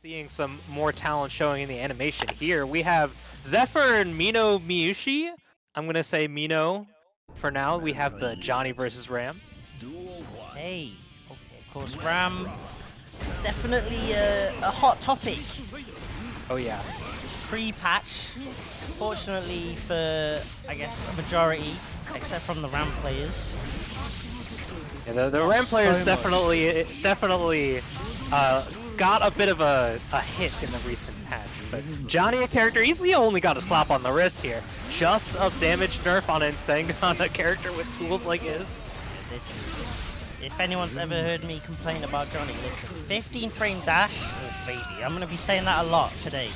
Seeing some more talent showing in the animation here. We have Zephyr and MinoMiushi. I'm going to say Mino for now. We have the Johnny versus Ram. Hey, okay, of course, Ram, definitely a hot topic. Oh yeah. Pre-patch, fortunately for, I guess, a majority, except from the Ram players. Yeah, the Ram players definitely got a bit of a hit in the recent patch. But Johnny, a character, easily only got a slap on the wrist here. Just a damage nerf on Inseng on a character with tools like his. This is, if anyone's ever heard me complain about Johnny, listen, 15 frame dash, oh baby, I'm gonna be saying that a lot today.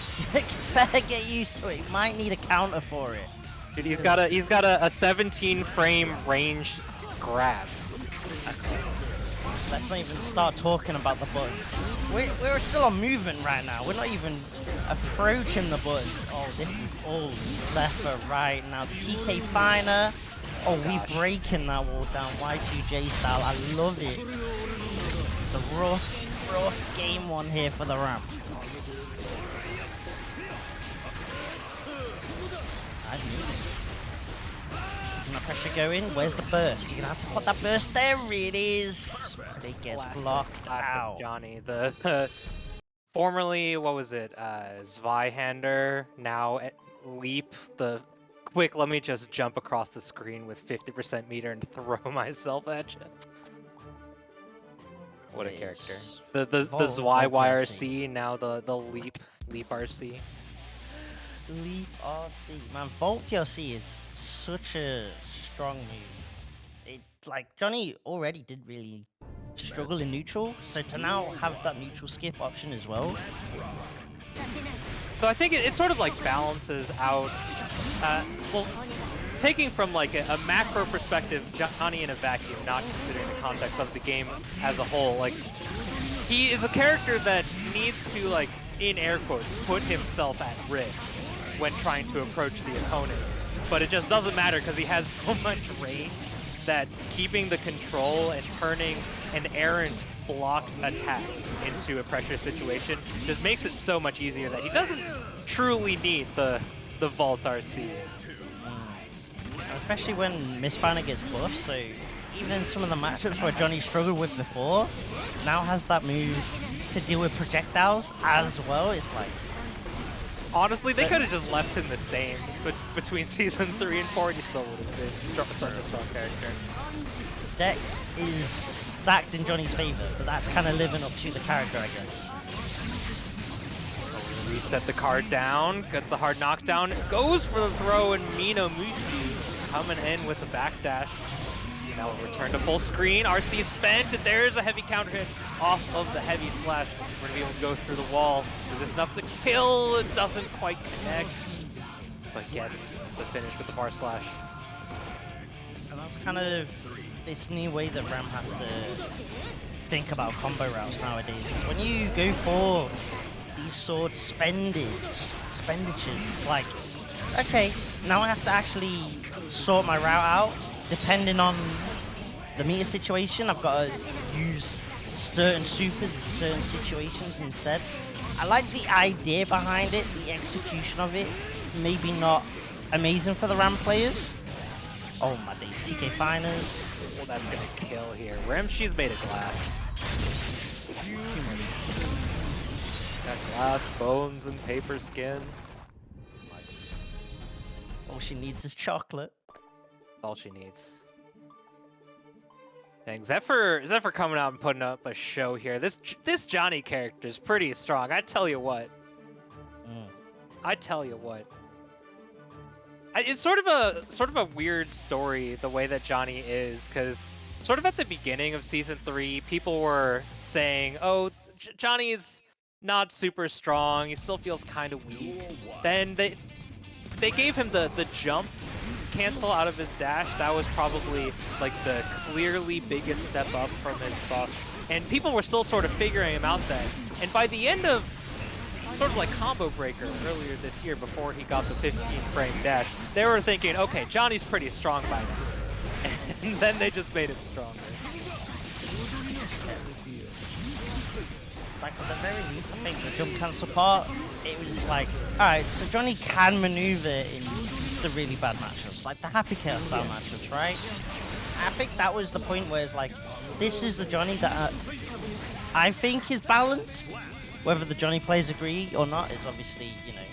Better get used to it. You might need a counter for it. Dude, he's got a 17 frame range grab. Okay. Let's not even start talking about the buttons. We're still on movement right now. We're not even approaching the buttons. Oh, this is all Zephyr right now. The TK Finer. Oh, we breaking that wall down Y2J style. I love it. It's a rough game one here for the Ram. Nice. Pressure going. Where's the burst? You're gonna have to put that burst there. It is. But it gets blocked out. Johnny, the formerly, what was it? Zweihander, now at Leap. The quick, let me just jump across the screen with 50% meter and throw myself at you. What a character. The Zwei YRC, now the Leap RC. Leap RC. Man, Volt PLC is such a strong move. It, like, Johnny already did really struggle in neutral, so to now have that neutral skip option as well. So I think it sort of like balances out, well, taking from like a macro perspective, Johnny in a vacuum, not considering the context of the game as a whole, like, he is a character that needs to, like, in air quotes, put himself at risk when trying to approach the opponent. But it just doesn't matter because he has so much range that keeping the control and turning an errant blocked attack into a pressure situation just makes it so much easier that he doesn't truly need the Vault RC. Especially when Misfiner gets buffed, so even in some of the matchups where Johnny struggled with before, now has that move to deal with projectiles as well. It's like, honestly, they could have just left him the same, but between Season 3 and 4, he still would have been such a strong character. The deck is stacked in Johnny's favor, but that's kind of living up to the character, I guess. Reset the card down, gets the hard knockdown, goes for the throw, and MinoMiushi coming in with the backdash. Now we'll return to full screen. RC spent, and there's a heavy counter hit off of the heavy slash. We're gonna be able to go through the wall. Is this enough to kill? It doesn't quite connect, but gets the finish with the bar slash. And that's kind of this new way that Ram has to think about combo routes nowadays. Is when you go for these sword expenditures, it's like, okay, now I have to actually sort my route out. Depending on the meta situation, I've got to use certain supers in certain situations instead. I like the idea behind it, the execution of it. Maybe not amazing for the Ram players. Oh my days, TK Finers. Well, that's gonna kill here. Ramshi's made of glass. Got glass, bones, and paper skin. All she needs is chocolate. All she needs. Dang, Zephyr coming out and putting up a show here. This Johnny character is pretty strong. I tell you what. I tell you what. It's sort of a weird story the way that Johnny is, because sort of at the beginning of Season 3, people were saying, "Oh, Johnny's not super strong. He still feels kind of weak." Then they gave him the jump cancel out of his dash. That was probably like the clearly biggest step up from his buff, and people were still sort of figuring him out then. And by the end of sort of like Combo Breaker earlier this year, before he got the 15 frame dash, they were thinking, okay, Johnny's pretty strong by now. And then they just made him stronger. like at the very least, I think the jump cancel part, it was like, alright, so Johnny can maneuver in the really bad matchups, like the Happy Chaos style matchups, right? I think that was the point where it's like, this is the Johnny that I think is balanced. Whether the Johnny players agree or not is obviously, you know,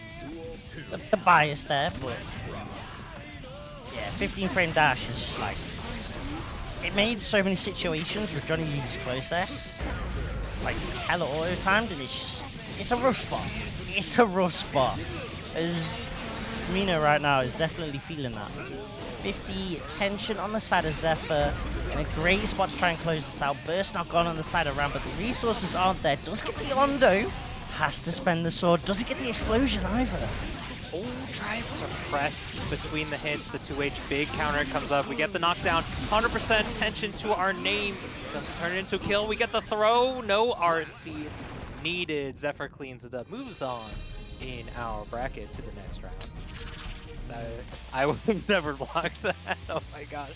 the bias there, but yeah, 15 frame dash is just like, it made so many situations where Johnny uses close like hella auto timed, and it's a rough spot. It's a rough spot. As Mino right now is definitely feeling that. 50 tension on the side of Zephyr, and a great spot to try and close this out. Burst now gone on the side of Ram, but the resources aren't there. Does get the Ondo, has to spend the sword, doesn't get the explosion either. Oh, tries to press between the hits. The 2H big counter comes up. We get the knockdown. 100% tension to our name. Doesn't turn it into a kill. We get the throw. No RC needed. Zephyr cleans it up. Moves on in our bracket to the next round. I would have never blocked that. Oh my gosh.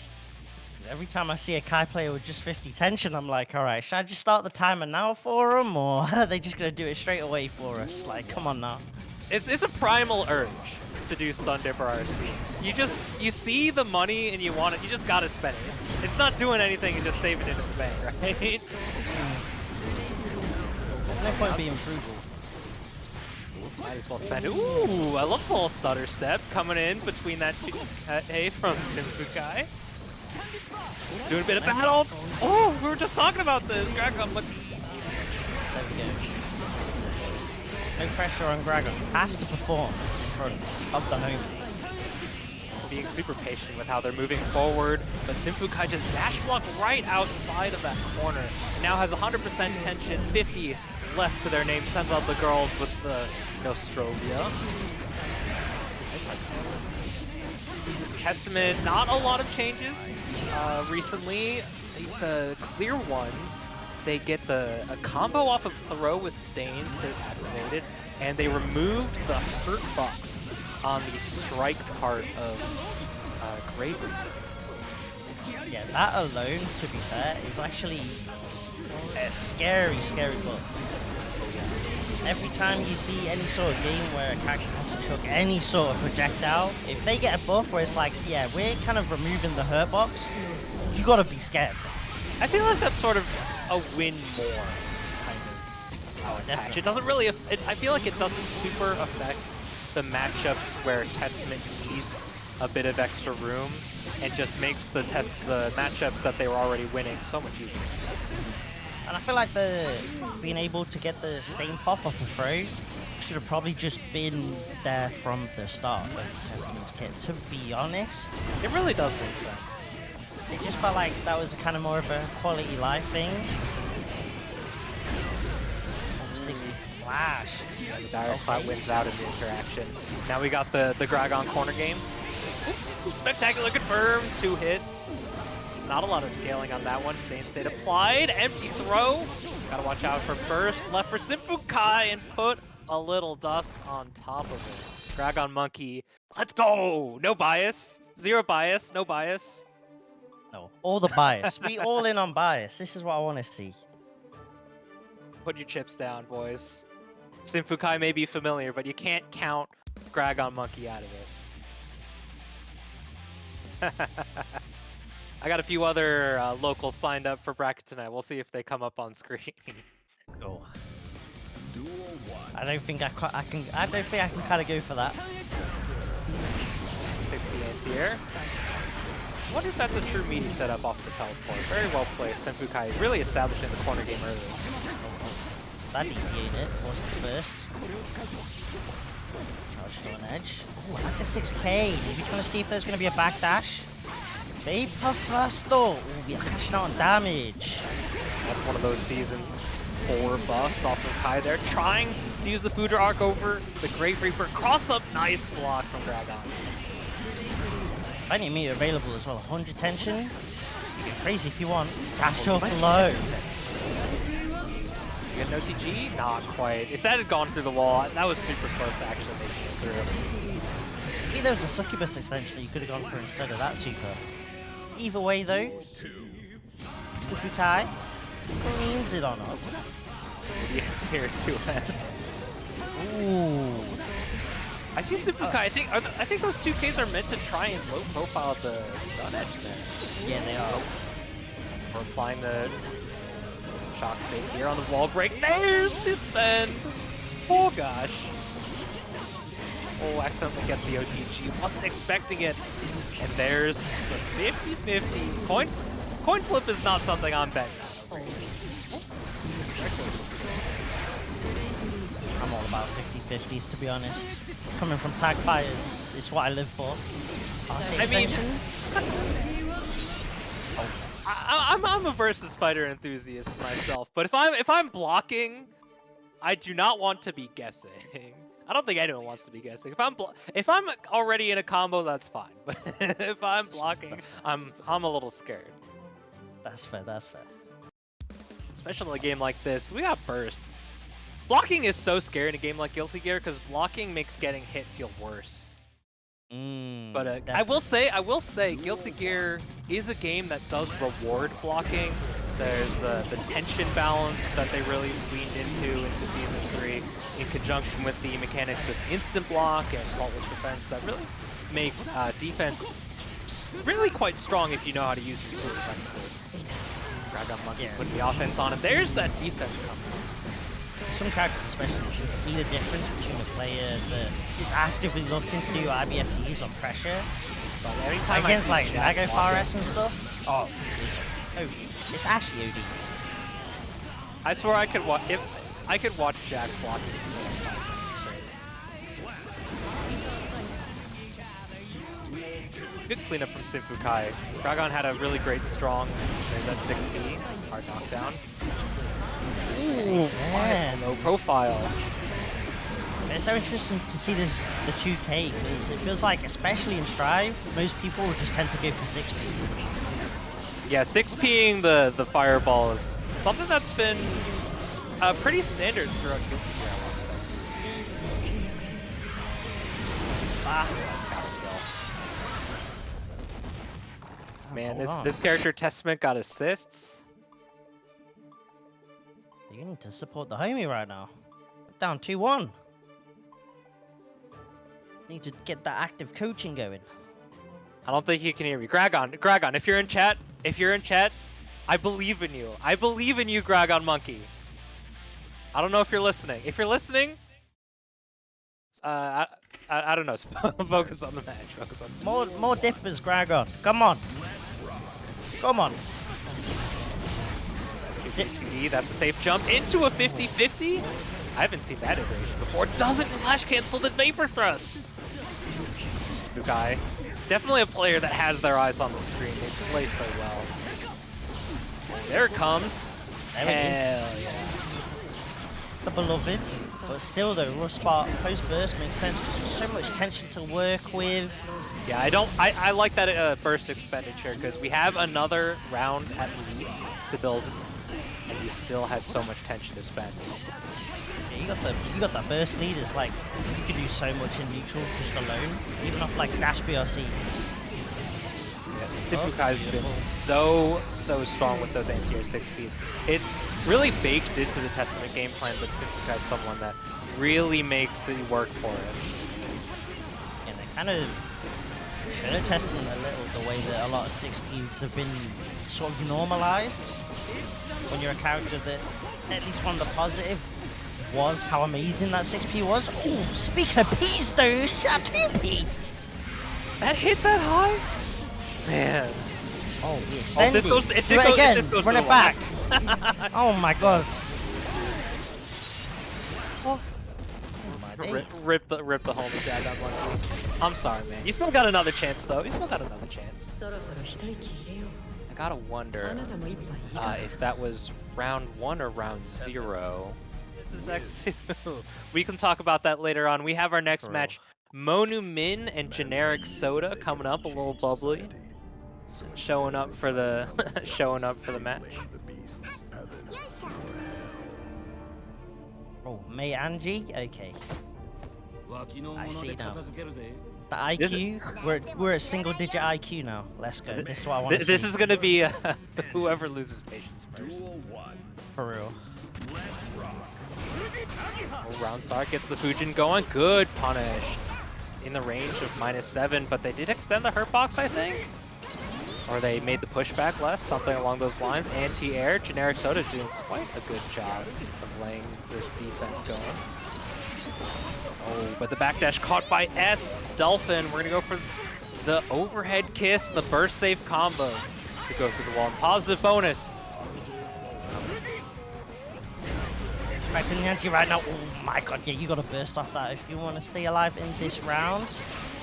Every time I see a Kai player with just 50 tension, I'm like, alright, should I just start the timer now for them, or are they just going to do it straight away for us? Like, come on now. It's a primal urge to do Stun Dip or RC. You see the money and you want it, you just gotta spend it. It's not doing anything and just saving it in the bank, right? There's no point being frugal. Might as well spend it. Ooh, I love the little stutter step coming in between that two A from SYMPHUUKAI. Doing a bit of battle. Oh, we were just talking about this. GragonMonkey. There we go. No pressure on Gragon. Has to perform in front of the home. Being super patient with how they're moving forward, but SYMPHUUKAI just dash block right outside of that corner. And now has 100% tension, 50 left to their name, sends out the girls with the Nostrovia. Testament, not a lot of changes recently. The clear ones, they get a combo off of throw with stains to activate it, and they removed the hurt box on the strike part of Grave Reaper. Yeah, that alone, to be fair, is actually a scary buff. Every time you see any sort of game where a character has to chuck any sort of projectile, if they get a buff where it's like, yeah, we're kind of removing the hurt box, you gotta be scared. I feel like that's sort of a win more kind of patch. It doesn't really, I feel like it doesn't super affect the matchups where Testament needs a bit of extra room and just makes the matchups that they were already winning so much easier. And I feel like being able to get the stain pop off the throw should have probably just been there from the start of Testament's kit, to be honest. It really does make sense. It just felt like that was kind of more of a quality life thing. 60 flash. Yeah, the Dire Cloud wins out in the interaction. Now we got the Gragon corner game. Ooh, spectacular confirmed, 2 hits. Not a lot of scaling on that one. Stain state applied. Empty throw. Gotta watch out for burst. Left for SYMPHUUKAI and put a little dust on top of it. GragonMonkey. Let's go. No bias. Zero bias. No bias. No, all the bias. We all in on bias. This is what I want to see. Put your chips down, boys. SYMPHUUKAI may be familiar, but you can't count GragonMonkey out of it. I got a few other locals signed up for bracket tonight. We'll see if they come up on screen. Go. I don't think I can kind of go for that. 6 PNs here. I wonder if that's a true meaty setup off the teleport. Very well placed. SYMPHUUKAI really establishing the corner game early. That deviated it. Forced the burst. Now still an edge. Oh, I like a 6k. Maybe trying to see if there's going to be a backdash. Vapor Thrusto! Ooh, we are cashing out on damage. That's one of those season 4 buffs off of Kai there. Trying to use the Foudre arc over the Grave Reaper. Cross up, nice block from Gragon. Plenty of meter available as well. 100 tension. You get crazy if you want. Dash up low. You get an OTG? Not quite. If that had gone through the wall, that was super close to actually making it through. Maybe there was a succubus extension you could have gone for instead of that super. Either way though, SYMPHUUKAI cleans it on up. Maybe it's here 2S. Ooh. I see SYMPHUUKAI. I think those 2Ks are meant to try and low profile the stun edge there. Yeah, they are. We're applying the shock state here on the wall break. There's the spend. Oh gosh. Oh, accidentally gets the OTG. Wasn't expecting it. And there's the 50-50. Coin flip is not something I'm betting on. I'm all about 50-50s, to be honest. Coming from tag fighters is what I live for. I mean, I'm a versus fighter enthusiast myself, but if I'm blocking, I do not want to be guessing. I don't think anyone wants to be guessing. If I'm already in a combo, that's fine. But if I'm blocking, I'm a little scared. That's fair. That's fair. Especially in a game like this, we got burst. Blocking is so scary in a game like Guilty Gear because blocking makes getting hit feel worse. But I will say, Guilty Gear is a game that does reward blocking. There's the tension balance that they really leaned into Season 3 in conjunction with the mechanics of instant block and faultless defense that really make defense really quite strong if you know how to use your tools. GragonMonkey putting the offense on, and there's that defense coming. Some characters especially, you can see the difference between a player that is actively looking to do IBFDs on pressure. But anytime against like Nago Fares and stuff, oh, it's actually OD. I swear I could watch Jack blocking for 5 minutes straight. Good cleanup from SYMPHUUKAI. Gragon had a really great strong, there's that 6B, hard knockdown. Ooh, man. Low profile. It's so interesting to see the 2K because it feels like, especially in Strive, most people will just tend to go for 6P. Yeah, 6Ping the fireball is something that's been pretty standard throughout Guilty Gear, I want to say. Man, this character Testament got assists. You need to support the homie right now. Down 2-1. Need to get that active coaching going. I don't think you can hear me. Gragon, if you're in chat, I believe in you. I believe in you, GragonMonkey. I don't know if you're listening. If you're listening, I don't know. Focus on the match. Focus on more dippers, Gragon. Come on. Come on. That's a safe jump into a 50-50. I haven't seen that iteration before. Doesn't flash cancel the Vapor Thrust. SYMPHUUKAI, definitely a player that has their eyes on the screen. They play so well. There it comes. There it is. Yeah. The beloved, but still though, rough spot post burst makes sense because there's so much tension to work with. Yeah, I like that burst expenditure because we have another round at least to build, and you still had so much tension to spend. Yeah, you got that burst lead. It's like you can do so much in neutral just alone, even off like dash BRC. SYMPHUUKAI's been so strong with those anti-air 6Ps. It's really baked into the Testament game plan, but SYMPHUUKAI's someone that really makes it work for it. And they kind of Testament a little the way that a lot of 6Ps have been sort of normalized. When you're a character that, at least one of the positive, was how amazing that 6P was. Oh, speaking of P's though, it's a 2P! That hit that high? Man. Oh, the extended. Do it again. Run it back. Oh my god. Oh my days. Rip the homie GragonMonkey. I'm sorry, man. You still got another chance, though. You still got another chance. I gotta wonder if that was round 1 or round 0. This is X2. We can talk about that later on. We have our next match, Monumin and Generic Soda coming up, a little bubbly. Showing up for the match. Oh, May Anji? Okay. I see now. The IQ? We're at single-digit IQ now. Let's go. This is what I want to see. This is going to be whoever loses patience first. For real. Oh, Round Start gets the Fujin going. Good punish. In the range of -7, but they did extend the hurt box, I think. Or they made the pushback less, something along those lines. Anti-air, Generic Soda doing quite a good job of laying this defense going. Oh, but the backdash caught by S. Dolphin, we're gonna go for the overhead kiss, the burst save combo to go through the wall. And positive bonus. Expecting Anji right now. Oh my god, yeah, you gotta burst off that if you want to stay alive in this round.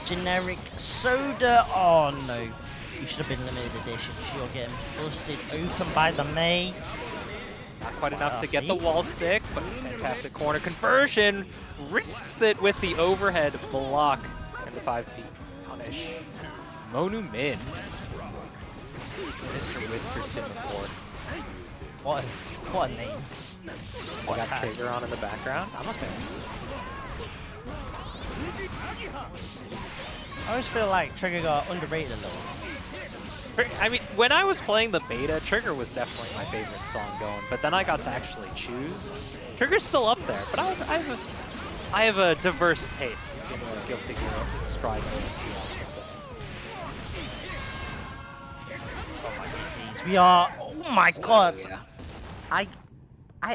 Generic Soda. Oh no. You should have been limited edition. You're getting busted open by the Mei. Not quite enough to get the wall stick, but fantastic corner conversion. Risks it with the overhead block and the 5P punish. Monumin. Mr. Whiskerton IV. What a name. We got Trigger on in the background. I'm a fan. I always feel like Trigger got underrated a little. I mean, when I was playing the beta, Trigger was definitely my favorite song going, but then I got to actually choose. Trigger's still up there, but I have a diverse taste in a Guilty Gear Stride OST, I should say. Oh my god, we are, oh my god! I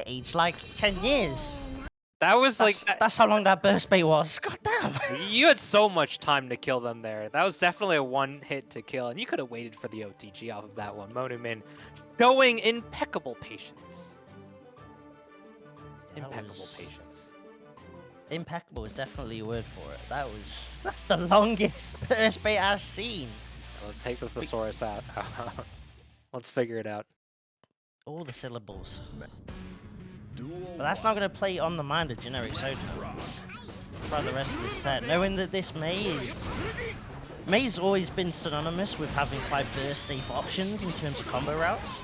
aged like 10 years. That was that's how long that burst bait was. God damn. You had so much time to kill them there. That was definitely a one hit to kill, and you could have waited for the OTG off of that one. Monumin showing impeccable patience. Impeccable patience. Impeccable is definitely a word for it. That was the longest burst bait I've seen. Let's take the thesaurus out. Let's figure it out. All the syllables. But that's not going to play on the mind of Generic Soda throughout the rest of this set. Knowing that this Mei's always been synonymous with having quite burst safe options in terms of combo routes.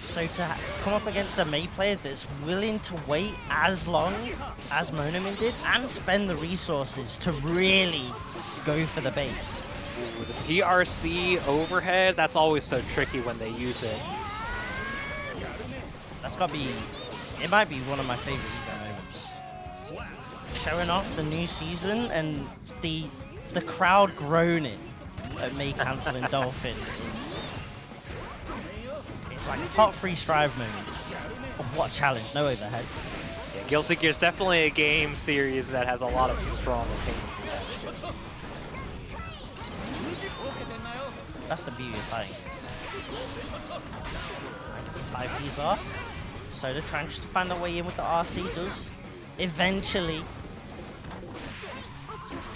So to come up against a Mei player that's willing to wait as long as Monumin did and spend the resources to really go for the bait. Ooh, the PRC overhead, that's always so tricky when they use it. That's got to be, it might be one of my favorite moments. Showing off the new season and the crowd groaning at Mei cancelling Dolphin it's like a top 3 strive moment. Oh, what a challenge, no overheads. Yeah, Guilty Gear is definitely a game series that has a lot of strong opinions. That's the beauty of fighting games. I guess the 5P's off. Soda trying just to find their way in with the RC does. Eventually.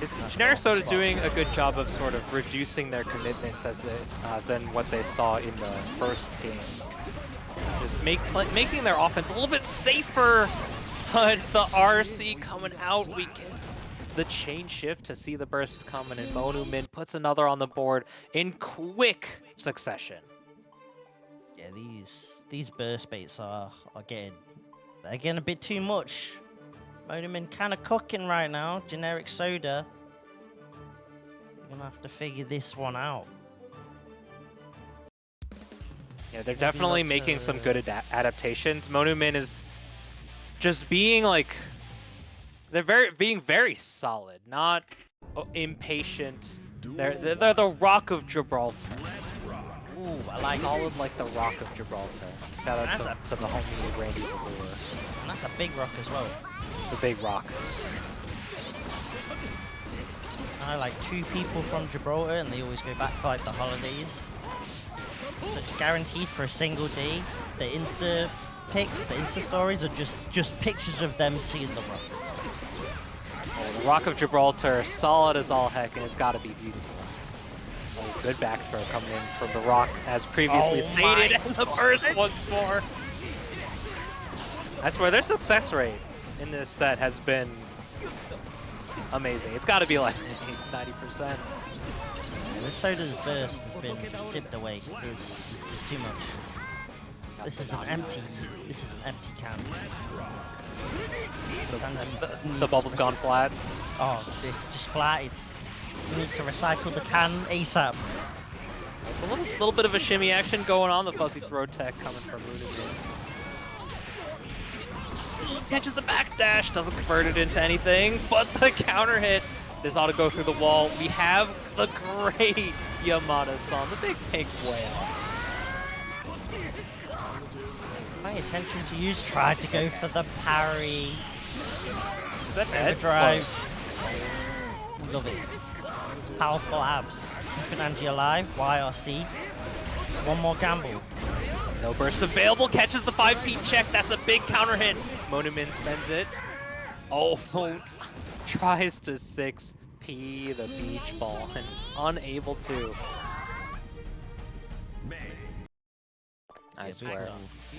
Is Generic Soda doing a good job of sort of reducing their commitments as than what they saw in the first game? Just making their offense a little bit safer, but the RC coming out, we get the chain shift to see the burst coming, and Monumin puts another on the board in quick succession. Yeah, these burst baits are getting a bit too much. Monumin kind of cooking right now. Generic Soda. You're gonna have to figure this one out. Yeah, they're definitely making some good adaptations. Monumin is just being like, being very solid, not impatient. They're the Rock of Gibraltar. Ooh, I like solid like the Rock of Gibraltar. Shout out to the homie Randy Valor. And that's a big rock as well. It's a big rock. I know like 2 people from Gibraltar and they always go back for like the holidays. So it's guaranteed for a single day. The Insta pics, the Insta stories are just pictures of them seeing the rock. Oh, the Rock of Gibraltar, solid as all heck, and it's got to be beautiful. Oh, good back throw coming in from the Rock, as previously stated, and the burst once more. I swear, their success rate in this set has been amazing. It's got to be like 90%. Yeah, this Soda's burst has been sipped away. This is too much. This is an empty can. The bubble's gone flat. Oh, this just flat. We need to recycle the can ASAP. A little bit of a shimmy action going on. The fuzzy throw tech coming from Monumin. catches the backdash, doesn't convert it into anything, but the counter hit. This ought to go through the wall. We have the great Yamada-san, the big pink whale. My intention to use, tried to go for the parry. Is that dead? Drive. Oh. Love it. Powerful abs. Keeping Anji alive. YRC. One more gamble. No burst available. Catches the 5P check. That's a big counter hit. Monumin spends it. Also tries to 6P the beach ball and is unable to. I swear.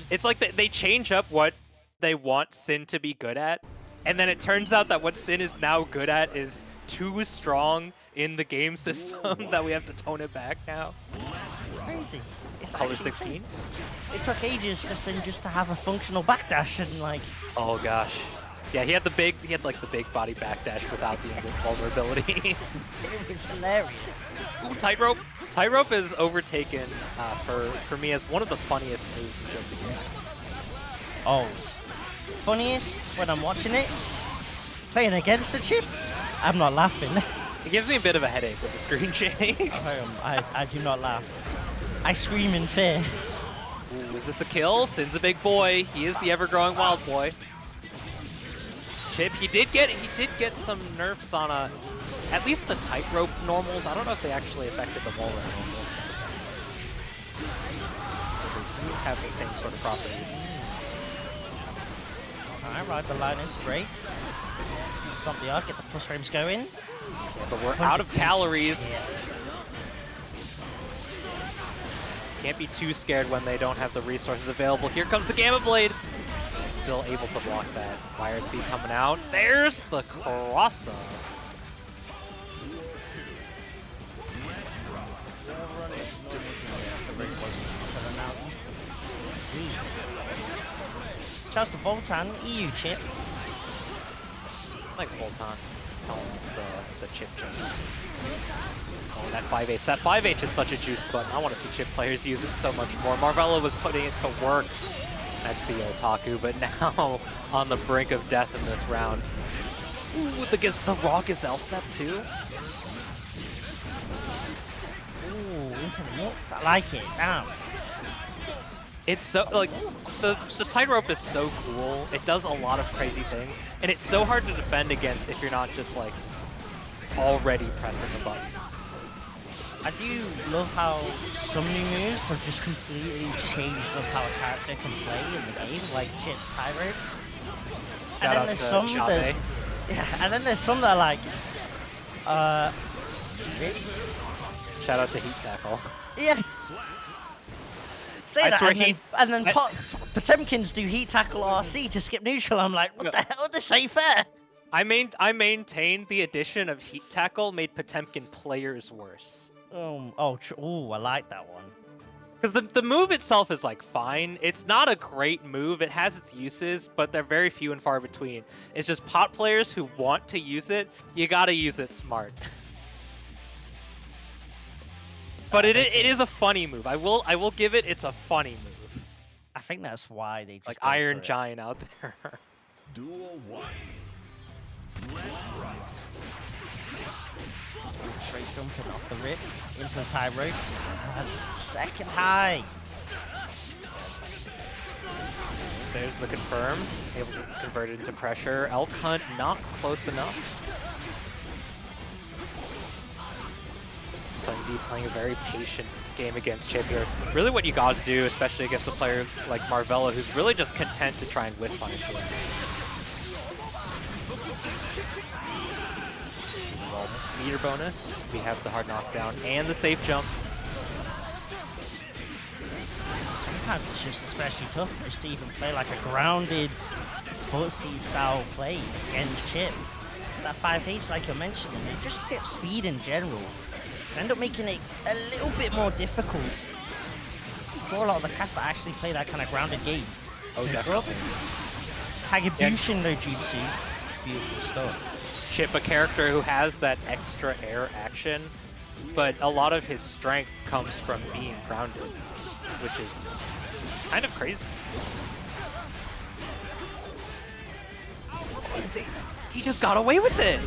It's like they change up what they want Sin to be good at, and then it turns out that what Sin is now good at is too strong in the game system that we have to tone it back now. It's crazy. It's Color 16? insane. It took ages for Sin just to have a functional backdash and like... Oh gosh. Yeah, he had like the big body backdash without the vulnerability. It was hilarious. Ooh, tightrope. Tightrope is overtaken for me as one of the funniest moves in Jikh. Oh. Funniest when I'm watching it, playing against the Chipp, I'm not laughing. It gives me a bit of a headache with the screen shake. I do not laugh. I scream in fear. Ooh, is this a kill? Sin's a big boy. He is the ever-growing wild boy. Chipp, he did get some nerfs on at least the tightrope normals. I don't know if they actually affected the wall run normals. But they do have the same sort of properties. Alright, ride the line into break. Stop the arc, get the push frames going. Yeah, but we're out of calories. Yeah. Can't be too scared when they don't have the resources available. Here comes the Gamma Blade. Still able to block that. YRC coming out. There's the cross-up. Charles the Voltan, EU Chipp. Thanks, Voltan. Telling us the Chipp change. Oh, that 5H. That 5H is such a juice button. I want to see Chipp players use it so much more. Marvelo was putting it to work at the Otaku, but now on the brink of death in this round. Ooh, the raw Gazelle step too. Ooh, into the mix. I like it. Damn. It's so, like, the tightrope is so cool. It does a lot of crazy things, and it's so hard to defend against if you're not just, like, already pressing the button. I do love how some new moves have just completely changed up how a character can play in the game, like Chipp's tightrope. And then there's some and then there's some that are like, really? Shout out to Heat Tackle. Yeah. Say that, and then Potemkins do Heat Tackle RC to skip neutral. I'm like, what the hell? This ain't fair. I maintained the addition of Heat Tackle made Potemkin players worse. Oh, I like that one. Because the move itself is, like, fine. It's not a great move. It has its uses, but they're very few and far between. It's just pot players who want to use it, you gotta use it smart. But it is a funny move. I will give it, it's a funny move. I think that's why they just like Iron Giant out there. Duel 1. Let's rock. Straight jumping off the rip into the tightrope. Second high. There's the confirm. Able to convert it into pressure. Elk Hunt not close enough. SYMPHUUKAI playing a very patient game against Chipp here. Really what you gotta do, especially against a player like Marvelo, who's really just content to try and whiff punish it. Meter bonus, we have the hard knockdown and the safe jump. Sometimes it's just especially tough just to even play like a grounded footsie style play against Chipp. That 5H like you're mentioning, and just to get speed in general, end up making it a little bit more difficult for a lot of the cast that actually play that kind of grounded game. Oh, definitely. Hagebushin no jutsu, beautiful stuff. Chipp, a character who has that extra air action, but a lot of his strength comes from being grounded, which is kind of crazy. He just got away with it.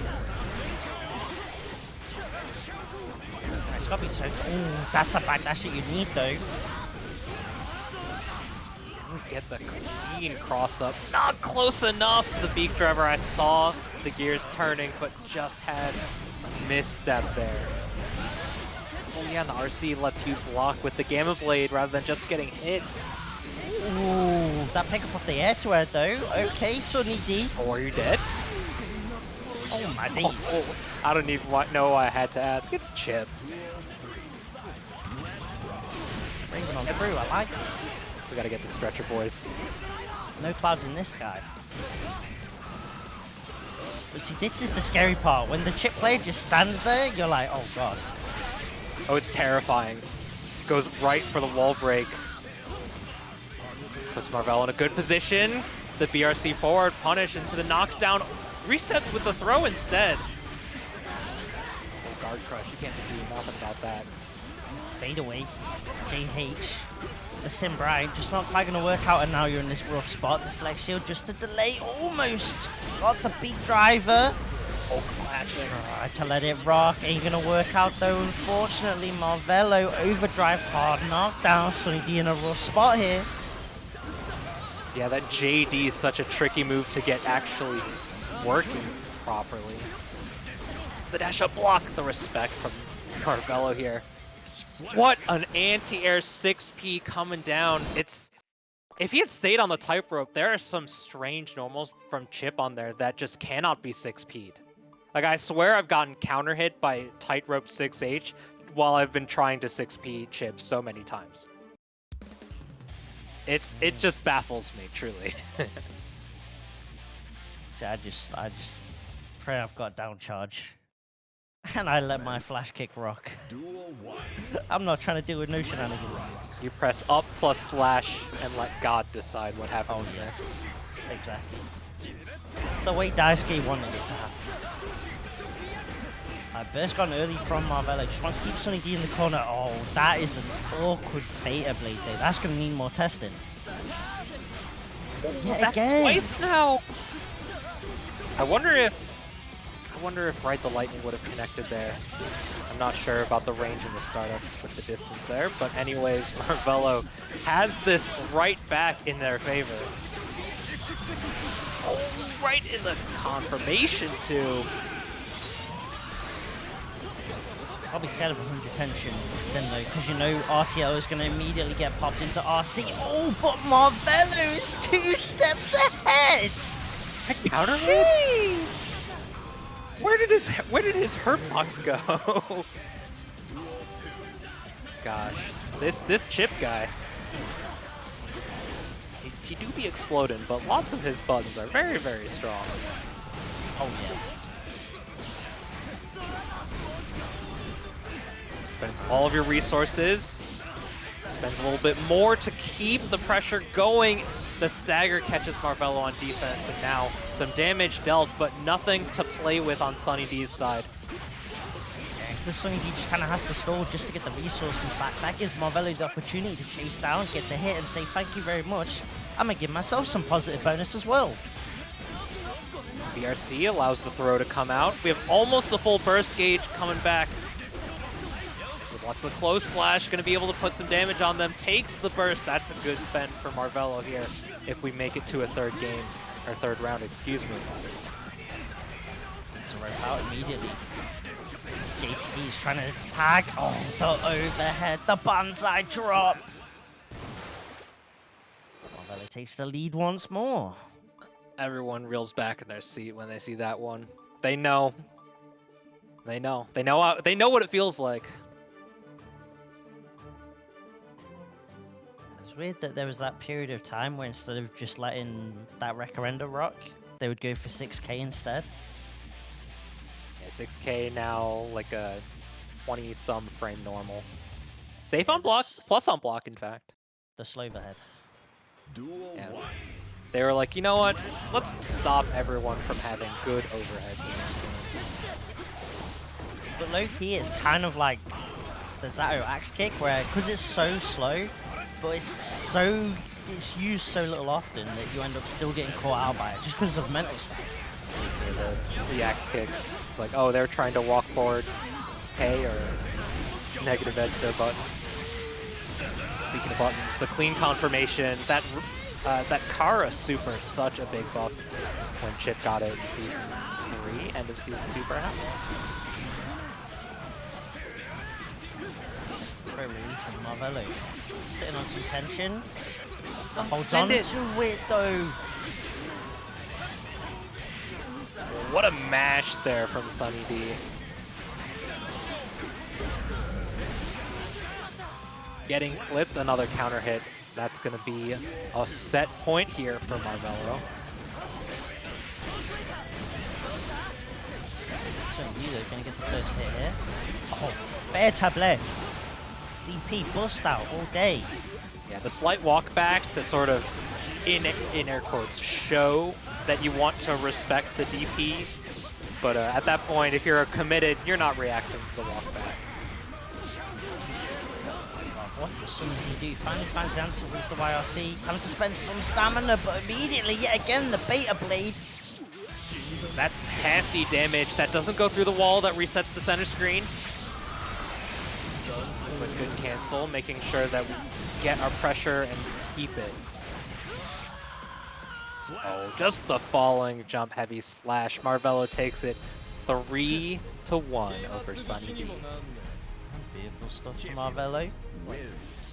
It's gotta be so. Ooh, that's the back dash that you need though. Get the clean cross up. Not close enough. The beak driver, I saw the gears turning, but just had a misstep there. Oh yeah, the RC lets you block with the Gamma Blade rather than just getting hit. Ooh, that pick up off the air to air though. Okay, Sunny D. Oh, are you dead? Oh my days. Oh, I don't even know why I had to ask. It's Chipp. Bring it on through, I like it. We gotta get the stretcher, boys. No clouds in this guy. But see, this is the scary part. When the Chipp player just stands there, you're like, oh god. Oh, it's terrifying. Goes right for the wall break. Puts Marvelo in a good position. The BRC forward punish into the knockdown. Resets with the throw instead. Oh, guard crush. You can't do nothing about that. Fade away. JH. The Sim Bright just not quite going to work out, and now you're in this rough spot. The flex shield just to delay. Almost got the beat driver. Oh, classic. Alright, to let it rock. Ain't going to work out though. Unfortunately, Marvelo overdrive hard knockdown. Sunny D in a rough spot here. Yeah, that JD is such a tricky move to get actually working properly. The dash up block, the respect from Marvelo here. What an anti-air 6P coming down. If he had stayed on the tightrope, there are some strange normals from Chipp on there that just cannot be 6P'd. Like, I swear I've gotten counter hit by tightrope 6H while I've been trying to 6P Chipp so many times. It just baffles me, truly. See, I just pray I've got down charge. And I let my flash kick rock. I'm not trying to deal with no shenanigans. You press up plus slash and let God decide what happens next. Exactly. It's the way Daisuke wanted it to happen. Burst gone early from Marvelo. Just wants to keep Sunny D in the corner. Oh, that is an awkward beta blade there. That's going to need more testing. Yeah, again. Twice now. I wonder if Right the Lightning would have connected there. I'm not sure about the range in the startup with the distance there, but anyways, Marvelo has this right back in their favor. Oh, right in the confirmation too. Probably scared of 100 tension Sim though, because you know RTL is going to immediately get popped into RC. Oh, but Marvelo is 2 steps ahead! Counter hit? Jeez! Where did his hurt box go? Gosh, this Chipp guy. He do be exploding, but lots of his buttons are very, very strong. Oh yeah. Spends all of your resources. Spends a little bit more to keep the pressure going. The stagger catches Marvelo on defense, and now some damage dealt, but nothing to play with on Sunny D's side. Yeah, Sunny D just kind of has to stall just to get the resources back. That gives Marvelo the opportunity to chase down, get the hit, and say thank you very much. I'm going to give myself some positive bonus as well. BRC allows the throw to come out. We have almost a full burst gauge coming back. Watch the close slash, going to be able to put some damage on them. Takes the burst. That's a good spend for Marvelo here if we make it to a third game, or third round, excuse me. It's a rope out immediately. JPD is trying to tag. Oh, the overhead, the banzai drop. Marvelo takes the lead once more. Everyone reels back in their seat when they see that one. They know. They know what it feels like. It's weird that there was that period of time where instead of just letting that Referenda rock, they would go for 6K instead. Yeah, 6K now, like a 20-some frame normal. Safe on block, plus on block, in fact. The Sloverhead. Yeah. They were like, you know what? Let's stop everyone from having good overheads in this game. But low-key, it's kind of like the Zato Axe Kick, where, because it's so slow, but it's used so little often that you end up still getting caught out by it, just because of mental stuff. the axe kick. It's like, oh, they're trying to walk forward, K or negative edge their button. Speaking of buttons, the clean confirmation, that Kara super is such a big buff when Chipp got it in Season 3, end of Season 2 perhaps. Great release from Marvelo. Sitting on some tension. Holds to on it though. What a mash there from Sunny D. Getting clipped, another counter hit. That's going to be a set point here for Marvelo. So Millia going to get the first hit here. Oh, fair tablet. DP bust out all day. Yeah, the slight walk back to sort of, in air quotes, show that you want to respect the DP. But at that point, if you're committed, you're not reacting to the walk back. What does someone do? Finally finds the answer with the YRC. Having to spend some stamina, but immediately, yet again, the beta blade. That's half the damage. That doesn't go through the wall. That resets the center screen. But good cancel, making sure that we get our pressure and keep it. Oh, just the falling jump heavy slash. Marvelo takes it 3-1 over Sunny D. Beautiful stuff to Marvelo.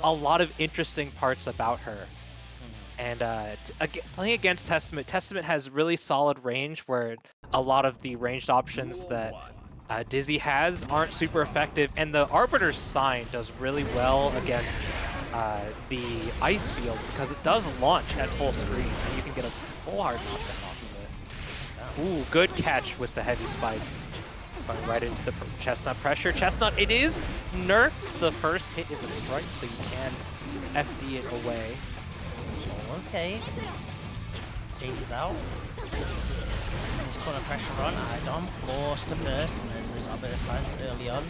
A lot of interesting parts about her. And playing against Testament, Testament has really solid range where a lot of the ranged options that Dizzy has aren't super effective, and the Arbiter's Sign does really well against the ice field because it does launch at full screen, and you can get a full hard knockdown off of it. Ooh, good catch with the heavy spike. Going right into the Chestnut pressure. Chestnut, it is nerfed. The first hit is a strike, so you can FD it away. Oh, okay. J's out. He's putting pressure on. iDom forced to burst, and there's those other signs early on.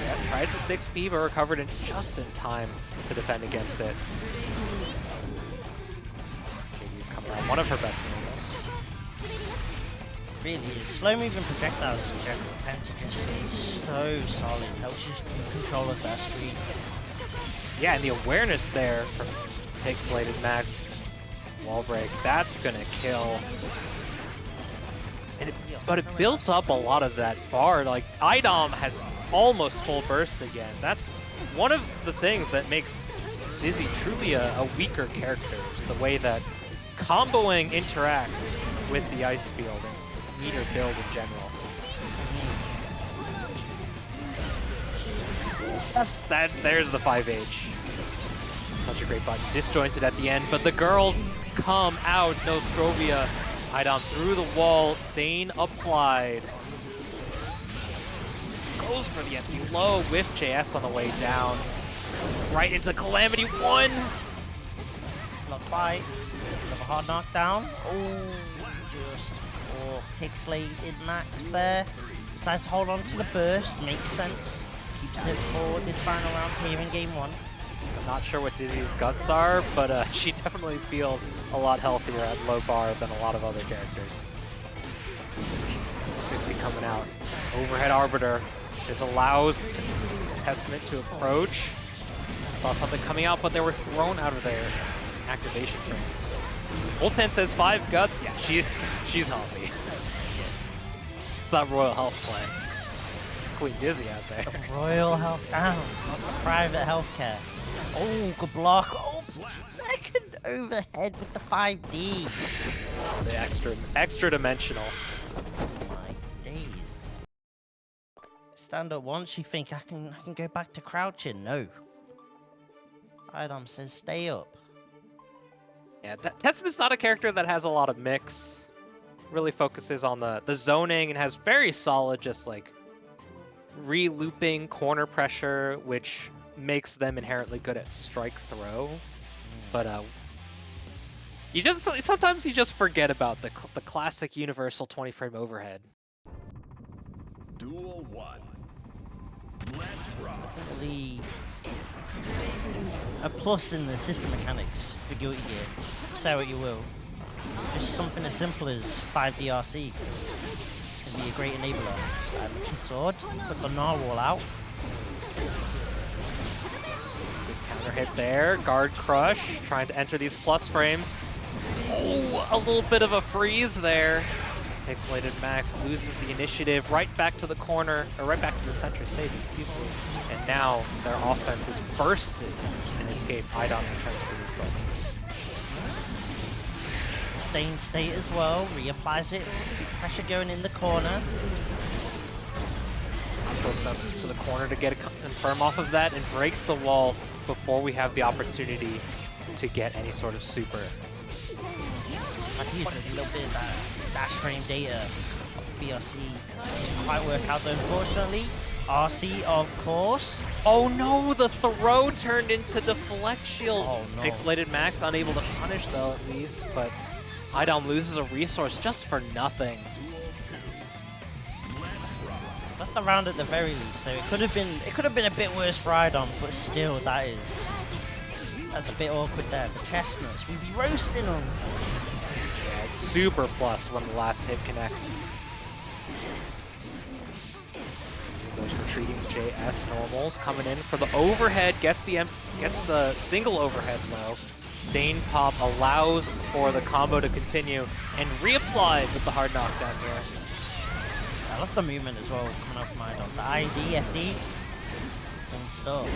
Yeah, tried to 6P, but recovered in just in time to defend against it. JD's coming out. One of her best normals. Really is. Slow moving projectiles in general tend to just be so solid. Helps you keep control of that screen. Yeah, and the awareness there from Pixelated Max. Wall break, that's gonna kill. And but it built up a lot of that bar. Like, iDom has almost full burst again. That's one of the things that makes Dizzy truly a weaker character, is the way that comboing interacts with the ice field and meter build in general. There's the 5H. Such a great button. Disjointed at the end, but the girls come out. No Strovia. iDom through the wall. Stain applied. Goes for the empty low with JS on the way down. Right into Calamity 1. Blocked by. Another hard knockdown. Oh, just kick-slated Max there. Decides to hold on to the burst. Makes sense. Keeps it forward this final round here in game 1. I'm not sure what Dizzy's guts are, but she definitely feels a lot healthier at low bar than a lot of other characters. 6B coming out. Overhead Arbiter. This allows Testament to approach. Saw something coming out, but they were thrown out of their activation frames. Ultan says 5 guts. Yeah, she's healthy. It's not Royal Health play. It's Queen Dizzy out there. The Royal Health down, not the private healthcare. Oh, good block. Oh, second overhead with the 5D. The extra dimensional. My days. Stand up once, you think I can go back to crouching. No. iDom says stay up. Yeah, Testament's not a character that has a lot of mix. Really focuses on the zoning and has very solid just like re-looping corner pressure, which makes them inherently good at strike throw. But sometimes you just forget about the classic universal 20 frame overhead. Duel 1. Let's rock. Definitely a plus in the system mechanics for Guilty Gear. Say what you will. Just something as simple as 5 DRC can be a great enabler. Lucky sword, put the narwhal out. Good counter hit there. Guard crush, trying to enter these plus frames. Oh, a little bit of a freeze there. Pixelated Max loses the initiative right back to the corner, or right back to the center stage, excuse me. And now their offense is bursted and escape. iDom returns to the front. Staying state as well, reapplies it, pressure going in the corner. Close enough to the corner to get a confirm off of that and breaks the wall before we have the opportunity to get any sort of super. I can use a little bit of that dash frame data of BRC. Didn't quite work out though, unfortunately. RC, of course. Oh no, the throw turned into deflect shield. Oh no. Pixelated Max unable to punish though at least, but iDom loses a resource just for nothing. Left the round at the very least, so it could have been a bit worse for iDom, but still that's a bit awkward there. The chestnuts, we'd be roasting them. Yeah, it's super plus when the last hit connects. Those retreating JS normals coming in for the overhead, gets the single overhead low. Stain pop allows for the combo to continue and reapplied with the hard knockdown here. I love the movement as well coming off from iDom. The ID, FD, and stuff.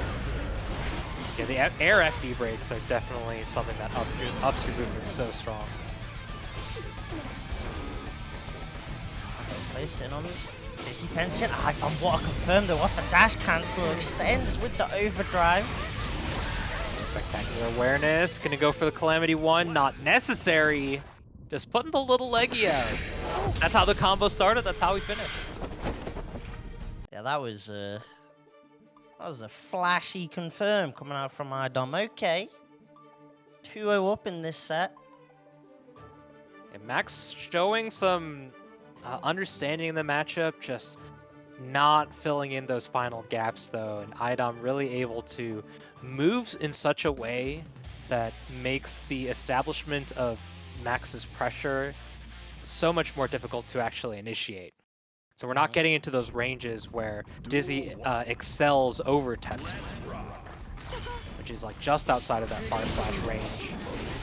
Yeah, the air FD breaks are definitely something that ups your movement so strong. Place in on 50 pension. iDom, what a confirm though. What the dash cancel extends with the overdrive. Spectacular awareness. Gonna go for the Calamity 1. Not necessary. Just putting the little leggy out. That's how the combo started. That's how we finished. Yeah, that was a flashy confirm coming out from iDom. Okay. 2-0 up in this set. And Max showing some understanding in the matchup, just not filling in those final gaps though. And iDom really able to move in such a way that makes the establishment of Max's pressure so much more difficult to actually initiate. So we're not getting into those ranges where Dizzy excels over Testament, which is like just outside of that far slash range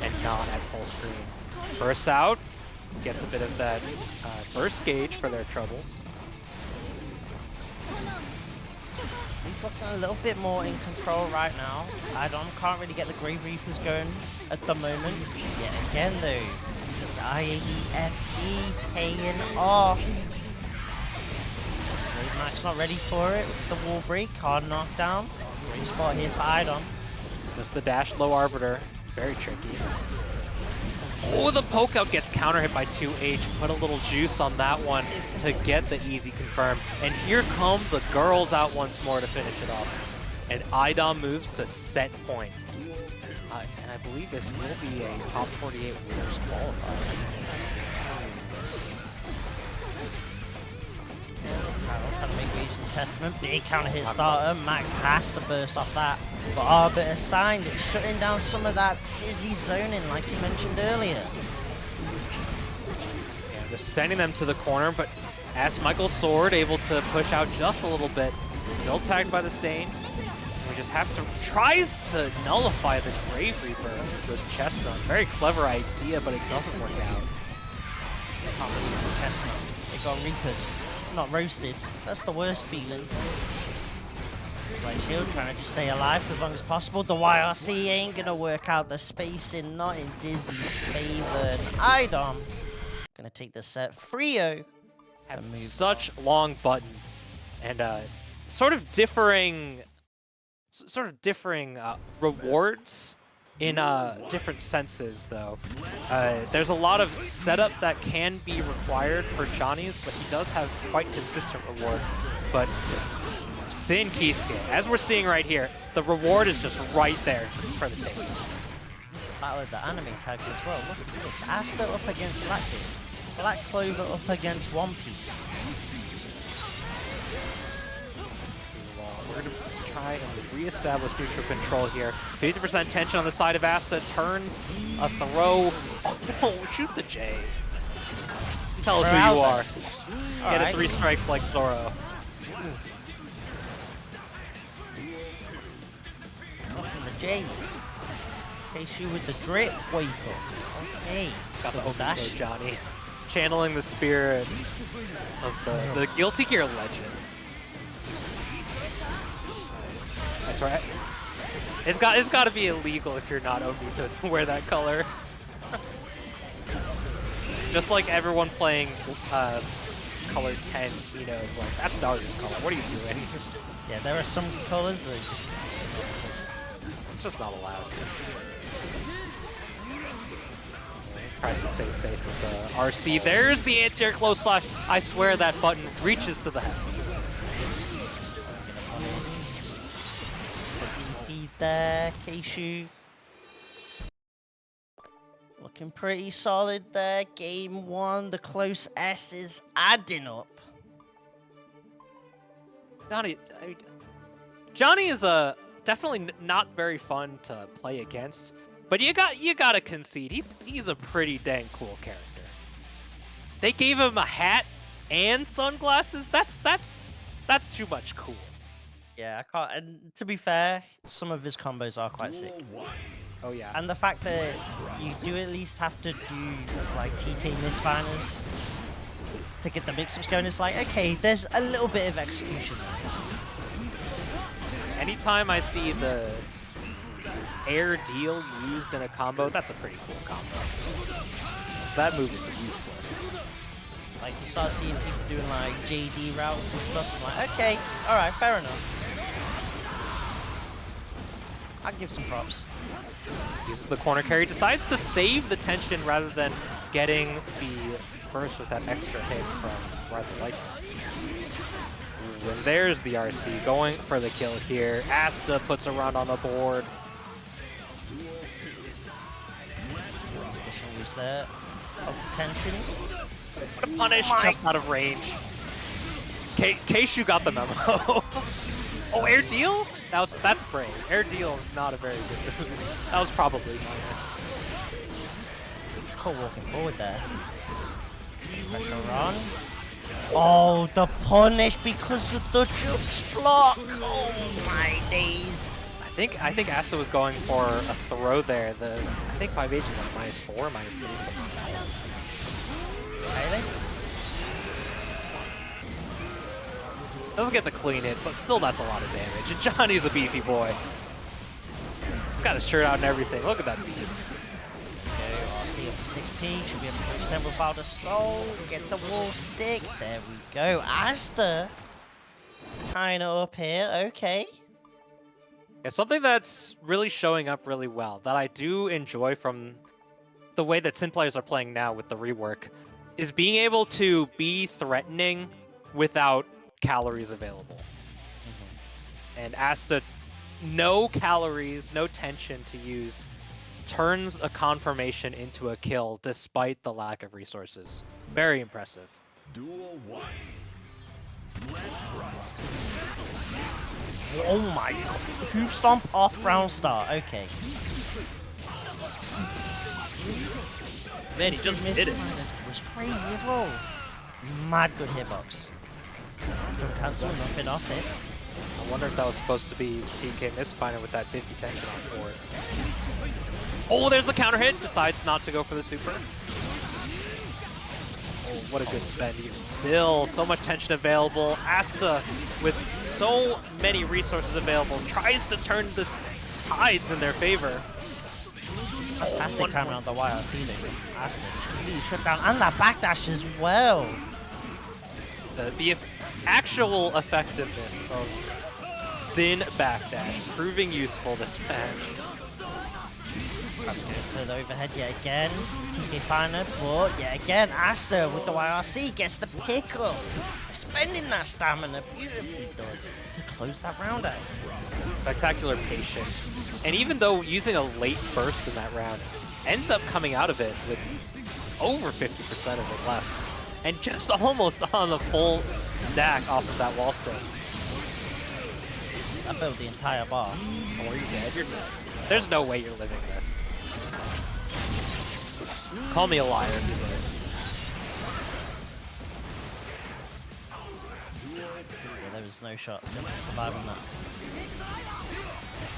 and not at full screen. Bursts out, gets a bit of that burst gauge for their troubles. He's looking a little bit more in control right now. iDom can't really get the Grave Reapers going at the moment. Yet again though, the IADFE paying off. Max not ready for it with the wall break, hard knockdown. Great spot here for iDom. Just the dash low arbiter, very tricky. Oh, the poke out gets counter hit by 2H. Put a little juice on that one to get the easy confirm. And here come the girls out once more to finish it off. And iDom moves to set point. And I believe this will be a top 48 winners qualifier. Trying to make use of the Testament. Big counter hit starter. Max has to burst off that. But Arbiter signed it, shutting down some of that Dizzy zoning like you mentioned earlier. Yeah, just sending them to the corner, but as Michael's sword able to push out just a little bit, still tagged by the Stain. And we just have to, tries to nullify the Grave Reaper with Chestnut. Very clever idea, but it doesn't work out. Can't believe the Chestnut. They got Reapers. Not roasted. That's the worst feeling. Right shield trying to just stay alive for as long as possible. The YRC ain't gonna work out. The spacing not in Dizzy's favor. iDom gonna take the set. Frio have such long buttons and sort of differing rewards in different senses though. There's a lot of setup that can be required for Johnny's, but he does have quite consistent reward. But just Sin Kisuke, as we're seeing right here, the reward is just right there for the take. Battle of the anime tags as well. Look at this. Asta up against Blackbeard. Black Clover up against One Piece. We're going to try try and reestablish neutral control here. 50% tension on the side of Asta. Turns a throw. Oh, shoot the J. Tell us who you are. Get it 3 strikes like Zoro. From the J's. Kshu with the drip. Wake up. Okay. Got the Obito Johnny. Channeling the spirit of the Guilty Gear legend. That's right. It's got to be illegal if you're not Obito to wear that color. Just like everyone playing color 10, you know, is like, that's Dario's color. What are you doing? Yeah, there are some colors that just... It's just not allowed. Tries to stay safe with the RC. There's the anti-air close slash. I swear that button reaches to the heavens. Beat there, Kshu. Looking pretty solid there. Game 1, the close S is adding up. Johnny is definitely not very fun to play against. But you gotta concede, he's a pretty dang cool character. They gave him a hat and sunglasses. That's too much cool. Yeah, I can't. And to be fair, some of his combos are quite sick. Oh yeah. And the fact that you do at least have to do like TK misfires to get the mix-ups going, it's like, okay, there's a little bit of execution there. Anytime I see the air deal used in a combo, that's a pretty cool combo. So that move is useless. Like, you start seeing people doing like JD routes and stuff, I'm like, okay, alright, fair enough. I'll give some props. Uses the corner carry, decides to save the tension rather than getting the burst with that extra hit from Rather Lightning. And there's the RC going for the kill here. Asta puts a run on the board. Use there of tension. What a punish, just out of range. Kshu got the memo. Oh, air deal? That's brave. Air deal is not a very good move. That was probably minus. Cool walking forward there. Pressure on. Oh, the punish because of the jukes block. Oh my days. I think Asta was going for a throw there. I think 5H is like -4, -3, something like that. Really? Doesn't get the clean hit, but still that's a lot of damage. And Johnny's a beefy boy. He's got his shirt out and everything. Look at that beef. RC up to 6p. Should be able to extend without a soul. Get the wall stick. There we go. Asta. Kinda up here. Okay. Yeah, something that's really showing up really well, that I do enjoy from the way that Sin players are playing now with the rework, is being able to be threatening without calories available. And Asta, no calories, no tension to use, turns a confirmation into a kill despite the lack of resources. Very impressive. Duel 1. Let's rock. Oh my god. Hoof stomp off round start. Okay. Man, he just did it. It was crazy as well. Mad good hitbox. Don't cancel, nothing off it. I wonder if that was supposed to be TK misfire with that 50 tension on board. Oh, there's the counter hit. Decides not to go for the super. Oh, what a good spend. Even still, so much tension available. Asta, with so many resources available, tries to turn this tides in their favor. Fantastic time around the YRC there. Asta really shut down. And that backdash as well. The actual effectiveness of Sin backdash proving useful this match. For the overhead yet again. TK Finer, but yet again, Asta with the YRC gets the pickup. Spending that stamina beautifully done to close that round out. Spectacular patience. And even though using a late burst in that round, ends up coming out of it with over 50% of it left. And just almost on the full stack off of that wall stick. I built the entire bar. Oh, you're dead. You're dead. There's no way you're living this. Call me a liar if you lives. Yeah, there was no shot surviving that.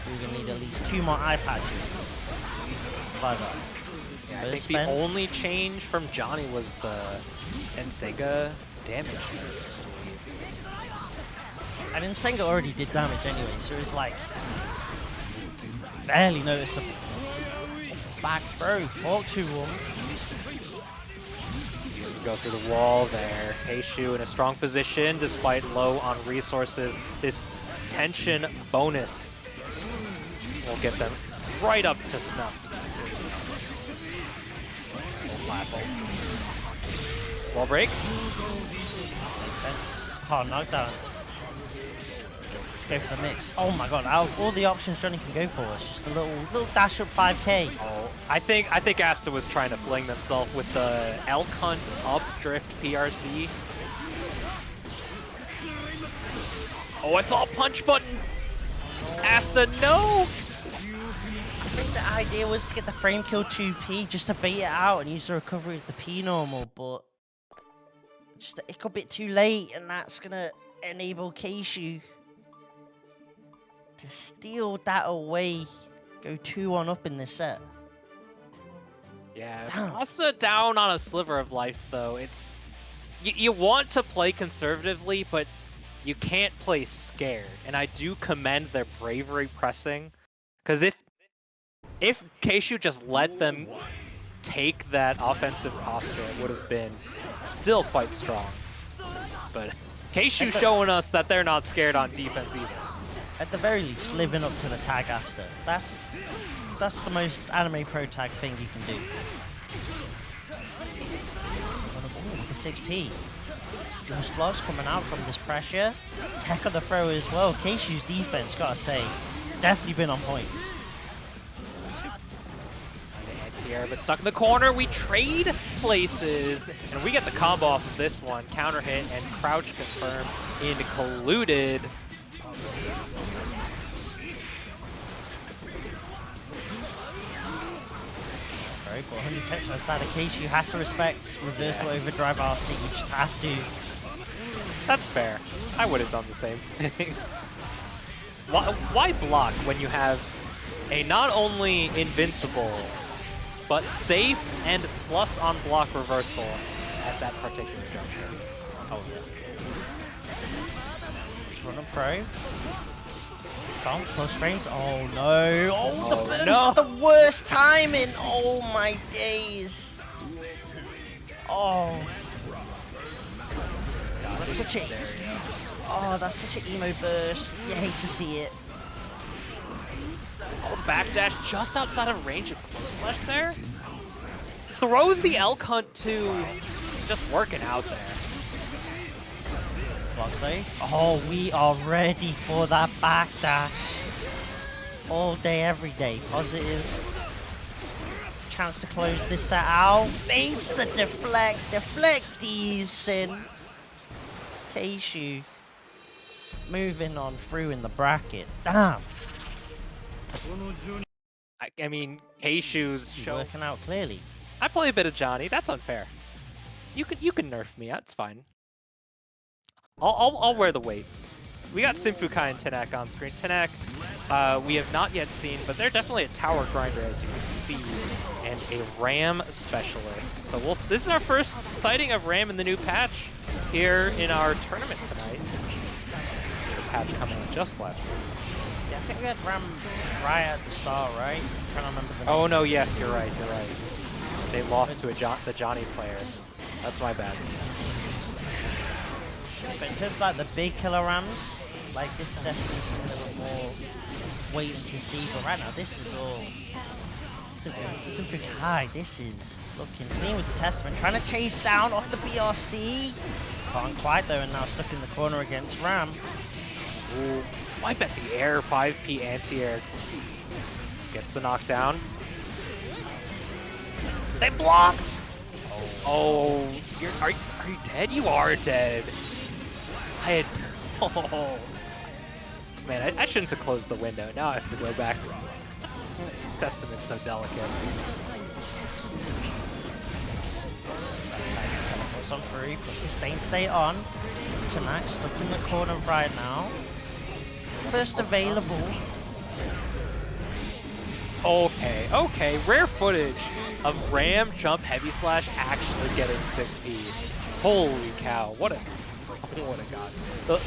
We're gonna need at least 2 more eye patches to survive that. Yeah, I think the only change from Johnny was the Ensenga damage. I mean, Senga already did damage anyway, so it's like barely noticeable. Back throw, walk to him. Go through the wall there. Kshu in a strong position despite low on resources. This tension bonus will get them right up to snuff. Classic. Wall break. Makes sense. Oh, knockdown. Let's go for the mix. Oh my god, out of all the options Johnny can go for, it's just a little dash up 5k. Oh, I think Asta was trying to fling themselves with the Elk Hunt up drift PRC. Oh, I saw a punch button. Asta, no! I think the idea was to get the frame kill 2p just to bait it out and use the recovery of the P normal, but just it got a bit too late, and that's gonna enable Kshu to steal that away, go 2-1 up in this set. Yeah, Damn. Asta down on a sliver of life though. It's you want to play conservatively, but you can't play scared. And I do commend their bravery pressing, because if Kshu just let them take that offensive posture, it would have been still quite strong. But Kshu showing us that they're not scared on defense either. At the very least, living up to the tag Asta. That's the most anime pro tag thing you can do. Ooh, the 6p. Just blocks coming out from this pressure. Tech on the throw as well. Kshu's defense, gotta say, definitely been on point. Here, but stuck in the corner, we trade places, and we get the combo off of this one. Counter hit and crouch confirm in colluded. Very cool. 100 tension on the side of Kshu, has to respect reversal overdrive RC, you just have to. That's fair. I would have done the same thing. Why block when you have a not only invincible but safe and plus on block reversal at that particular juncture? Oh yeah. Just run up throw. Stomp, close frames. Oh no. Oh, the burst, no. The worst timing. Oh my days. Oh. That's such a that's such an emo burst. You hate to see it. Oh, backdash just outside of range of close slash there. Throws the Elk Hunt to just working out there. Block save. Oh, we are ready for that backdash. All day, every day. Positive. Chance to close this set out. Baits the deflect. Deflect decent. Kshu moving on through in the bracket. Damn. I mean, Kshu's show Working out clearly. I play a bit of Johnny. That's unfair. You can nerf me. That's fine. I'll wear the weights. We got SYMPHUUKAI and Tenack on screen. Tenack, we have not yet seen, but they're definitely a tower grinder, as you can see, and a Ram specialist. So this is our first sighting of Ram in the new patch here in our tournament tonight. The patch coming out just last week. Yeah, I think we had Ram right at the start, right? I'm trying to remember the name. Oh no, yes, you're right. You're right. They lost to the Johnny player. That's my bad. But in terms of like the big killer Rams, like this is definitely something a little more waiting to see. But right now, this is all SYMPHUUKAI. This is looking clean with the Testament, trying to chase down off the BRC. Can't quite though, and now stuck in the corner against Ram. Ooh, wipe at the air, 5p anti-air. Gets the knockdown. They blocked! Oh, are you dead? You are dead. I had... Oh. Man, I shouldn't have closed the window. Now I have to go back. Testament's so delicate. Teleports on through, puts sustain state on. Tenack stuck in the corner right now. First available. Okay, okay. Rare footage of Ram jump heavy slash actually getting 6P. Holy cow! What a god.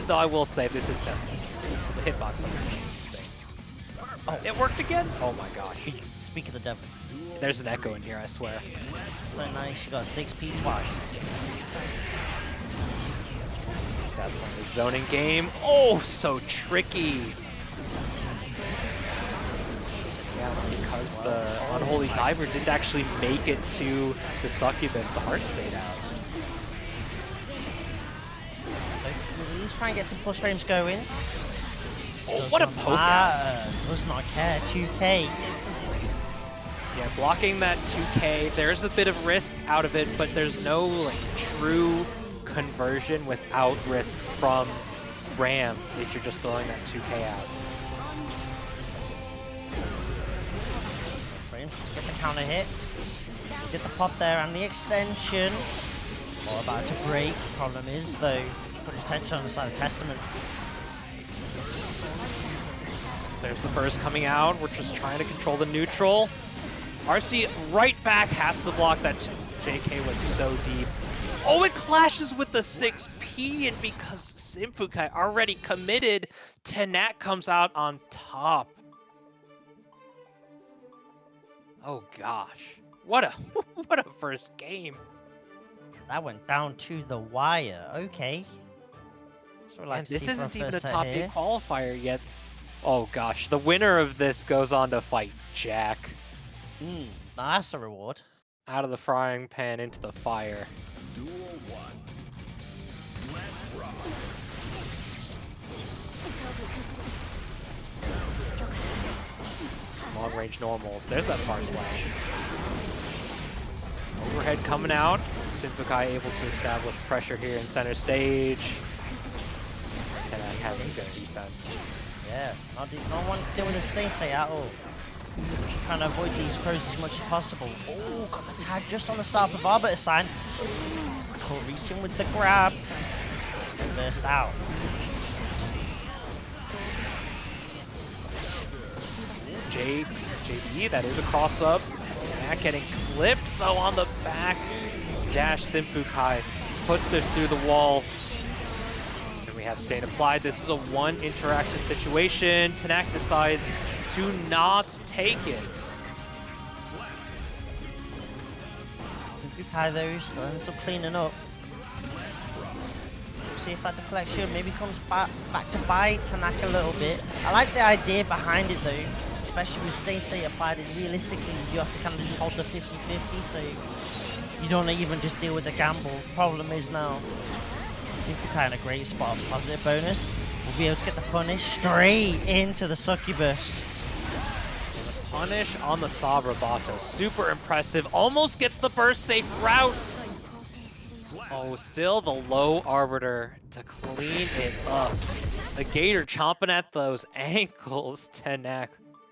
Though I will say this is Testament, so the hitbox on the is insane. Oh, it worked again? Oh my gosh. Speak of the devil. There's an echo in here, I swear. So nice, you got 6P twice. Sad playing the zoning game. Oh, so tricky. Yeah, because the Unholy Diver didn't actually make it to the Succubus, the heart stayed out. Let's try and get some push frames going. Oh, what a poke out. Does not care, 2K. Yeah, blocking that 2K, there's a bit of risk out of it, but there's no like true conversion without risk from Ram if you're just throwing that 2K out. Frames, get the counter hit. Get the pop there and the extension. All about to break. Problem is though, put his attention on the side of Testament. There's the burst coming out. We're just trying to control the neutral. RC right back has to block that. JK was so deep. Oh, it clashes with the 6P, and because SYMPHUUKAI already committed, Tenack comes out on top. Oh gosh, what a what a first game. That went down to the wire. Okay. And this isn't even a top 8 qualifier yet. Oh gosh, the winner of this goes on to fight Jikh. That's a reward. Out of the frying pan into the fire. Duel 1. Let's rock. Long range normals. There's that far slash. Overhead coming out. SYMPHUUKAI able to establish pressure here in center stage. Tenack having good defense. Yeah, no one deal with the stay at all. Trying to avoid these crows as much as possible. Oh, got the tag just on the start of Arbiter sign. Caught reaching with the grab. Just the burst out. JB, that is a cross up. Tenack getting clipped though on the back. Dash SYMPHUUKAI puts this through the wall. And we have stain applied. This is a one interaction situation. Tenack decides to not take it. SYMPHUUKAI though still ends up cleaning up. See if that deflection maybe comes back to bite Tenack a little bit. I like the idea behind it though, especially with state applied. Realistically, you have to kind of just hold the 50-50, so you don't even just deal with the gamble. Problem is now, SYMPHUUKAI in a great spot. Positive bonus. We'll be able to get the punish straight into the Succubus. Punish on the Sabrabato. Super impressive. Almost gets the burst safe route. Oh, still the low Arbiter to clean it up. The Gator chomping at those ankles. Tenack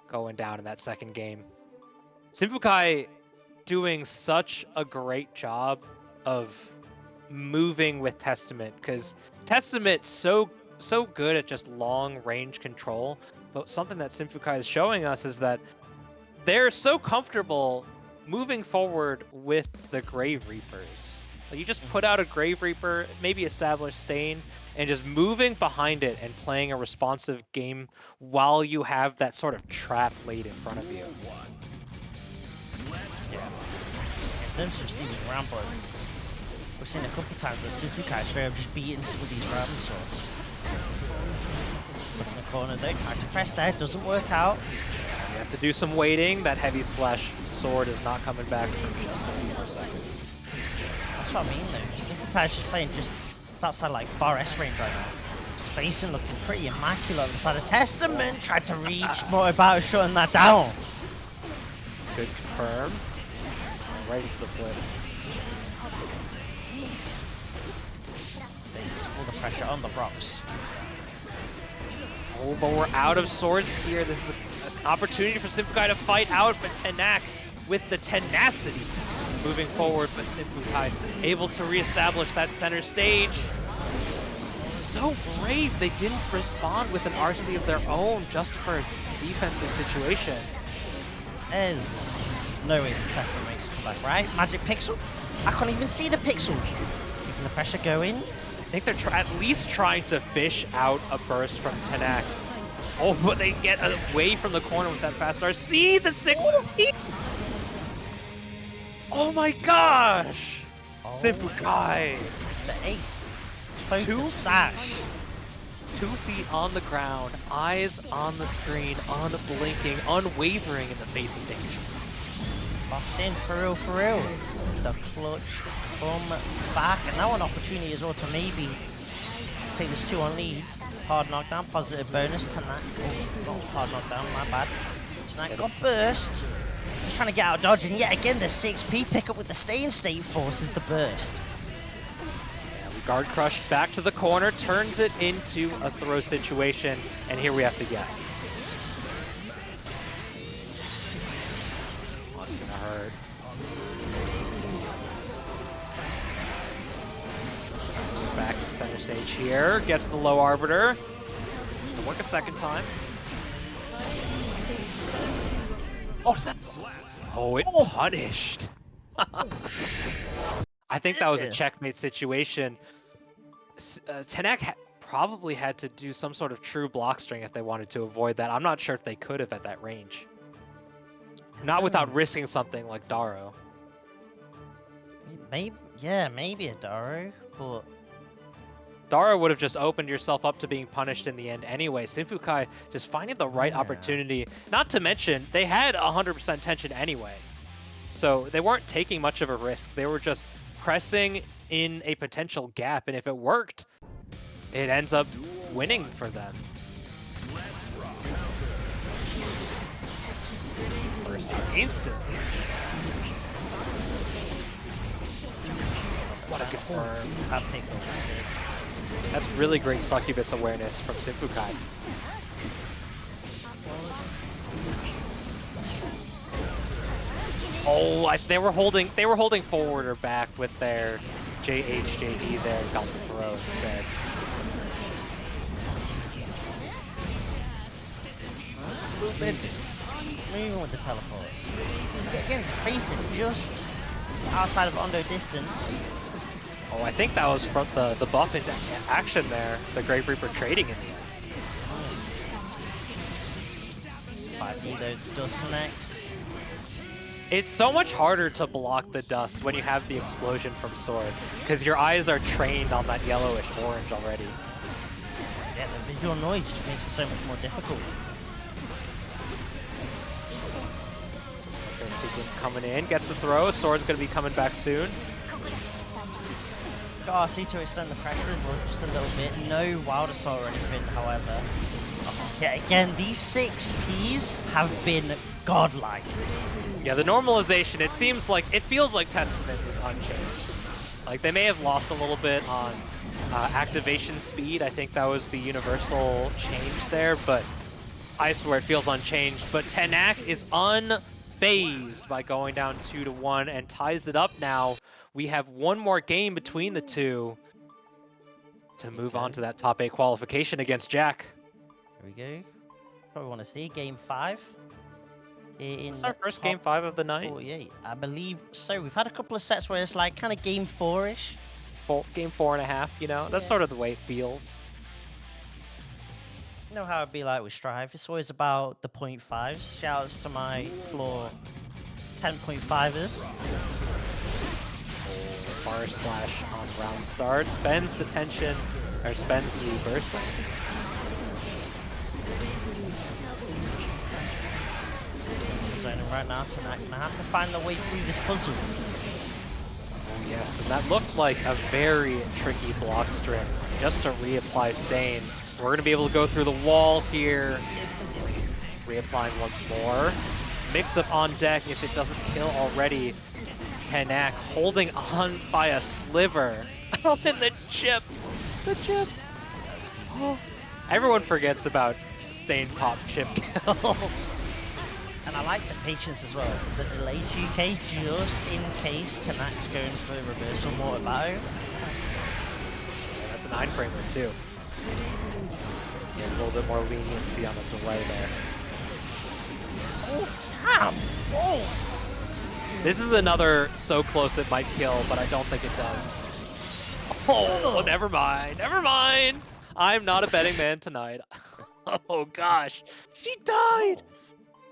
going down in that second game. SYMPHUUKAI doing such a great job of moving with Testament, because Testament's so good at just long range control, but something that SYMPHUUKAI is showing us is that they're so comfortable moving forward with the Grave Reapers. Like, you just put out a Grave Reaper, maybe establish Stain, and just moving behind it and playing a responsive game while you have that sort of trap laid in front of you. Yeah. In terms of stealing ground bones, we've seen a couple times where SYMPHUUKAI straight up just beating with these ground swords. Stuck in the corner though, trying to press there, doesn't work out. You have to do some waiting. That heavy slash sword is not coming back for just a few more seconds. That's what I mean though. SYMPHUUKAI's just playing just outside like far S range right now. Spacing looking pretty immaculate on the side of Testament. Tried to reach, more about shutting that down. Good confirm. Right into the flip. All the pressure on the rocks. Oh, but we're out of swords here. This is an opportunity for SYMPHUUKAI to fight out, but Tenack with the tenacity moving forward, but SYMPHUUKAI able to reestablish that center stage. So brave, they didn't respond with an RC of their own just for a defensive situation. There's no way this Tesla makes a comeback, right? Magic Pixel? I can't even see the pixel. Keeping the pressure going. I think they're at least trying to fish out a burst from Tenack. Oh, but they get away from the corner with that fast RC, the 6 feet! Oh my gosh! Oh. SYMPHUUKAI! The ace. Focus sash. 2 feet on the ground, eyes on the screen, unblinking, unwavering in the face of danger. Locked in, for real, for real. The clutch come back, and now an opportunity as well to maybe take this 2 on lead. Hard knockdown, positive bonus. Tenack. Oh, not hard knockdown, my bad. Tenack got burst. Just trying to get out of dodge, and yet again the 6P pickup with the stay in state forces the burst. Guard crushed back to the corner, turns it into a throw situation, and here we have to guess. Oh, it's gonna hurt. Back to center stage here, gets the low arbiter. Doesn't work a second time. Oh, is that? Oh, it punished. I think that was a checkmate situation. Tenack probably had to do some sort of true block string if they wanted to avoid that. I'm not sure if they could have at that range. Not without risking something like Daro. Maybe, yeah, maybe a Daro, but... Daro would have just opened yourself up to being punished in the end anyway. SYMPHUUKAI just finding the right opportunity. Not to mention, they had 100% tension anyway. So they weren't taking much of a risk. They were just pressing in a potential gap, and if it worked, it ends up winning for them. First instantly. What a confirm. That's really great succubus awareness from SYMPHUUKAI. Oh, they were holding forward or back with their JHJD there and got the throw instead. Movement. Moving with the teleports. Again, spacing just outside of Ondo distance. Oh, I think that was from the buff into action there. The Grave Reaper trading in the end. If I see those dust connects. It's so much harder to block the dust when you have the explosion from sword, because your eyes are trained on that yellowish orange already. Yeah, the visual noise just makes it so much more difficult. Third sequence coming in, gets the throw, sword's going to be coming back soon. Got RC to extend the pressure as well, just a little bit. No Wild Assault or anything, however. Yeah, again, these 6Ps have been godlike. Yeah, the normalization, it feels like Testament is unchanged. Like, they may have lost a little bit on activation speed. I think that was the universal change there, but I swear it feels unchanged. But Tenack is unfazed by going down 2-1 and ties it up now. We have one more game between the two to move on to that top 8 qualification against Jack. Here we go. Probably want to see Game 5. It's our first Game 5 of the night. 48, I believe so. We've had a couple of sets where it's like kind of Game 4-ish. Game 4.5, you know? That's sort of the way it feels. You know how it'd be like with Strive? It's always about the 0.5s. Shoutouts to my floor 10.5ers. Far slash on round start. Spends the tension, or spends the burst. And right now, Tenack gonna have to find a way through this puzzle. Oh yes, and that looked like a very tricky block string just to reapply Stain. We're gonna be able to go through the wall here. Reapplying once more. Mix up on deck if it doesn't kill already. Tenack holding on by a sliver. Oh, and the chip. The chip. Oh. Everyone forgets about Stain Pop Chipp kill. And I like the patience as well. The delay 2K just in case Tenack's going for a reversal mortar battle. Yeah, that's a 9-framer too. Yeah, a little bit more leniency on the delay there. Oh, damn! Oh! This is another so close it might kill, but I don't think it does. Oh, never mind, never mind. I'm not a betting man tonight. Oh gosh, she died.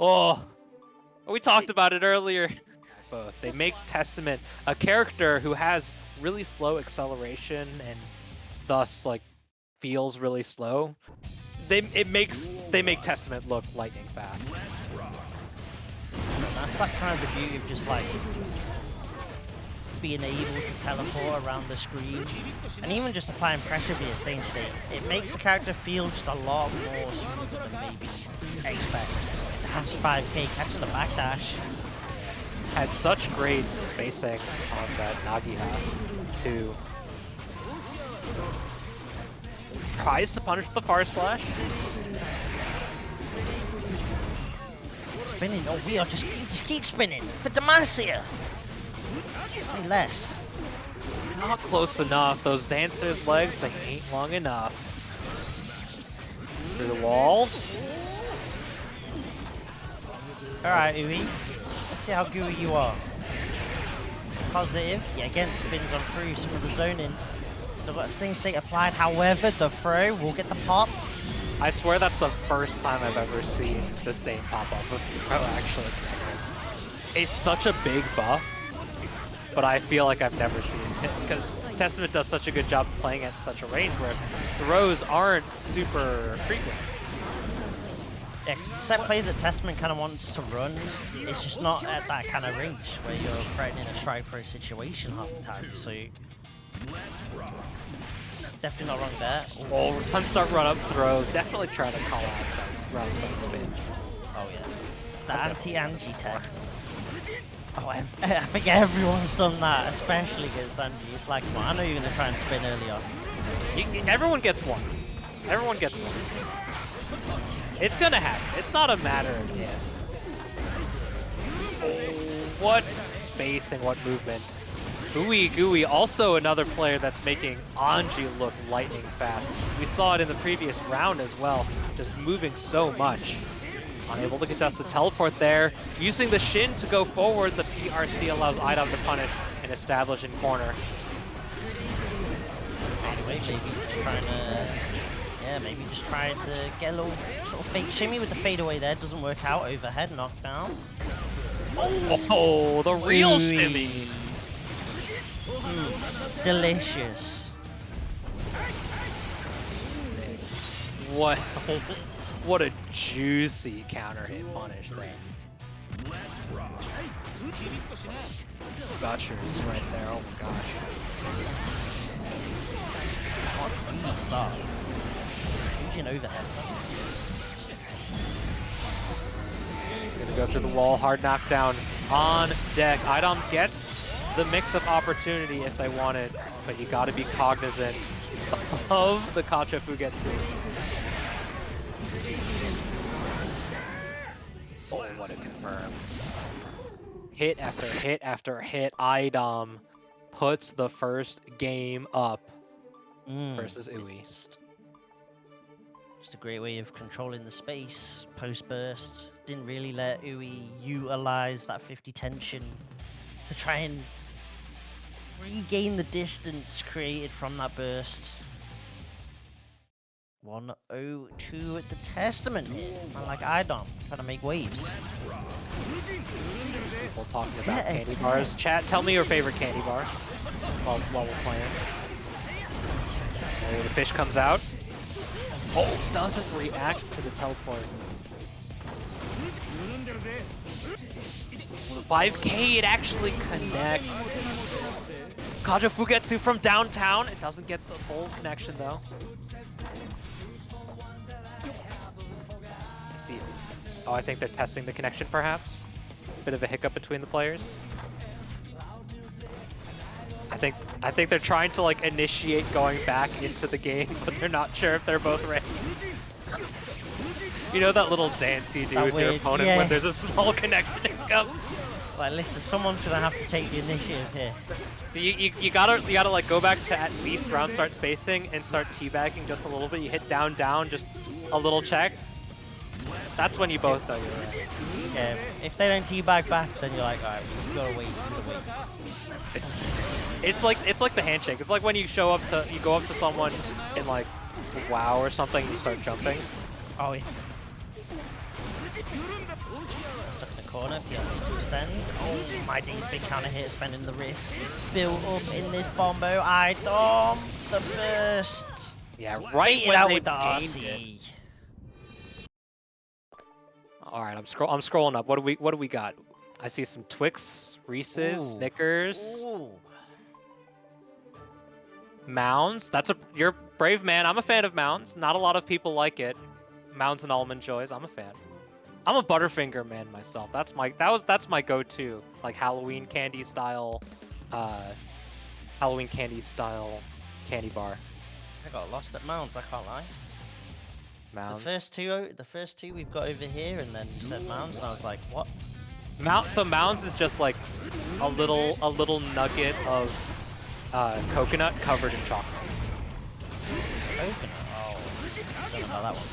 Oh, we talked about it earlier. Both. They make Testament a character who has really slow acceleration and thus like feels really slow. They make Testament look lightning fast. That's like kind of the beauty of just like being able to teleport around the screen and even just applying pressure via Stain State. It makes the character feel just a lot more smoother than maybe you expect. Dash 5K, catching the backdash. Had such great spacing on that Nagiha too. Tries to punish the far slash. Spinning. Oh, we are just keep spinning for Demacia. Say less. Not close enough. Those dancers' legs, they ain't long enough. Through the wall. Alright, Ooey. Let's see how gooey you are. Positive. Yeah, again, spins on through some of the zoning. Still got a Stain State applied. However, the throw will get the pop. I swear that's the first time I've ever seen the Stain pop off of throw actually. It's such a big buff, but I feel like I've never seen it because Testament does such a good job playing at such a range where throws aren't super frequent. Yeah, 'cause the set play that Testament kind of wants to run is just not at that kind of range where you're threatening a strike throw situation half the time. So definitely not wrong there. Oh, run start run up throw. Definitely try to call out that run start spin. Oh yeah, the anti-Anji tech. Oh, I think everyone's done that, especially against Anji. It's like, well, I know you're gonna try and spin early on. Everyone gets one. Everyone gets one. It's gonna happen. It's not a matter of if. Oh, what spacing, what movement. OoeyGooey, also another player that's making Anji look lightning fast. We saw it in the previous round as well, just moving so much. Unable to contest the teleport there. Using the Shin to go forward, the PRC allows iDom to punish and establish in corner. Anyway, maybe just trying to get a little sort of fake shimmy with the fadeaway there. Doesn't work out. Overhead knockdown. Oh, the real shimmy. Delicious. What a juicy counter hit punish there. Gotcha is right there. Oh my gosh. Fusion overhead. Gonna go through the wall. Hard knockdown on deck. iDom gets the mix of opportunity if they want it, but you gotta be cognizant of the Kshuewhatdamoo. Oh, what a confirm. Hit after hit after hit. iDom puts the first game up versus Ooey. Just a great way of controlling the space. Post burst. Didn't really let Ooey utilize that 50 tension to try and regain the distance created from that burst. 1-0-2 at the Testament here. I like iDom trying to make waves. People talking about candy bars. Chat, tell me your favorite candy bar while we're playing. Okay, the fish comes out. Oh, doesn't react to the teleport. The 5K, it actually connects. Kshuewhatdamoo from downtown. It doesn't get the full connection though. Let's see. Oh, I think they're testing the connection perhaps. Bit of a hiccup between the players. I think they're trying to like initiate going back into the game, but they're not sure if they're both ready. You know that little dance you do with your opponent when there's a small connection comes? Like, listen, someone's gonna have to take the initiative here. You gotta like go back to at least round start spacing and start teabagging just a little bit. You hit down, down, just a little check. That's when you both know you're ready. Yeah, if they don't teabag back, then you're like, alright, you gotta wait, It's like the handshake. It's like when you go up to someone in like WoW or something and you start jumping. Oh yeah. Stuck in the corner, PLC to extend. Oh my days, big counter hit, spending the risk. Build up in this bombo. iDom, the burst. Yeah, right when out they with the gained RC. it. All right, I'm scrolling up. What do we got? I see some Twix, Reese's, Snickers, Mounds. You're a brave man. I'm a fan of Mounds. Not a lot of people like it. Mounds and Almond Joys. I'm a fan. I'm a Butterfinger man myself. That's my go-to, like Halloween candy style candy bar. I got lost at Mounds, I can't lie. Mounds. The first two we've got over here, and then you said Mounds, and I was like, what? So Mounds is just like a little nugget of coconut covered in chocolate. Coconut? Oh, I don't know about that one.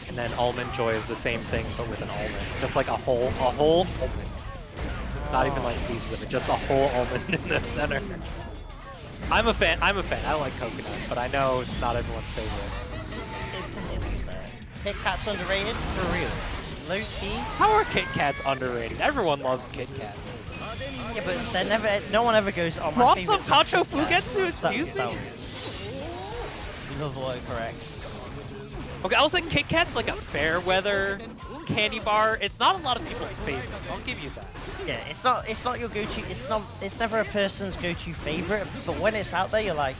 And then Almond Joy is the same thing, but with an almond. Just like a whole almond. Not even like pieces of it, just a whole almond in the center. I'm a fan. I like coconut, but I know it's not everyone's favorite. Kit Kat's underrated? For real. Low key? How are Kit Kats underrated? Everyone loves Kit Kats. Yeah, but they're never. No one ever goes, oh, my Brought favorite. some Kacho Fugetsu, excuse me? You love autocorrects. Okay, I was like, Kit Kat's like a fair weather candy bar. It's not a lot of people's favorites. I'll give you that. Yeah, it's not your go-to. It's never a person's go-to favorite. But when it's out there, you're like,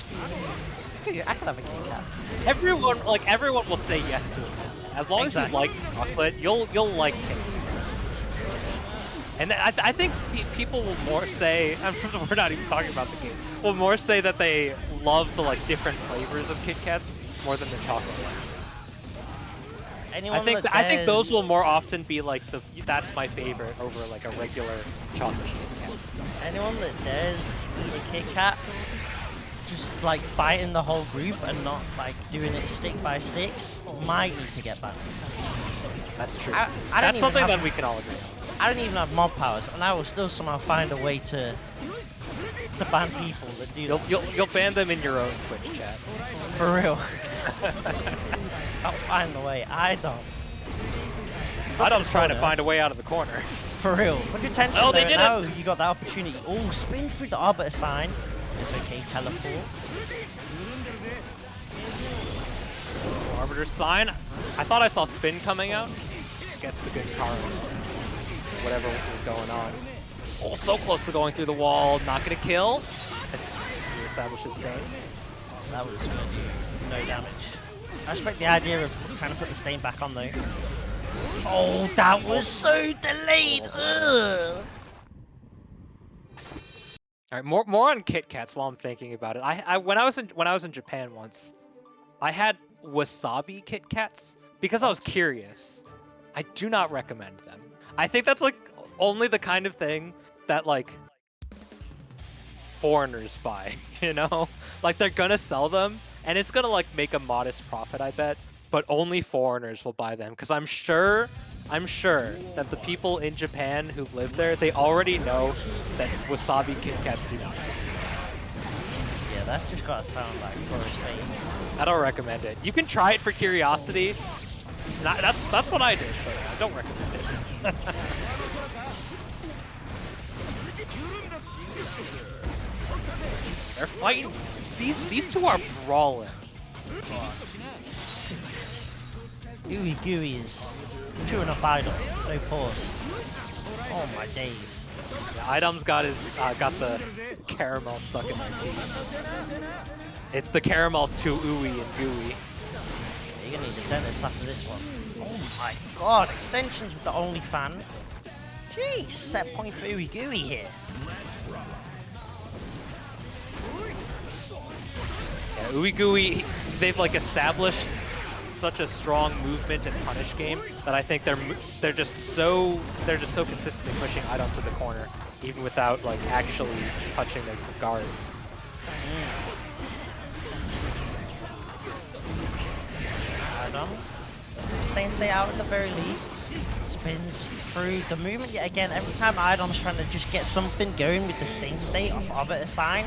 I could have a Kit Kat. Everyone will say yes to it. As long as you like chocolate, you'll like Kit Kat. And I think people will more say, we're not even talking about the game, will more say that they love the like different flavors of Kit Kats more than the chocolate ones. I think those will more often be like that's my favorite over like a regular chocolate Kit Kat. Anyone that dares eat a Kit Kat, just like biting the whole group and not like doing it stick by stick, might need to get banned. That's true. That's something that we can all agree on. I don't even have mob powers, and I will still somehow find a way to ban people that do that. You'll ban them in your own Twitch chat. For real. I'll find the way. iDom. iDom's trying to find a way out of the corner. For real. Put your attention Oh, there. they did now it! You got that opportunity. Oh, spin through the Arbiter sign. It's okay, teleport. Arbiter sign. I thought I saw spin coming out. Gets the good card. Whatever was going on. Oh, so close to going through the wall. Not gonna kill. He establishes stain. That was good. No damage. I respect the idea of trying to put the stain back on though. Oh, that was so delayed. Ugh. All right, more on Kit Kats while I'm thinking about it. When I was in Japan once, I had wasabi Kit Kats because I was curious. I do not recommend them. I think that's like only the kind of thing that like foreigners buy, you know? Like they're gonna sell them and it's gonna like make a modest profit, I bet, but only foreigners will buy them because I'm sure that the people in Japan who live there, they already know that wasabi Kit Kats do not taste good. Yeah, that's just gotta sound like Forest Fate. I don't recommend it. You can try it for curiosity. That's what I did, but I don't recommend it. They're fighting. These two are brawling. OoeyGooey is chewing up iDom. No pause. Oh my days. Yeah, iDom's got the caramel stuck in their teeth. The caramel's too ooey and gooey. You're gonna need a dentist after this one. Oh my god, extensions with the only fan. Jeez, set point for OoeyGooey here. OoeyGooey, they've like established such a strong movement and punish game that I think they're just so consistently pushing iDom to the corner, even without like actually touching their guard. iDom, stay out at the very least. Spins through the movement yet again. Every time iDom's trying to just get something going with the stay off Arbiter sign.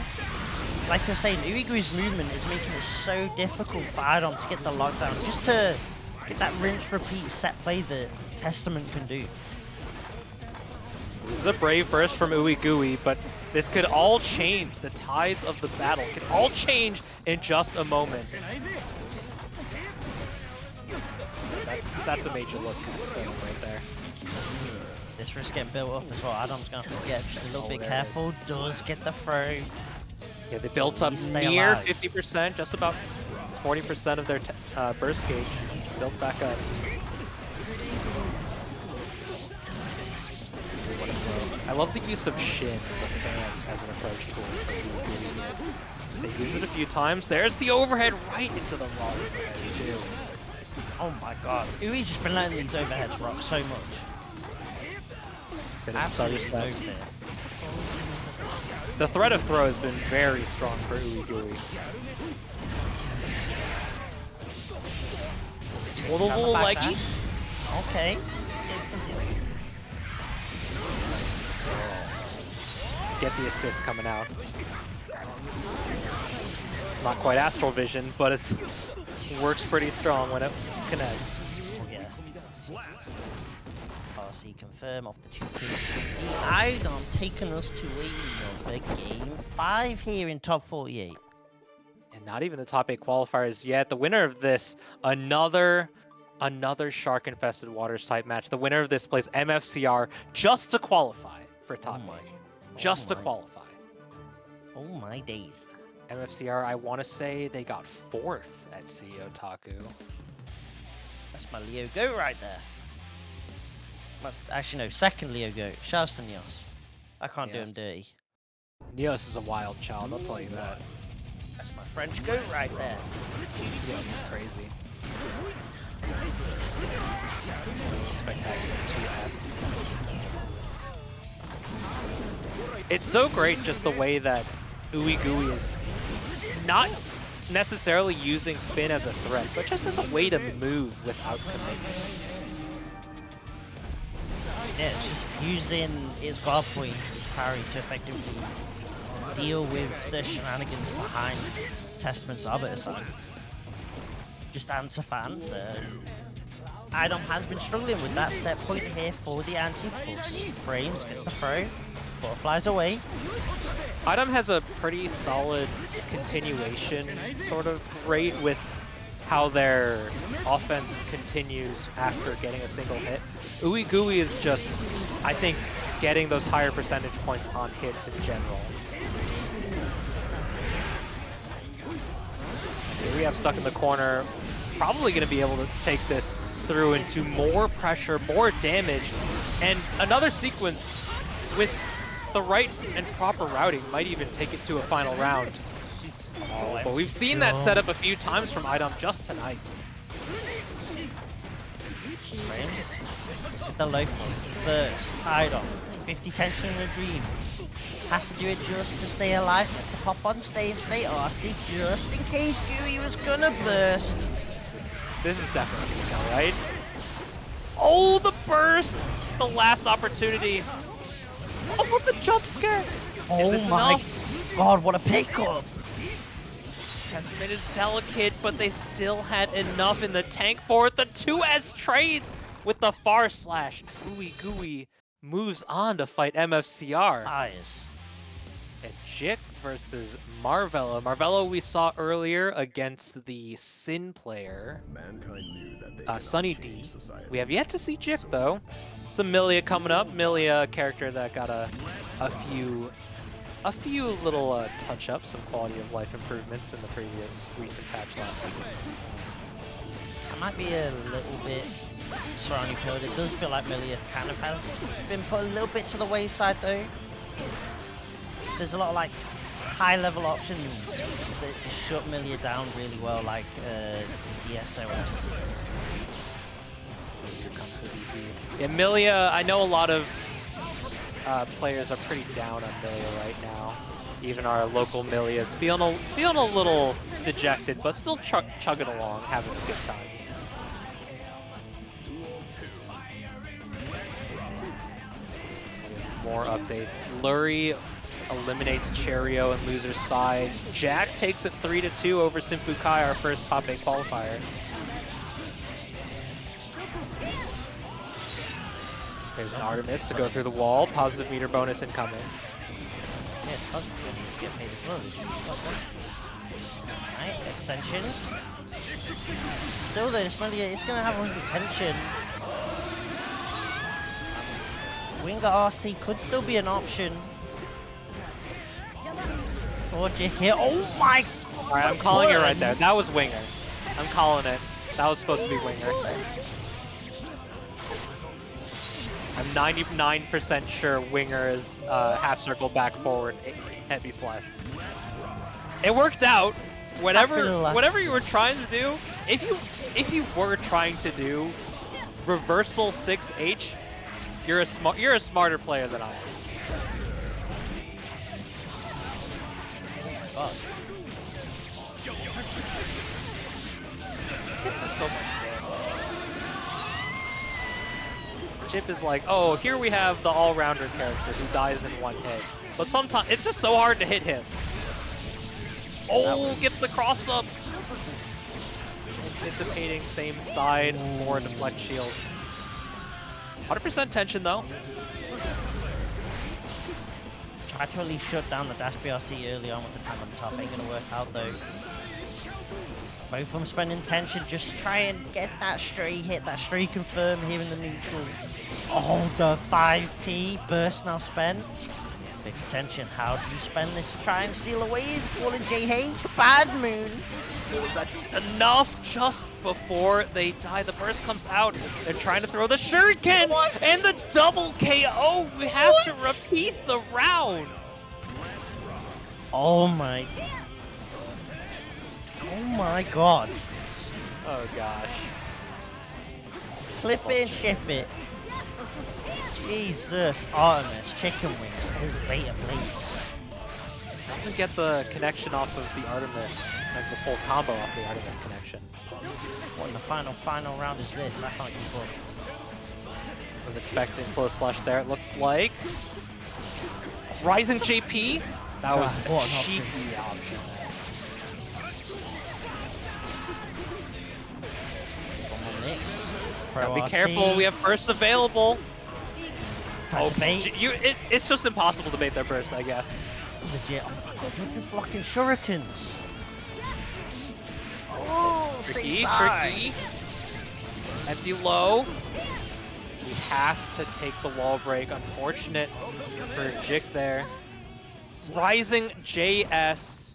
Like I was saying, OoeyGooey's movement is making it so difficult for iDom to get the lockdown, just to get that rinse-repeat set play that Testament can do. This is a brave burst from OoeyGooey, but this could all change. The tides of the battle could all change in just a moment. That's a major look kind of setting right there. This risk getting built up as well. iDom's going to have to get just a little bit careful. Does get the throw. Yeah, they built up near 50%, just about 40% of their burst gauge built back up. I love the use of Shin, the fan, as an approach tool for OoeyGooey. They use it a few times. There's the overhead right into the wall too. Oh my god. Ooey's just been letting these overheads rock so much. Absolutely no fair. The threat of throw has been very strong for OoeyGooey. A little leggy. Okay. Get the assist coming out. It's not quite Astral Vision, but it works pretty strong when it connects. Yeah. RC confirm off the 2-2. iDom taking us to another game 5 here in top 48. And not even the top 8 qualifiers yet. The winner of this, another shark-infested waters type match. The winner of this plays MFCR just to qualify for top 8. Just to qualify. Oh my days. MFCR, I want to say they got 4th at CEO Taku. That's my Leo Go right there. Well, actually, no, second Leo Go. Shouts to Neos. I can't do him dirty. Neos is a wild child, I'll tell you that. That's my French Goat right there. Neos is crazy. Spectacular 2S. It's so great just the way that OoeyGooey is not necessarily using spin as a threat, but just as a way to move without commitment. Yeah, it's just using its guard point parry to effectively deal with the shenanigans behind Testament's Arbiter sign. Just answer for answer. iDom has been struggling with that set point here for the Anji. Pulse frames, gets the throw, flies away. iDom has a pretty solid continuation sort of rate with how their offense continues after getting a single hit. OoeyGooey is just, I think, getting those higher percentage points on hits in general. Here we have stuck in the corner, probably going to be able to take this through into more pressure, more damage, and another sequence with the right and proper routing might even take it to a final round. Oh, but we've seen that setup a few times from iDom just tonight. Frames. Let's get the low force first. iDom. 50 tension in a dream. Has to do it just to stay alive. Has to pop on stay RC just in case Gooey was gonna burst. This is definitely gonna go, right? Oh, the burst! The last opportunity. Oh, the jump scare! Oh my god, what a pickup! Testament is delicate, but they still had enough in the tank for it. The 2S trades with the far slash. OoeyGooey moves on to fight MFCR. Fires. And Jikh versus Marvelo. Marvelo we saw earlier against the Sin player, Sunny D. We have yet to see Jikh though. Some Millia coming up. Millia, a character that got a few little touch-ups, some quality of life improvements in the previous recent patch last week. I might be a little bit strongly pilled. It does feel like Millia kind of has been put a little bit to the wayside though. There's a lot of like high-level options that shut Millia down really well, like the SOS. Here comes the VP. Yeah, Millia, I know a lot of players are pretty down on Millia right now. Even our local Millia's feeling a little dejected, but still chugging along, having a good time. More updates. Lurie eliminates Cherio in loser's side. Jack takes it 3-2 over SYMPHUUKAI, our first top 8 qualifier. There's an Artemis to go through the wall. Positive meter bonus incoming. Yeah, positive needs to get paid as well. Right, extensions. Still though, this Millia is going to have a retention. Winger RC could still be an option for Jikh here. Oh my god! Alright, I'm calling it right there. That was Winger. I'm calling it. That was supposed to be Winger. I'm 99% sure Winger is half circle back forward, heavy slash. It worked out. Whatever you were trying to do, if you were trying to do reversal 6H, you're a smarter player than I am. Oh. So much damage. Chipp is like, oh, here we have the all-rounder character who dies in one hit. But sometimes it's just so hard to hit him. Oh, gets the cross up. Anticipating same side for a deflect shield. 100% tension though. Try to at least shut down the dash BRC early on with the time on the top. Ain't gonna work out though. Both of them spending tension, just try and get that stray hit, that stray confirm here in the neutral. Oh, the 5p burst now spent. Big tension. How do you spend this to try and steal away fallen JH? Bad moon. That's enough just before they die. The burst comes out. They're trying to throw the shuriken and the double KO. We have to repeat the round. Oh my. Oh my god. Oh gosh. Clip it and ship it. Jesus, Artemis, chicken wings, oh beta blades. Doesn't get the connection off of the Artemis, like the full combo off the Artemis connection. What in the final round is this? I can't keep up. Was expecting close slash there, it looks like. Rising JP? That was a cheeky option. Gotta be careful, we have bursts available. Oh, it's just impossible to bait their burst, I guess. Legit. Oh my god, you're just blocking shurikens. Oh, tricky. Empty low. We have to take the wall break. Unfortunate for Jikh there. Rising JS.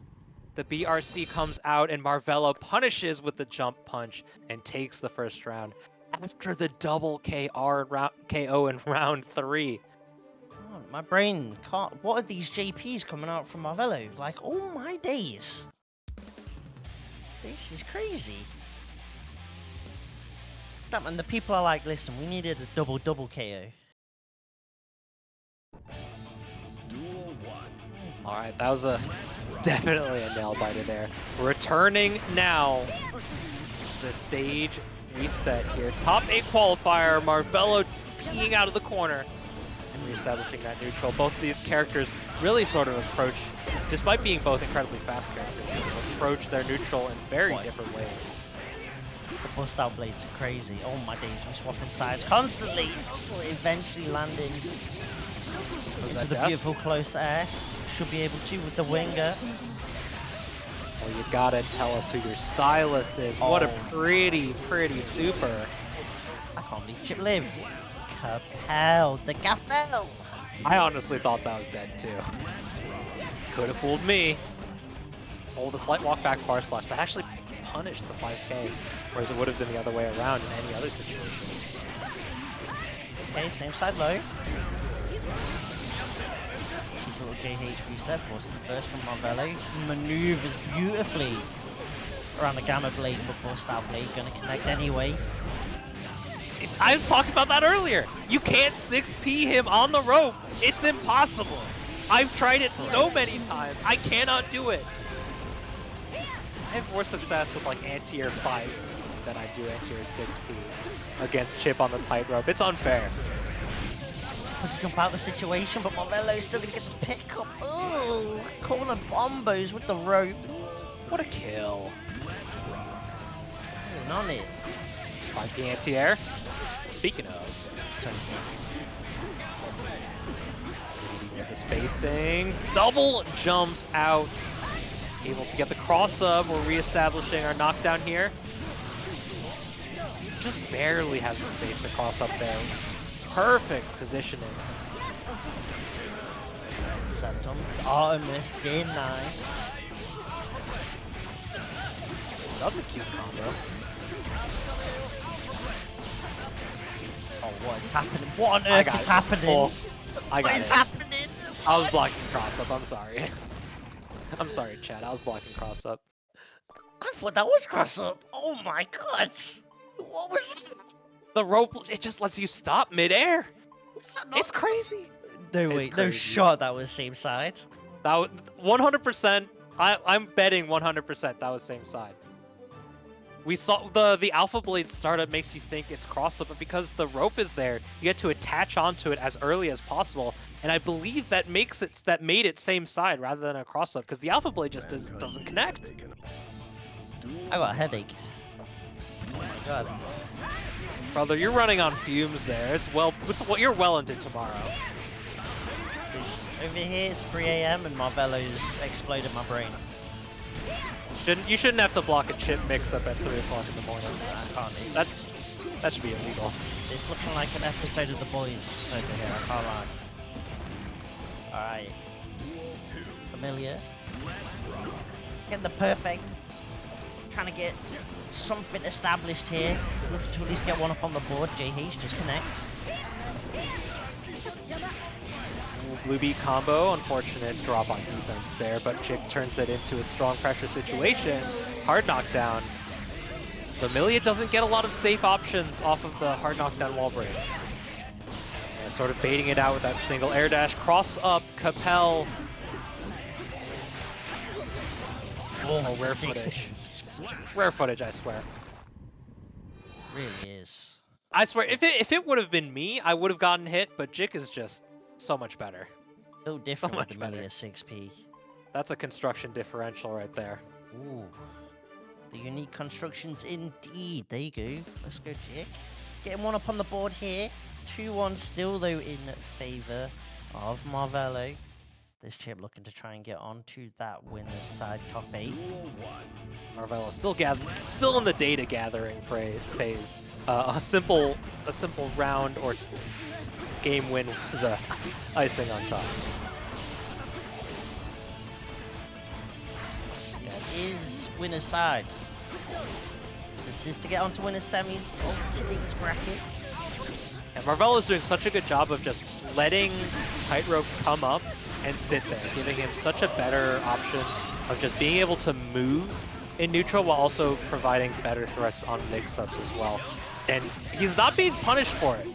The BRC comes out and Marvelo punishes with the jump punch and takes the first round. After the double KO in round 3. Oh, my brain can't. What are these JPs coming out from Marvelo? Like, oh my days. This is crazy. Damn, and the people are like, listen, we needed a double KO. Duel 1. Alright, that was definitely a nail biter there. Returning now. The stage reset here. Top 8 qualifier, Marvelo peeing out of the corner and reestablishing that neutral. Both of these characters really sort of approach, despite being both incredibly fast characters, approach their neutral in very different ways. The bust out blades are crazy. Oh my days, we're swapping sides constantly. Eventually landing into the beautiful close S. Should be able to with the winger. Well, you gotta tell us who your stylist is. What a pretty super. I can't believe Chipp lived. Capel, the Capel. I honestly thought that was dead too. Could have fooled me. Oh, the slight walk back far slash. That actually punished the 5k, whereas it would have been the other way around in any other situation. Okay, same side low. nice little JH reset. Forces the burst from Marvelo. Maneuvers beautifully around the Gamma Blade before Star Blade. Gonna connect anyway. I was talking about that earlier. You can't 6P him on the rope. It's impossible. I've tried it so many times. I cannot do it. I have more success with like anti-air 5 than I do anti-air 6P against Chipp on the tightrope. It's unfair. Trying to jump out of the situation, but Marvelo's still gonna get the pick up. Ooh, corner bombos with the rope. What a kill. Staying on it. Like the anti-air. Speaking of. So sick. The spacing. Double jumps out. Able to get the cross up. We're reestablishing our knockdown here. Just barely has the space to cross up there. Perfect positioning. Septum. Artemis denied. That was a cute combo. Oh, what is happening? What on earth is happening? Oh, I got What is it. happening? I was blocking cross up. I'm sorry. I'm sorry, Chad. I was blocking cross up. I thought that was cross up. Oh my god. What was The rope, it just lets you stop midair. that? It's crazy. No, It's wait, no crazy. shot that was same side. That was 100%. I'm betting 100% that was same side. We saw the Alpha Blade startup makes you think it's cross up, but because the rope is there, you get to attach onto it as early as possible. And I believe that made it same side rather than a cross up because the Alpha Blade just doesn't connect. I got a headache. Oh my god. Brother, you're running on fumes there. You're well into tomorrow. Over here it's 3 AM and Marvelo's exploded my brain. You shouldn't have to block a Chipp mix-up at 3 o'clock in the morning. I can't. That should be illegal. It's looking like an episode of The Boys over here, I can't lie. Alright. Millia. Getting the perfect. Trying to get something established here. Looking to at least get one up on the board. JH just connects. Blue beat combo, unfortunate drop on defense there, but Jikh turns it into a strong pressure situation. Hard knockdown. The Millia doesn't get a lot of safe options off of the hard knockdown wall break. Yeah, sort of baiting it out with that single air dash, cross up, Capel. Oh, rare footage. Rare footage, I swear. Really is. I swear, if it would have been me, I would have gotten hit, but Jikh is just so much better. So different with much the better. Millia 6P. That's a construction differential right there. Ooh. The unique constructions indeed. There you go. Let's go, Jikh. Getting one up on the board here. 2-1 still, though, in favor of Marvelo. This Chipp looking to try and get onto that winner's side top 8. Marvelo still in the data gathering phase. A simple round or game win is a icing on top. This is winner's side. So this is to get onto winner's semis, over to these brackets. And Marvelo's doing such a good job of just letting Tightrope come up and sit there, giving him such a better option of just being able to move in neutral while also providing better threats on mix-ups as well. And he's not being punished for it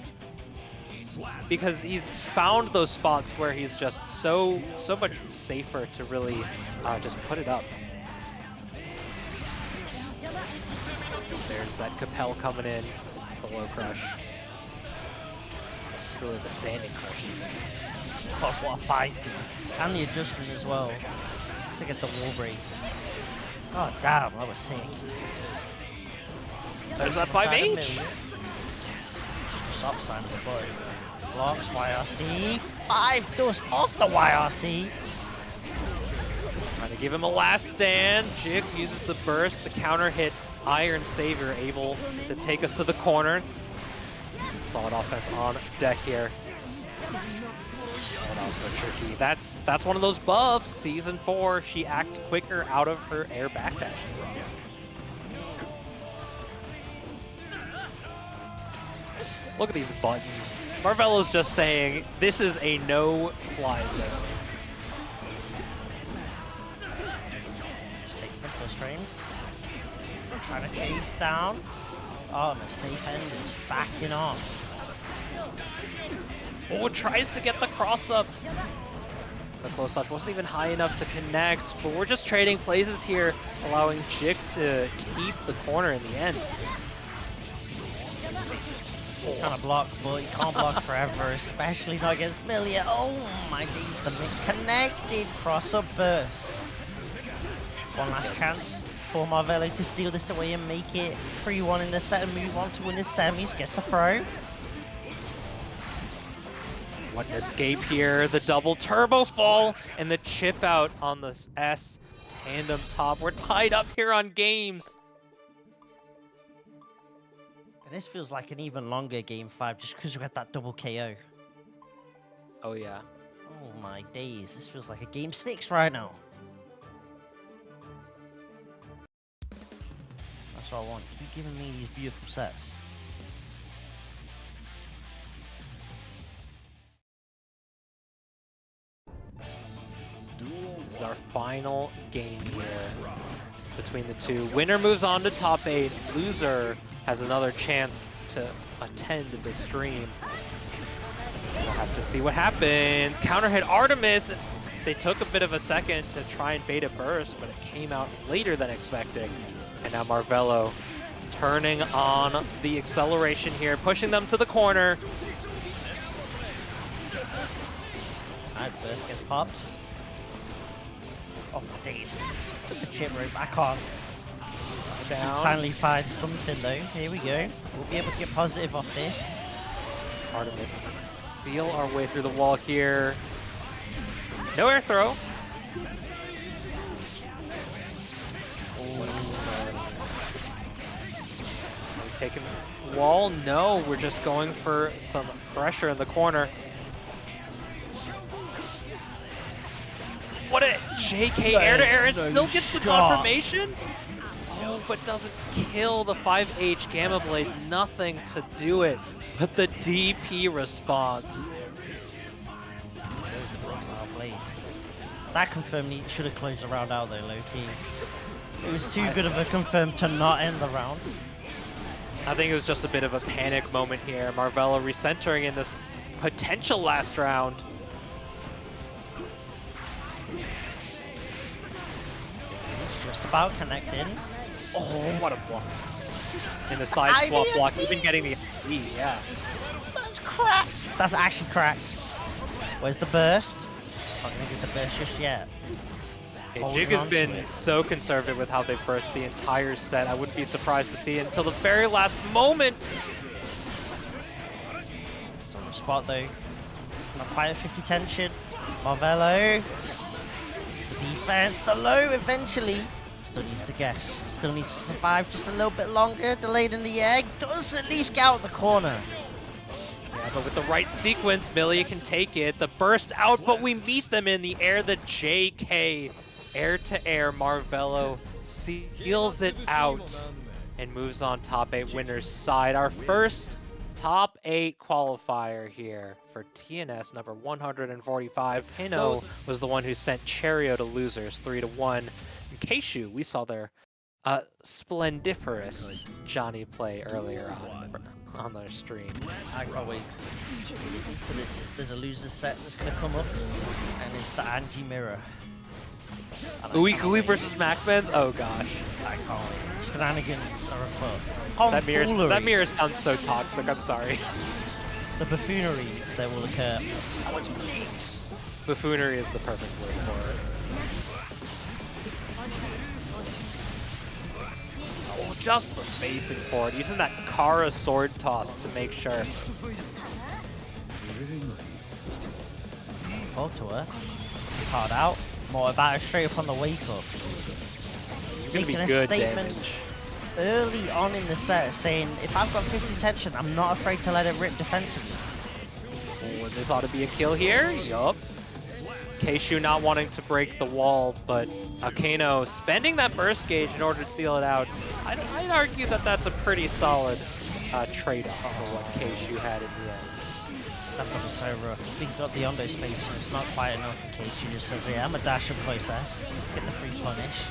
because he's found those spots where he's just so much safer to really just put it up. There's that Capel coming in, the low crush. Really the standing crush even. Oh, what a fight. And the adjustment as well to get the wall break. Oh damn, that was sick. There's that 5H. Stop sign of the boy. Blocks YRC. 5 dust off the YRC. Trying to give him a last stand. Jikh uses the burst, the counter hit. Iron Savior able to take us to the corner. Solid offense on deck here. And also tricky. That's one of those buffs. Season 4, she acts quicker out of her air backdash. Look at these buttons. Marvelo's just saying, this is a no-fly zone. Trying to chase down. Oh, no, safe enders backing off. Oh, tries to get the cross up. The close touch wasn't even high enough to connect, but we're just trading places here, allowing Jikh to keep the corner in the end. Trying to block, but he can't block forever, especially not against Millia. Oh my days, the mix connected. Cross up burst. One last chance for Marvelo to steal this away and make it 3-1 in the set and move on to win his semis. Gets the throw. What an escape here. The double turbo fall and the chip out on the S tandem top. We're tied up here on games. This feels like an even longer game 5 just because we had that double KO. Oh yeah. Oh my days, this feels like a game 6 right now. That's what I want. Keep giving me these beautiful sets. This is our final game here between the two. Winner moves on to top 8. Loser has another chance to attend the stream. We'll have to see what happens. Counter hit Artemis. They took a bit of a second to try and bait a burst, but it came out later than expected. And now Marvelo turning on the acceleration here, pushing them to the corner. Alright, burst gets popped. Oh my days. Put the chip right back on. Down. Finally find something though. Here we go. We'll be able to get positive off this. Artemis seal our way through the wall here. No air throw. Taking wall. No, we're just going for some pressure in the corner. What a JK air to air and still gets the confirmation. Oh, but doesn't kill the 5H Gamma Blade. Nothing to do it. But the DP response. That confirmed he should have closed the round out though, low-key. It was too good of a confirm to not end the round. I think it was just a bit of a panic moment here. Marvelo recentering in this potential last round. Just about connecting. Oh, what a block. In the side swap block, even getting the E, yeah. That's cracked. That's actually cracked. Where's the burst? Not gonna get the burst just yet. Yeah, Jikh has been so conservative with how they've burst the entire set. I wouldn't be surprised to see it until the very last moment. Some spot though. Not quite a 50 tension. Marvelo. The defense, the low eventually. Still needs to guess. Still needs to survive just a little bit longer. Delayed in the egg. Does at least get out the corner. Yeah, but with the right sequence, Millia can take it. The burst out, but we meet them in the air. The JK air to air. Marvelo seals it out and moves on top 8 winners side. Our first top 8 qualifier here for TNS number 145. Akeno was the one who sent Cherio to losers 3-1. In Kshu, we saw their splendiferous Johnny play earlier on their stream. I can't wait for this. There's a loser set that's going to come up, and it's the Anji mirror. OoeyGooey versus MacMens? Oh gosh. I can't wait. Shenanigans are afoot. That mirror sounds so toxic, I'm sorry. The buffoonery that will occur. Oh, it's bleaks. Buffoonery is the perfect word for it. Oh, just the spacing for it, using that Kara sword toss to make sure. Talk to her. Hard out. More about her straight up on the wake up. It's gonna be Making good a statement damage. early on in the set saying, if I've got 50 tension, I'm not afraid to let it rip defensively. Oh, this ought to be a kill here. Yup. Kshu not wanting to break the wall, but Akeno spending that burst gauge in order to seal it out. I'd argue that that's a pretty solid trade-off for what Kshu had in the end. That's gonna be so rough. If he got the Ondo space and it's not quite enough in case he just says, yeah, I'm a dash and process. Get the free punish.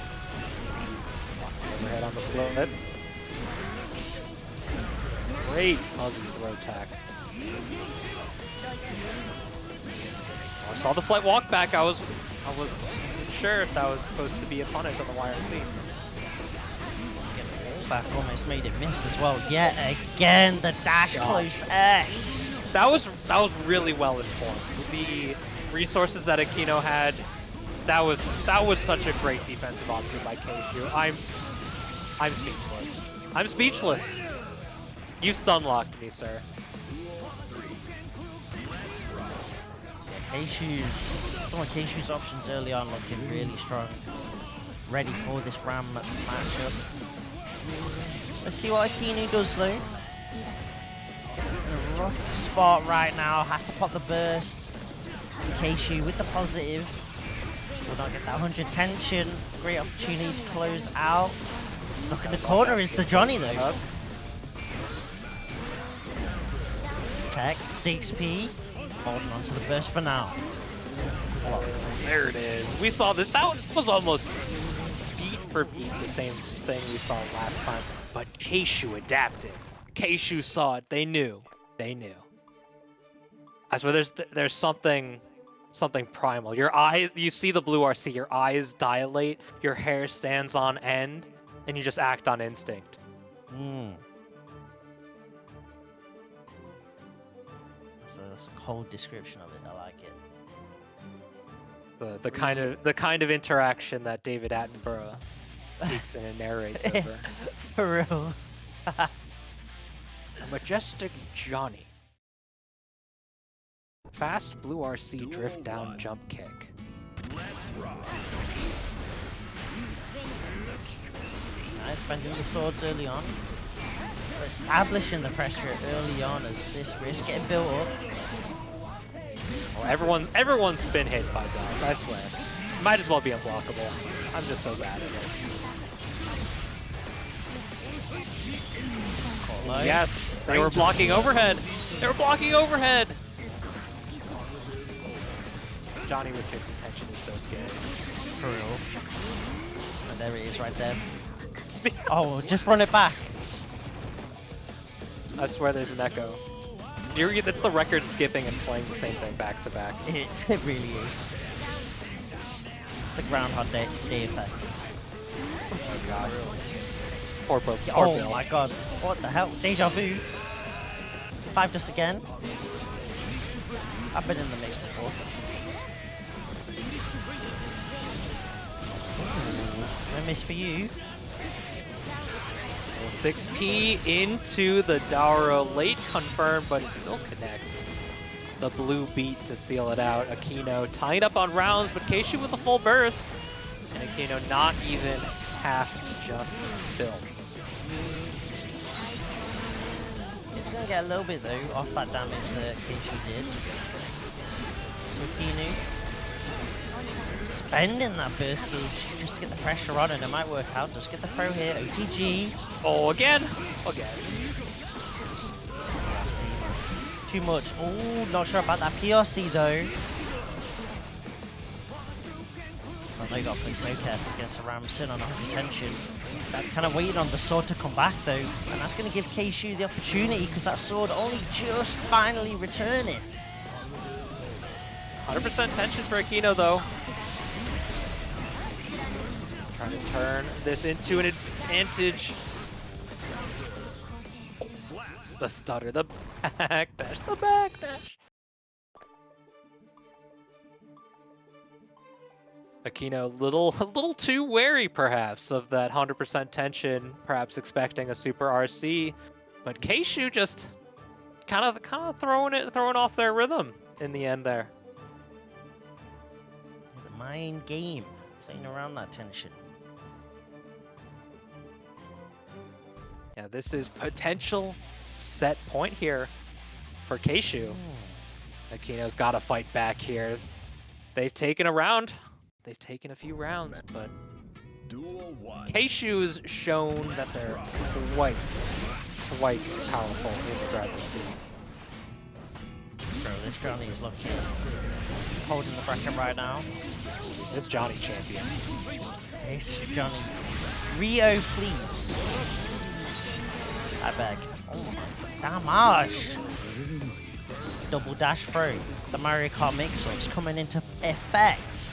Overhead on the flip. Great fuzzy throw attack. I saw the slight walk back. I wasn't sure if that was supposed to be a punish on the YRC. Back almost made it miss as well. Yet again, the dash close S. That was really well informed. The resources that Akeno had, that was such a great defensive option by Kshu. I'm speechless. I'm speechless. You stun locked me, sir. Some of Kshu's options early on looking really strong. Ready for this Ram matchup. Let's see what Akeno does though. In a rough spot right now, has to pop the burst. Kshu with the positive. Will not get that 100 tension. Great opportunity to close out. Stuck in the corner is the Johnny though. Tech, 6P. Holding on to the burst for now. Oh, there it is. We saw this. That was almost beat for beat the same thing we saw last time. But Kshu adapted. Kshu saw it. They knew. They knew. I swear there's something primal. Your eyes, you see the blue RC, your eyes dilate, your hair stands on end, and you just act on instinct. That's a cold description of it. I like it. The kind of interaction that David Attenborough speaks and narrates over. For real. A majestic Johnny. Fast blue RC drift down jump kick. Nice spending the swords early on. We're establishing the pressure early on as this risk getting built up. Oh, everyone's been hit by DOS, I swear. Might as well be unblockable. I'm just so bad at it. Yes, they were blocking overhead. They were blocking overhead. Johnny with 50 tension is so scary. For real. And there it is right there. Oh, just run it back. I swear there's an echo. That's the record skipping and playing the same thing back to back. It really is. It's the Groundhog Day effect. Oh god. Poor Bill. Oh my god. What the hell? Deja vu. 5 just again. I've been in the mix before. Ooh, no miss for you. 6P into the Dauro, late confirmed, but it still connects. The blue beat to seal it out. Akeno tying up on rounds, but Kshu with a full burst. And Akeno not even half just built. It's going to get a little bit though off that damage that Kshu did. So Akeno spending that burst gauge just to get the pressure on, and it might work out. Just get the throw here, OTG. Oh, again! Again. Too much. Oh, not sure about that PRC though. Oh, they got to play so careful against a Ramson on 100 tension. That's kind of waiting on the sword to come back though, and that's going to give Kshu the opportunity because that sword only just finally returning. 100% tension for Akeno though. Trying to turn this into an advantage. The stutter, the backdash, the backdash. Akeno a little too wary perhaps of that 100% tension, perhaps expecting a super RC, but Kshu just kind of throwing off their rhythm in the end there. The mind game, playing around that tension. Yeah, this is potential set point here for Kshu. Akeno's got to fight back here. They've taken a round. They've taken a few rounds, but Kshu's shown that they're quite powerful in the driver's seat. Bro, this Johnny is lucky. Holding the bracket right now. This Johnny champion. This Johnny. Rio, please. I beg. Oh my damage. Double dash through. The Mario Kart mix-ups coming into effect.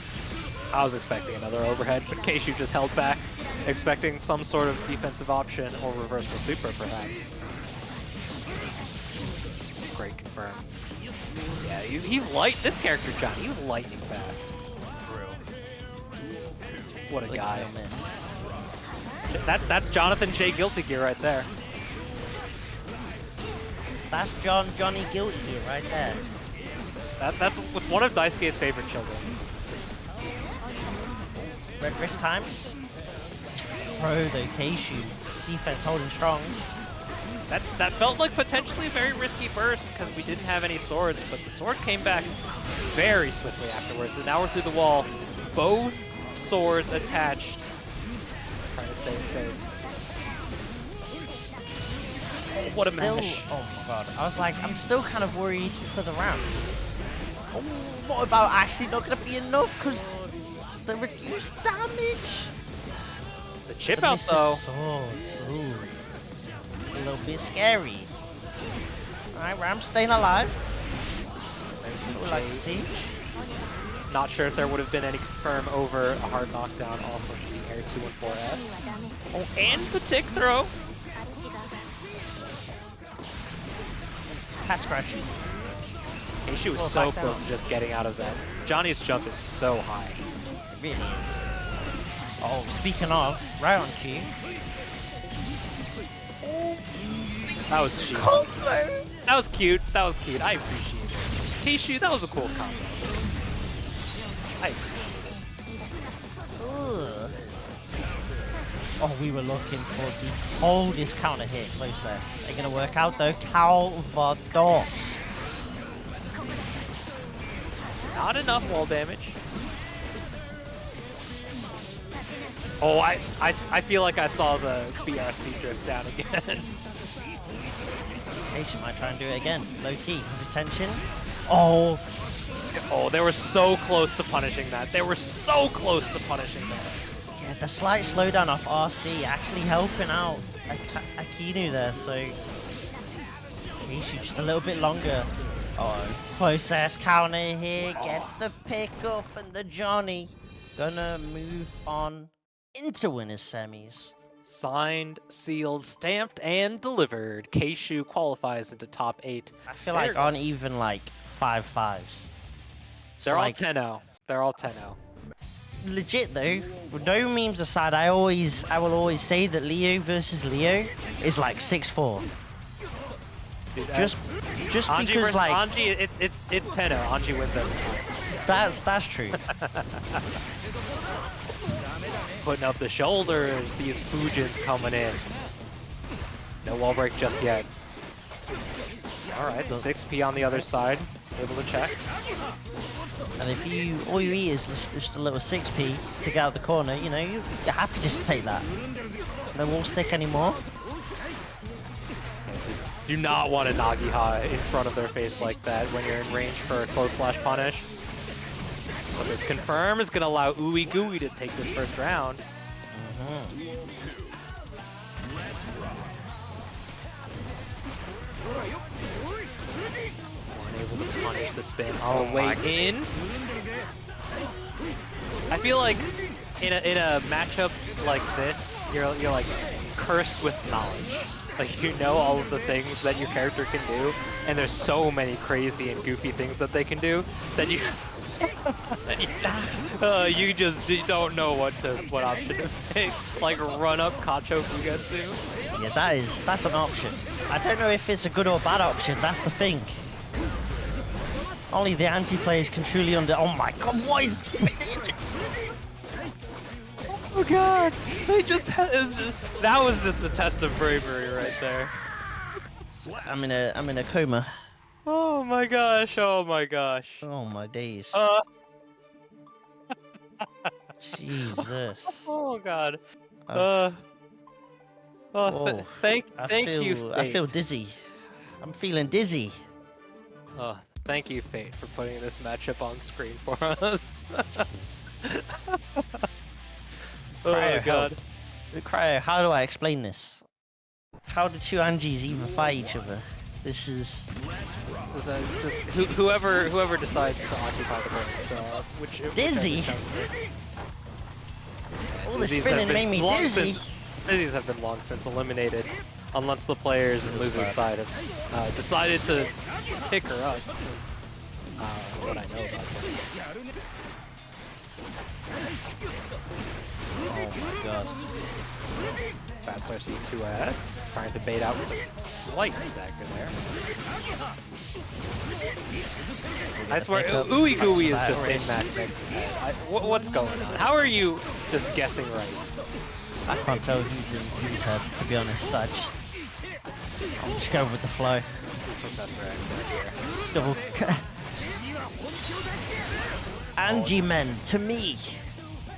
I was expecting another overhead, but Kshu just held back, expecting some sort of defensive option or reversal super, perhaps. Great confirm. Yeah, this character, Johnny, he's lightning fast. What a guy. Miss. That's Jonathan J. Guilty Gear right there. That's Johnny Guilty Gear right there. That's one of Daisuke's favorite children. Red wrist time. Throw though, Kshu. Defense holding strong. That felt like potentially a very risky burst because we didn't have any swords, but the sword came back very swiftly afterwards. And now we're through the wall. Both swords attached. Trying to stay safe. Oh, what a mash. Oh my god. I was like, I'm still kind of worried for the round. Oh, what about actually not going to be enough because the reduced damage? The chip out though. Swords. Ooh. A little bit scary. Alright, Ram staying alive. That's what we like to see. Not sure if there would have been any confirm over a hard knockdown off of the Air 214S. Oh, and the tick throw. Pass scratches. Kshu was so close to just getting out of that. Johnny's jump is so high. It really is. Oh, speaking of, right on cue. That was cute. That was cute. That was cute. I appreciate it. Kshu, that was a cool combo. I appreciate it. Ugh. Oh, we were looking for the coldest counter hit closest. They're gonna work out though. Calvados. Not enough wall damage. Oh, I feel like I saw the BRC drift down again. She might try and do it again. Low key. Retention. Oh. Oh, they were so close to punishing that. They were so close to punishing that. Yeah, the slight slowdown off RC actually helping out Akeno there, so Kshu just a little bit longer. Oh, process counter here, gets the pick up, and the Johnny gonna move on into winners semis. Signed, sealed, stamped, and delivered. Kshu qualifies into top 8. I feel like on even like 5-5s. They're all like, 10-0. They're all 10-0. Legit though, no memes aside, I will always say that Leo versus Leo is like 6-4. Just Anji because versus like Anji, it's 10-0. Anji wins every time. that's true. Putting up the shoulders, these Fujins coming in. No wall break just yet. Alright, 6P on the other side, able to check. And if all you eat is just a little 6P to get out the corner, you know, you're happy just to take that. No wall stick anymore. Do not want a Nagiha in front of their face like that when you're in range for a close slash punish. But this confirm is going to allow OoeyGooey to take this first round. Unable to punish the spin all the way in. I feel like in a matchup like this, you're like cursed with knowledge. Like, you know all of the things that your character can do, and there's so many crazy and goofy things that they can do that you you just don't know what option to pick. Like run up Kacho Fugetsu. Yeah, that's an option. I don't know if it's a good or bad option. That's the thing. Only the Anji players can truly Oh my god, what is? Oh god, that was just a test of bravery right there. I'm in a coma. Oh my gosh, oh my gosh. Oh my days. Jesus. Oh god. Thank you. I feel dizzy. I'm feeling dizzy. Thank you, Fate, for putting this matchup on screen for us. Oh god. Cryo, how do I explain this? How do two Anjis even fight each other? This is... It's just whoever decides to occupy the brain. Dizzy? All the spinning made me dizzy. Dizzies have been long since eliminated, unless the players in loser's side have decided to pick her up, since what I know about her. Oh my god. Fast RC 2S, trying to bait out with a slight stagger there. I swear, OoeyGooey is just in MacMens' head. What's going on? How are you just guessing right? I can't tell who's in whose head, to be honest. I'm just going with the flow. Professor X here. Double. Anji men, to me.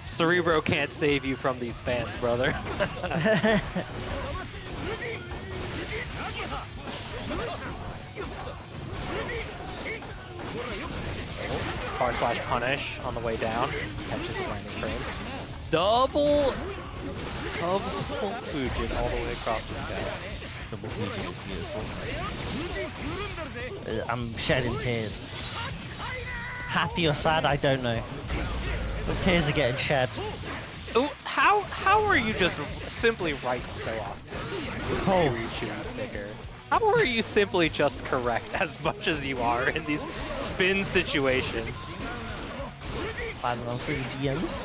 Cerebro can't save you from these fans, brother. / punish on the way down. Catches the landing frames. Double Fujin all the way across the sky. Double Fujin is beautiful. I'm shedding tears. Happy or sad, I don't know. The tears are getting shed. Oh, how are you just simply right so often? Oh. How are you simply just correct as much as you are in these spin situations? Planning on 3 DMs.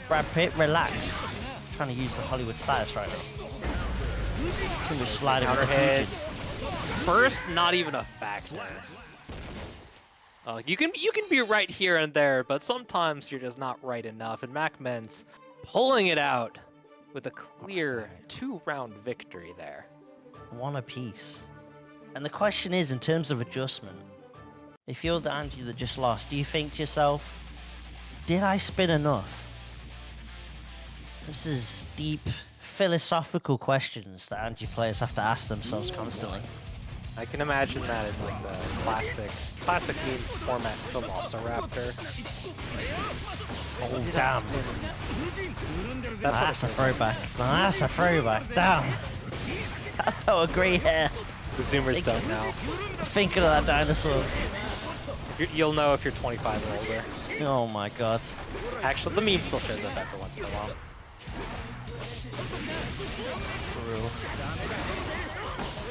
Brad Pitt, relax. I'm trying to use the Hollywood status right now. Too much sliding with the Overhead. Fujin. First, not even a factor. You can be right here and there, but sometimes you're just not right enough. And MacMens pulling it out with a clear 2-round victory there. One apiece. And the question is, in terms of adjustment, if you're the Anji that just lost, do you think to yourself, did I spin enough? This is deep, philosophical questions that Anji players have to ask themselves constantly. I can imagine that in like the classic meme format Velociraptor. Oh damn! That's a throwback. That's a throwback. Damn! That felt a grey hair. The Zoomers don't know. Thinking of that dinosaur. You'll know if you're 25 or older. Oh my god. Actually, the meme still shows up every once in a while.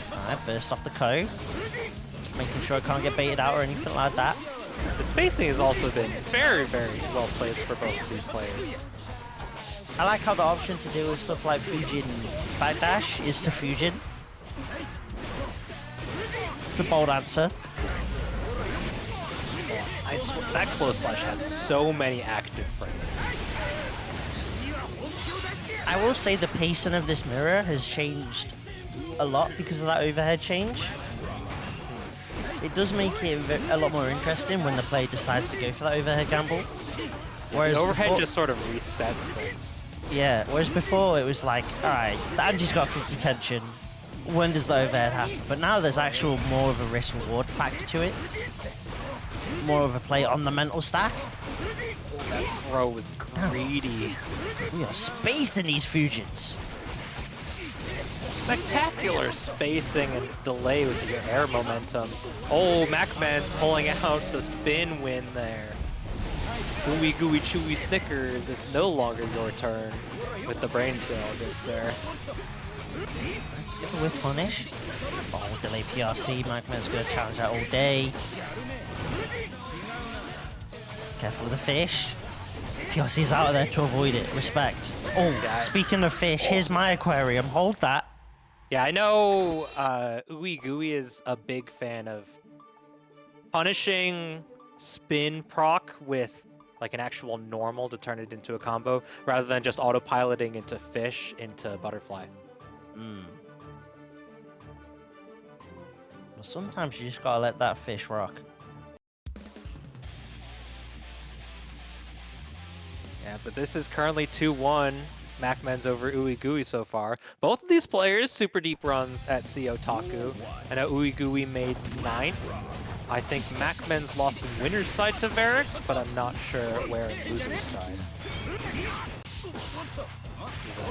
Alright, burst off the Ko. Just making sure I can't get baited out or anything like that. The spacing has also been very, very well placed for both of these players. I like how the option to do with stuff like Fujin backdash is to Fujin. It's a bold answer. I swear, that close slash has so many active frames. I will say the pacing of this mirror has changed a lot because of that overhead change. It does make it a lot more interesting when the player decides to go for that overhead gamble. Whereas the overhead before, just sort of resets things. Yeah, whereas before it was like, alright, the Anji's got 50 tension, when does the overhead happen? But now there's actual more of a risk-reward factor to it. More of a play on the mental stack. That throw was greedy. We are spacing these Fujins. Spectacular spacing and delay with the air momentum. Oh, MacMens pulling out the spin win there. OoeyGooeyChewySnickers, it's no longer your turn with the brain cell, good sir. With punish. Oh, delay PRC, MacMens gonna challenge that all day. Careful with the fish. PRC's out of there to avoid it, respect. Oh, yeah. Speaking of fish, here's my aquarium, hold that. Yeah, I know OoeyGooey is a big fan of punishing spin proc with like an actual normal to turn it into a combo, rather than just autopiloting into fish into butterfly. Well, sometimes you just gotta let that fish rock. Yeah, but this is currently 2-1 MacMens over OoeyGooey so far. Both of these players, super deep runs at C Otaku. I know OoeyGooey made 9th. I think MacMens lost in winner's side to Varix, but I'm not sure where in loser's side.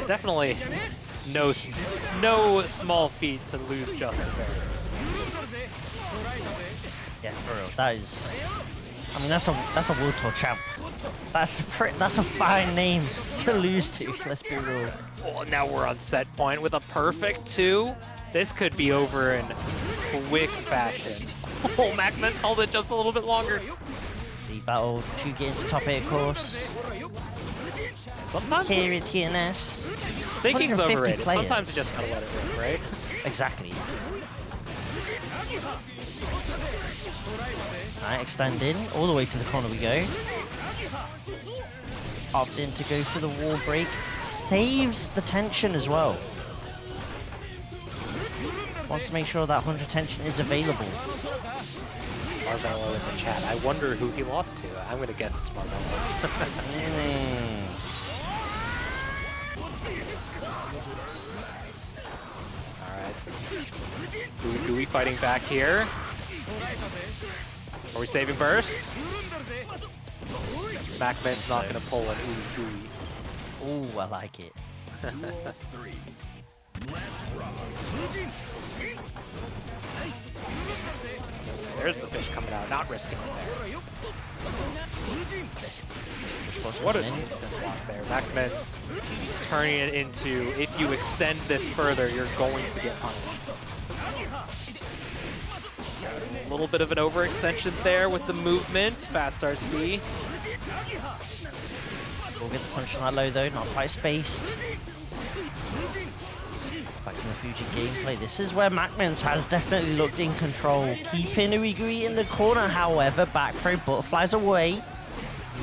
Definitely no small feat to lose just to Varix. Yeah, for real. That is. I mean, that's a World Tour champ. That's a fine name to lose to. Let's be real. Well, now we're on set point with a perfect 2. This could be over in quick fashion. Oh, MacMens held it just a little bit longer. See, battle 2 get into top 8 course. Sometimes here at TNS. thinking's overrated. Players. Sometimes you just gotta let it rip, right? Exactly. Alright, extend in. All the way to the corner we go. Opt in to go for the wall break. Saves the tension as well. Wants to make sure that 100 tension is available. Marvelo in the chat. I wonder who he lost to. I'm gonna guess it's Marvelo. Alright. OoeyGooey fighting back here. Are we saving burst? MacMen's not gonna pull an OoeyGooey. Ooh, I like it. There's the fish coming out, not risking it there. What an instant block there. MacMens turning it into, if you extend this further, you're going to get punished. A little bit of an overextension there with the movement. Fast RC. We'll get the punch on that low though, not quite spaced. Back to the Fuji gameplay. This is where MacMens has definitely looked in control. Keeping OoeyGooey in the corner, however, back throw butterflies away.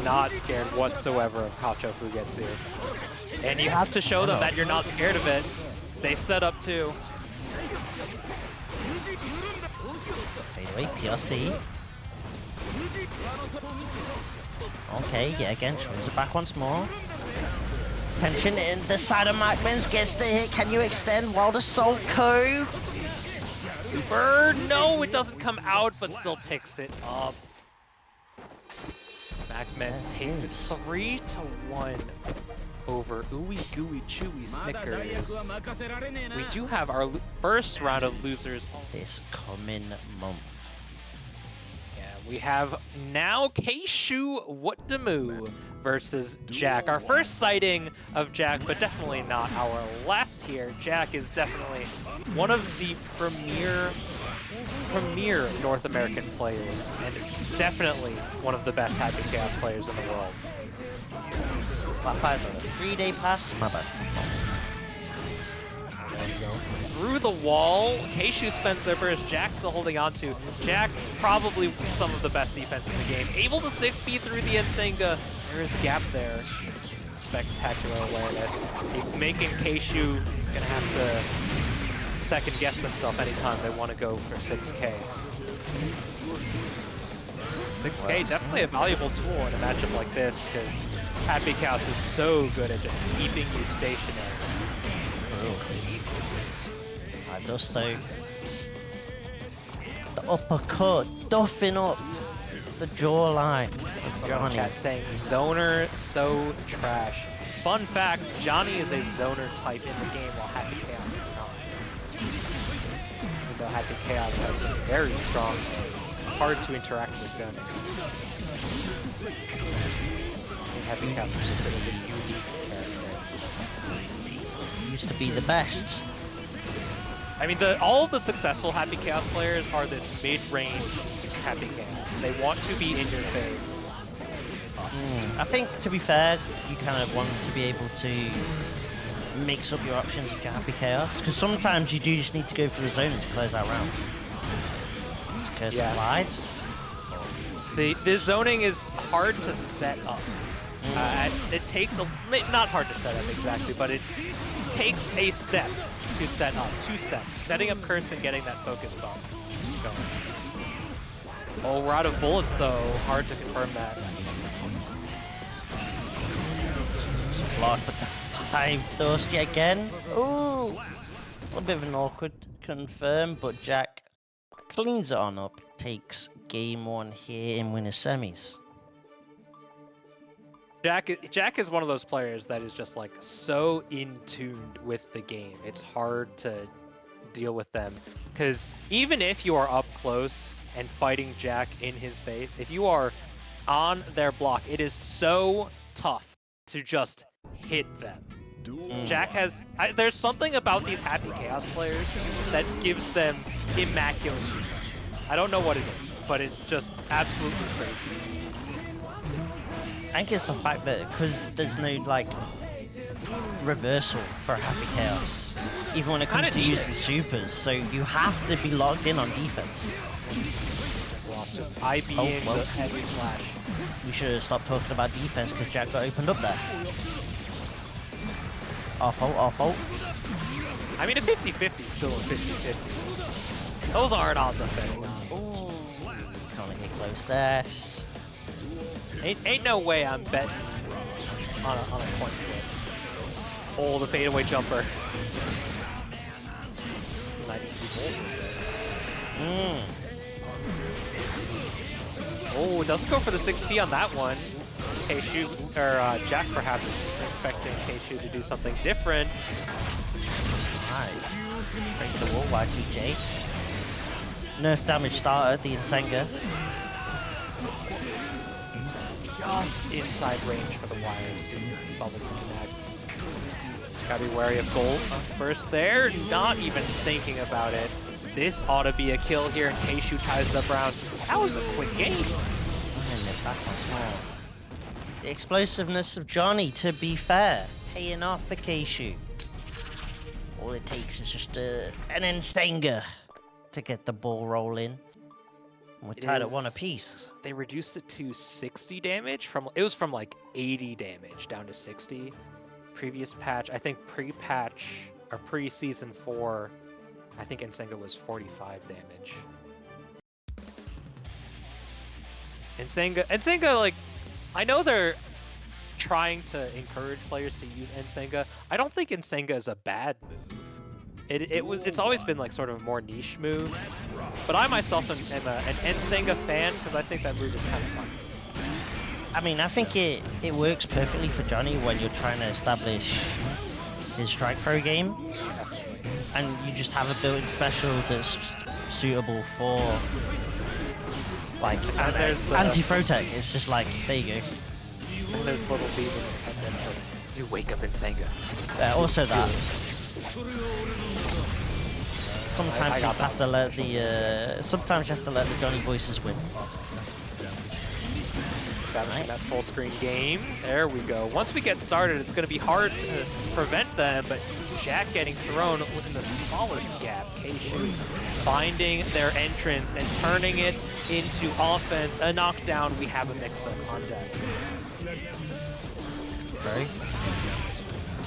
Not scared whatsoever of Kshuewhatdamoo. And you have to show them that you're not scared of it. Safe setup too. Fade away, TRC. Okay, yeah, again, throws it back once more. Tension in the side of MacMens, gets the hit. Can you extend Wild Assault Co? Super, no, it doesn't come out, but still picks it up. MacMens takes it 3-1 over OoeyGooeyChewySnickers. We do have our first round of losers this coming month. Yeah, we have now Kshuewhatdamoo versus Jikh. Our first sighting of Jikh, but definitely not our last here. Jikh is definitely one of the premier North American players, and definitely one of the best Happy Chaos players in the world. 3-day pass, my bad. Through the wall, Kshu spends their burst. Jikh still holding on to. Jikh, probably some of the best defense in the game. Able to 6-speed through the Ensenga. There is gap there. Spectacular awareness. Making Kshu gonna have to second guess themselves anytime they want to go for 6K. 6K, definitely a valuable tool in a matchup like this, because Happy Chaos is so good at just keeping you stationary. Dust though. The uppercut, duffing up the jawline of Johnny. Chat saying Zoner so trash. Fun fact, Johnny is a Zoner type in the game while Happy Chaos is not. Even though Happy Chaos has a very strong, hard to interact with zoning. Happy Chaos is just as a unique character. Used to be the best. I mean, all the successful Happy Chaos players are this mid-range Happy Chaos. They want to be in your face. I think, to be fair, you kind of want to be able to mix up your options if you're Happy Chaos, because sometimes you do just need to go for the zone to close out rounds. It's curse applied. The zoning is hard to set up. It takes not hard to set up exactly, but it takes a step to set up. 2 steps. Setting up curse and getting that focus bump going. Oh, we're out of bullets though. Hard to confirm that. Block, but Time dust yet again. Ooh! A little bit of an awkward confirm, but Jack cleans it on up. Takes game 1 here in winner semis. Jack is one of those players that is just like so in tuned with the game. It's hard to deal with them because even if you are up close and fighting Jack in his face, if you are on their block, it is so tough to just hit them. Jack has... there's something about these Happy Chaos players that gives them immaculate defense. I don't know what it is, but it's just absolutely crazy. I think it's the fact that because there's no like reversal for Happy Chaos, even when it comes to using supers, so you have to be logged in on defense. Just IBing the heavy slash. We should have stopped talking about defense because Jack got opened up there. Our fault, our fault. I mean, a 50-50 is still a 50-50. Those aren't odds I'm betting on. Ooh. Can't get close there. Ain't no way I'm betting on a point flip. Oh, the fadeaway jumper. It's the 92 Oh, it doesn't go for the 6P on that one. Kshu, or Jack perhaps expecting Kshu to do something different. Nice. Break the wall, Y2J. Nerf damage starter, the Insenga. Just inside range for the wires. Bubble to connect. Gotta be wary of gold first there. Not even thinking about it. This ought to be a kill here, and Kshu ties it up around. That was a quick game. The explosiveness of Johnny, to be fair, paying off for Kshu. All it takes is just an Insenga to get the ball rolling. We're tied at 1 apiece. They reduced it to 60 damage from it was from like 80 damage down to 60. Previous patch, I think pre-patch or pre-season 4, I think Insenga was 45 damage. Insenga, like, I know they're trying to encourage players to use Insenga. I don't think Insenga is a bad move. It's always been like sort of a more niche move, but I myself am an Insenga fan because I think that move is kind of fun. I mean, I think it works perfectly for Johnny when you're trying to establish his strike throw game, and you just have a built-in special that's suitable for like anti-throw tech. It's just like, there you go. And there's little beat in your head that says, "Do wake up Insenga." Also that. Sometimes you just have to let the Johnny voices win. Establishing that full screen game. There we go. Once we get started, it's going to be hard to prevent them, but Jack getting thrown within the smallest gap. Kshu finding their entrance and turning it into offense. A knockdown. We have a mix-up on deck. Very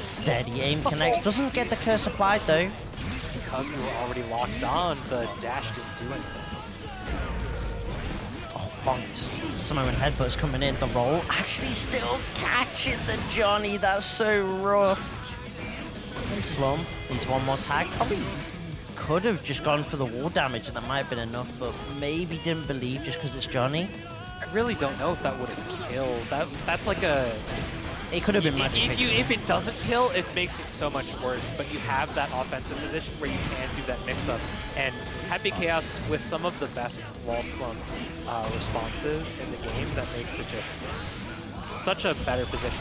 steady aim connects. Doesn't get the curse applied though. Because we were already locked on, the dash didn't do anything. Oh, bonked. Samoan headbutts coming in. The roll actually still catching the Johnny. That's so rough. And Slum needs one more tag. Probably could have just gone for the wall damage and that might have been enough, but maybe didn't believe just because it's Johnny. I really don't know if that would have killed. That's like a... It could have been magic. If it doesn't kill, it makes it so much worse. But you have that offensive position where you can do that mix-up. And Happy Chaos with some of the best wall slump responses in the game, that makes it just such a better position.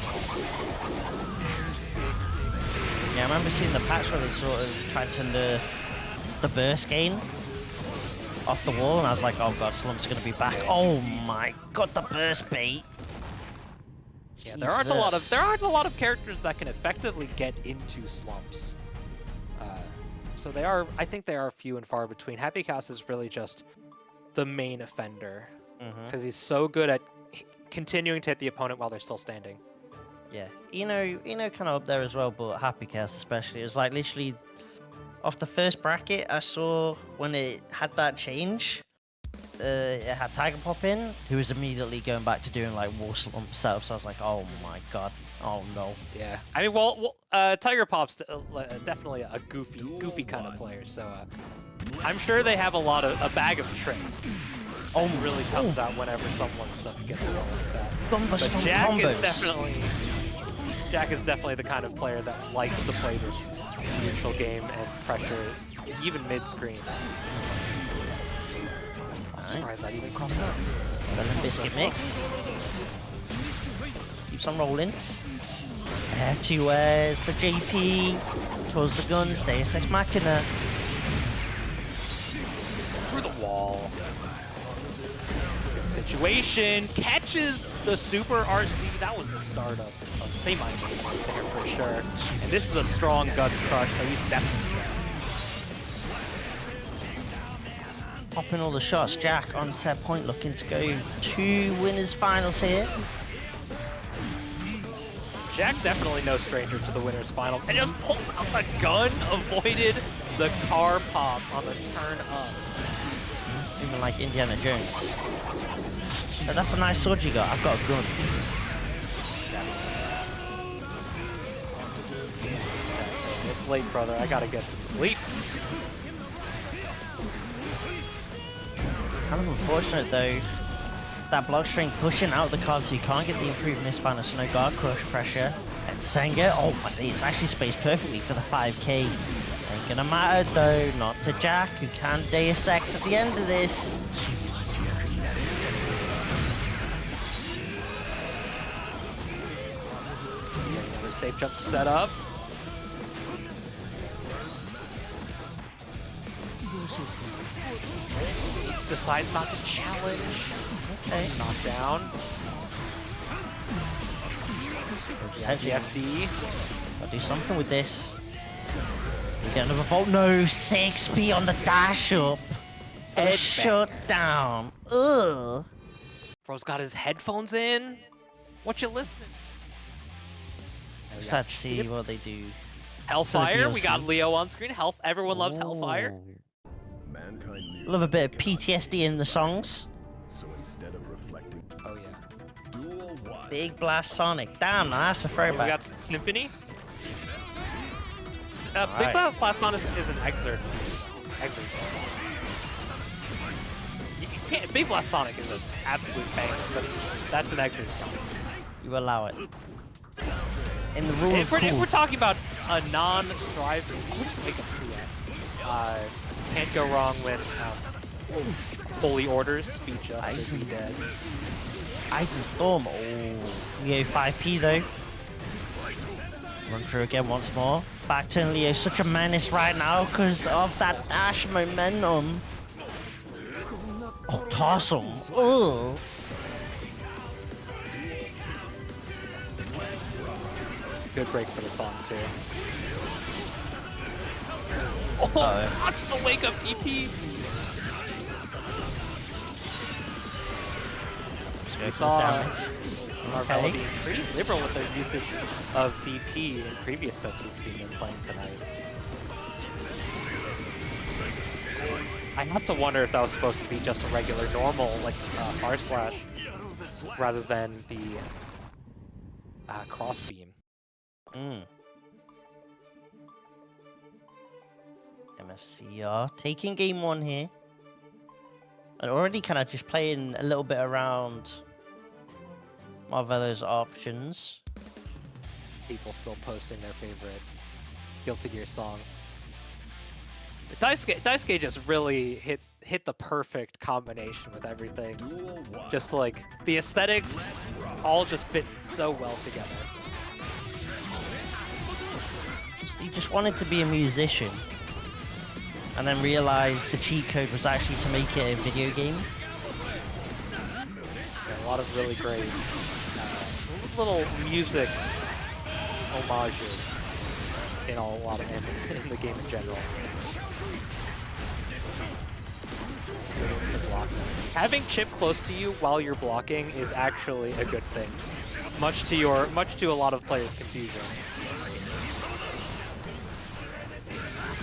Yeah, I remember seeing the patch where they sort of tried to nerf the burst gain off the wall, and I was like, oh god, Slump's gonna be back. Oh my god, the burst bait. Yeah, there aren't a lot of characters that can effectively get into slumps. So I think they are few and far between. Happy Chaos is really just the main offender because he's so good at continuing to hit the opponent while they're still standing. Yeah, Eno kind of up there as well, but Happy Chaos especially. It was like literally off the first bracket I saw when it had that change. it had Tiger Pop in, who was immediately going back to doing like wall slump setups. I was like, oh my god, oh no. Yeah, I mean, Tiger Pop's definitely a goofy kind of player. So I'm sure they have a bag of tricks. Oh, really comes out whenever someone's stuff gets going like that. But Jikh is definitely the kind of player that likes to play this neutral game and pressure, even mid-screen. I'm surprised that even crossed up. Lemon biscuit mix. Keeps on rolling. Air to airs the JP. Towards the guns. Deus Ex Machina. Through the wall. Good situation. Catches the super RC. That was the startup of same iDom there for sure. And this is a strong Guts crush, so he's definitely there. Popping all the shots. Jack on set point looking to go to winners finals here. Jikh definitely no stranger to the winners finals and just pulled out a gun, avoided the car pop on the turn up. Even like Indiana Jones. So that's a nice sword you got. I've got a gun. It's late, brother. I gotta get some sleep. Kind of unfortunate though, that block string pushing out the card so you can't get the improved misfire, so no guard crush pressure. And Senga, oh my day, it's actually spaced perfectly for the 5k. Ain't gonna matter though, not to Jikh, who can Deus Ex at the end of this. Another safe jump set up. Decides not to challenge. Okay, knockdown. Potentially FD. Gotta do something with this. We get another vault. No, 6p on the dash up. Shut down. Ugh. Bro's got his headphones in. What you listening? Just had to see what they do. Hellfire. We got Leo on screen. Everyone loves Hellfire. Love a bit of PTSD in the songs. So instead of reflecting, Oh yeah. dual one. Big Blast Sonic. Damn, that's a We throwback. got Symphony. Big Blast Sonic is an excerpt song. Big Blast Sonic is an absolute banger, but that's an excerpt song. You allow it. In the rule If of we're cool. talking about a non-strive, we'll just make up 2S. Can't go wrong with Holy Orders, Speed Justice, Be Dead. Ice and Storm. Oh, Leo 5p though. Run through again once more. Back turn Leo, such a menace right now because of that dash momentum. Oh, toss him. Ugh. Good break for the song too. Oh, that's the wake up DP. We saw Marvelo being pretty liberal with their usage of DP in previous sets we've seen them playing tonight. I have to wonder if that was supposed to be just a regular normal like R slash rather than the cross beam. MFCR taking game one here. And already kind of just playing a little bit around Marvelo's options. People still posting their favorite Guilty Gear songs. Daisuke just really hit the perfect combination with everything. Just like the aesthetics all just fit so well together. He just wanted to be a musician. And then realized the cheat code was actually to make it a video game. Yeah, a lot of really great little music homages in a lot of in the game in general. Good instant blocks. Having Chipp close to you while you're blocking is actually a good thing. Much to a lot of players' confusion.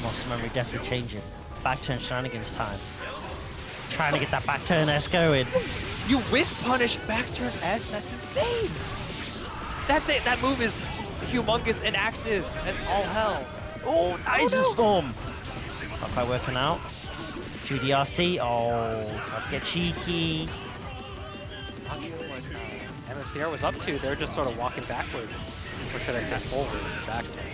Muscle memory definitely changing. Back turn shenanigans time. trying to get that back turn S going. You whiff punish back turn S? That's insane! That move is humongous and active as all hell. Oh, Eisen Storm! Not quite working out. 2DRC. Oh, trying to get cheeky. Not sure what MFCR was up to. They're just sort of walking backwards. Or should I say forwards and back turn.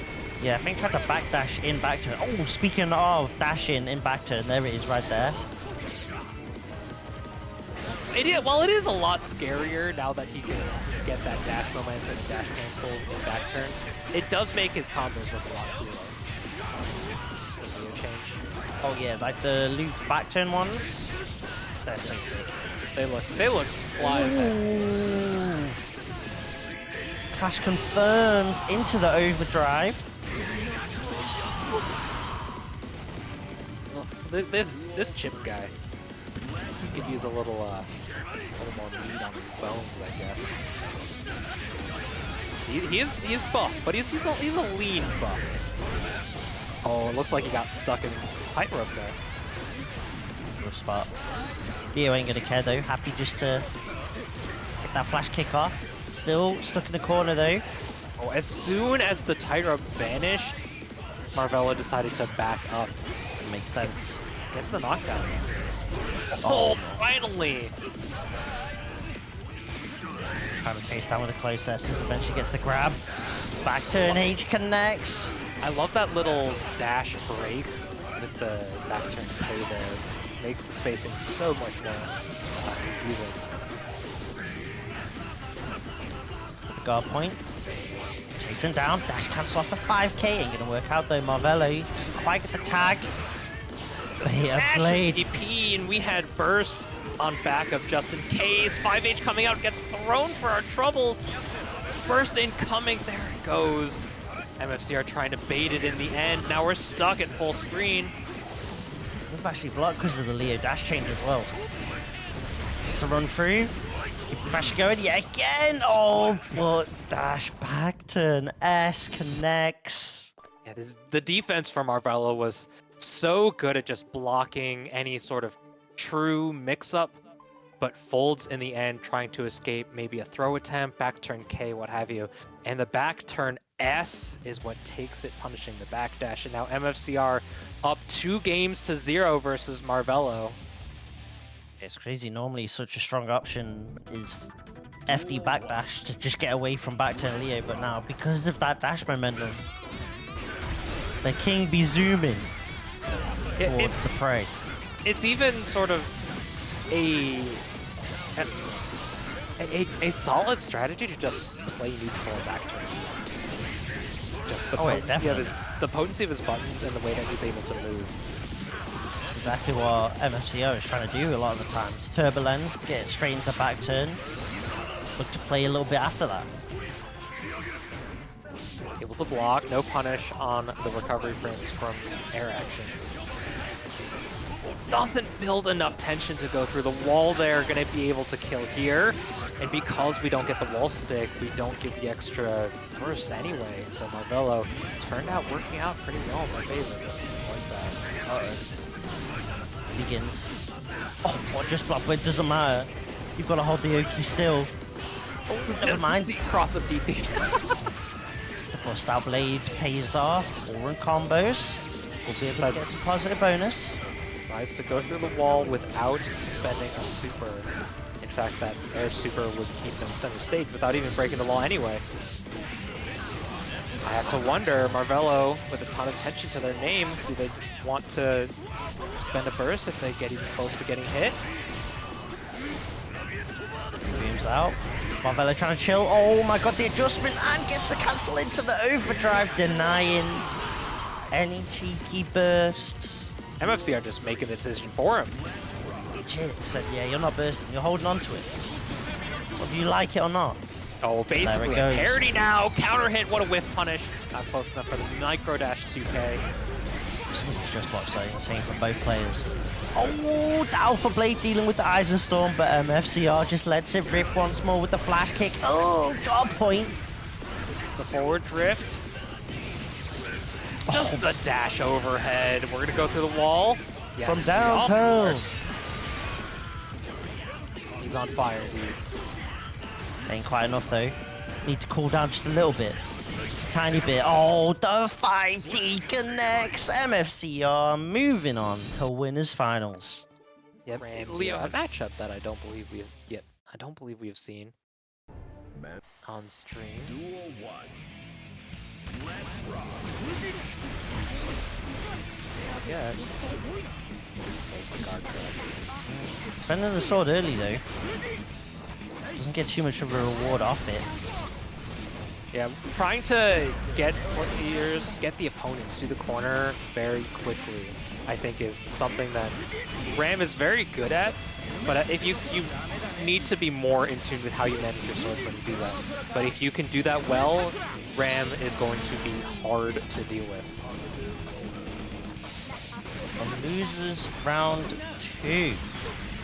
Yeah, I think tried to backdash in back turn. Oh, speaking of dashing in back turn, there it is right there. While it is a lot scarier now that he can get that dash momentum and dash cancels in back turn, it does make his combos look a lot cooler. Change. Oh yeah, like the loop back turn ones. They're so sick. They look fly as heck. Clash confirms into the overdrive. This Chipp guy, he could use a little more meat on his bones, I guess. He is buff, but he's a lean buff. Oh, it looks like he got stuck in tightrope there. Rough spot. Leo ain't gonna care though. Happy just to get that flash kick off. Still stuck in the corner though. Oh, as soon as the tightrope vanished, Marvelo decided to back up. Makes sense. Gets the knockdown. Oh, finally! Trying to chase down with a close S's, eventually gets the grab. Back turn H connects. I love that little dash break with the back turn K there. Makes the spacing so much more confusing. The guard point. Chasing down, dash cancel off the 5k. Ain't gonna work out though. Marvelo doesn't quite get the tag. Blade. EP, and we had burst on back of just in case. 5H coming out, gets thrown for our troubles. Burst incoming, there it goes. MFCR trying to bait it in the end. Now we're stuck at full screen. We've actually blocked because of the Leo dash change as well. It's a run through. Keep the dash going. Yeah, again. Oh, but dash back turn S connects. Yeah, the defense from Marvelo was so good at just blocking any sort of true mix-up, but folds in the end, trying to escape maybe a throw attempt, back turn K, what have you. And the back turn S is what takes it, punishing the backdash. And now MFCR up 2-0 versus Marvelo. It's crazy. Normally, such a strong option is FD backdash to just get away from back turn Leo, but now because of that dash momentum, the king be zooming towards the prey. It's even sort of a solid strategy to just play neutral back turn. Just the potency of his buttons and the way that he's able to move. That's exactly what MFCR is trying to do a lot of the times. Turbulence, get straight into back turn. Look to play a little bit after that. Able to block, no punish on the recovery frames from air actions. Doesn't build enough tension to go through the wall there. Gonna be able to kill here. And because we don't get the wall stick, we don't get the extra burst anyway. So Marvelo turned out working out pretty well in my favor. Like that. Begins. Oh, just block, but it doesn't matter. You've got to hold the Oki still. Oh, never mind. Cross up DP. The bust out blade pays off. All run combos. We'll be able to get some positive bonus. Decides to go through the wall without spending a super. In fact, that air super would keep them center stage without even breaking the wall anyway. I have to wonder, Marvelo, with a ton of tension to their name, do they want to spend a burst if they get even close to getting hit? Moves out. Marvelo trying to chill. Oh my god, the adjustment, and gets the cancel into the overdrive, denying any cheeky bursts. MFCR just making the decision for him. Jikh said, yeah, you're not bursting, you're holding on to it. Whether you like it or not. Oh, basically a parry now. Counter hit, what a whiff punish. Not close enough for the micro dash 2K. Just watch that, insane from both players. Oh, the Alpha Blade dealing with the Eisen Storm, but MFCR just lets it rip once more with the flash kick. Oh, god point. This is the forward drift. Just the dash overhead. We're gonna go through the wall. Yes, from downtown. He's on fire, dude. Ain't quite enough though. Need to cool down just a little bit. Just a tiny bit. Oh, the 5D connects. MFCR moving on to winners finals. Yep. Leo, a matchup that I don't believe we have seen on stream. Duel 1. Let's rock. Yeah. Spending the sword early though. Doesn't get too much of a reward off it. Yeah, trying to get the opponents to the corner very quickly, I think, is something that Ram is very good at. But if you need to be more in tune with how you manage your swords when you do that. But if you can do that well, Ram is going to be hard to deal with. Losers round 2.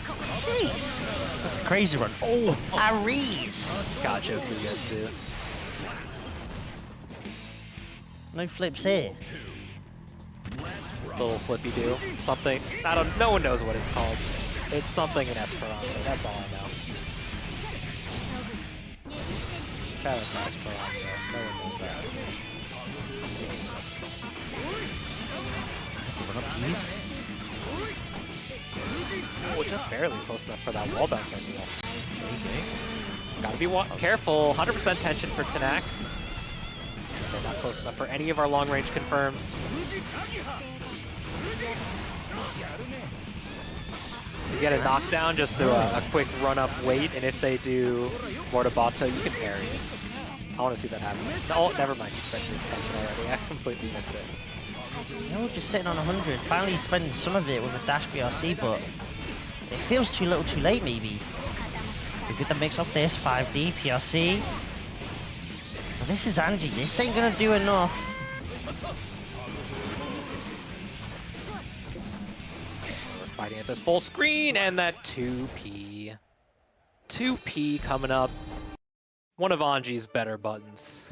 Jeez, that's a crazy run. Oh, parries. Gotcha, Fugetsu. No flips here. Little flippy do. Something, no one knows what it's called. It's something in Esperanto, that's all I know. Shout out to Esperanto, no one knows that. Run up these. Oh, just barely close enough for that wall bounce I feel. Gotta be careful, 100% tension for Tenack. They're not close enough for any of our long-range confirms. You get a knockdown, just do a quick run-up wait, and if they do Mortabato, you can parry it. I want to see that happen. Oh, never mind, he spent his tension already. I completely missed it. Still just sitting on 100. Finally spending some of it with a dash BRC, but it feels too little too late, maybe. We get the mix off this, 5D, PRC. But this is Anji. This ain't gonna do enough. We're fighting at this full screen, and that 2P. 2P coming up. One of Anji's better buttons.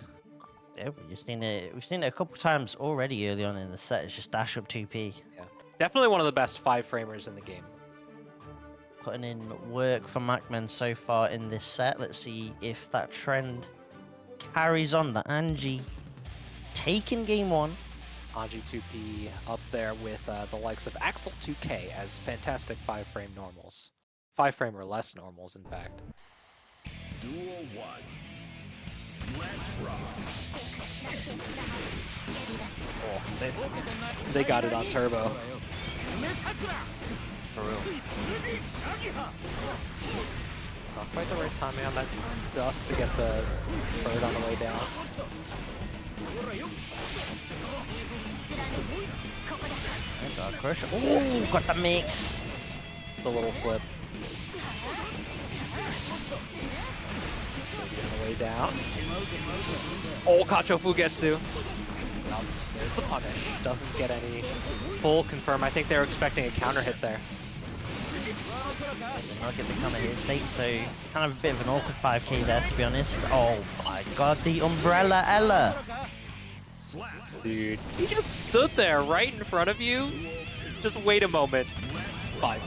Yeah, we've seen it a couple times already early on in the set. It's just dash up 2P. Yeah, definitely one of the best 5-framers in the game. Putting in work for MacMens so far in this set. Let's see if that trend carries on. The Anji taking game 1. Anji 2P up there with the likes of Axel 2K as fantastic 5-frame normals. 5-frame or less normals, in fact. Duel 1. Let's rock. Oh, they got it on turbo. For real. Not quite the right timing on that dust to get the bird on the way down. Ooh, got the mix. The little flip. On the way down. Oh, Kacho Fugetsu. There's the punish. Doesn't get any full confirm. I think they were expecting a counter hit there. Did not get the counter hit state, so kind of a bit of an awkward 5k there, to be honest. Oh my god, the Umbrella Ella. Dude, he just stood there right in front of you. Just wait a moment. 5D.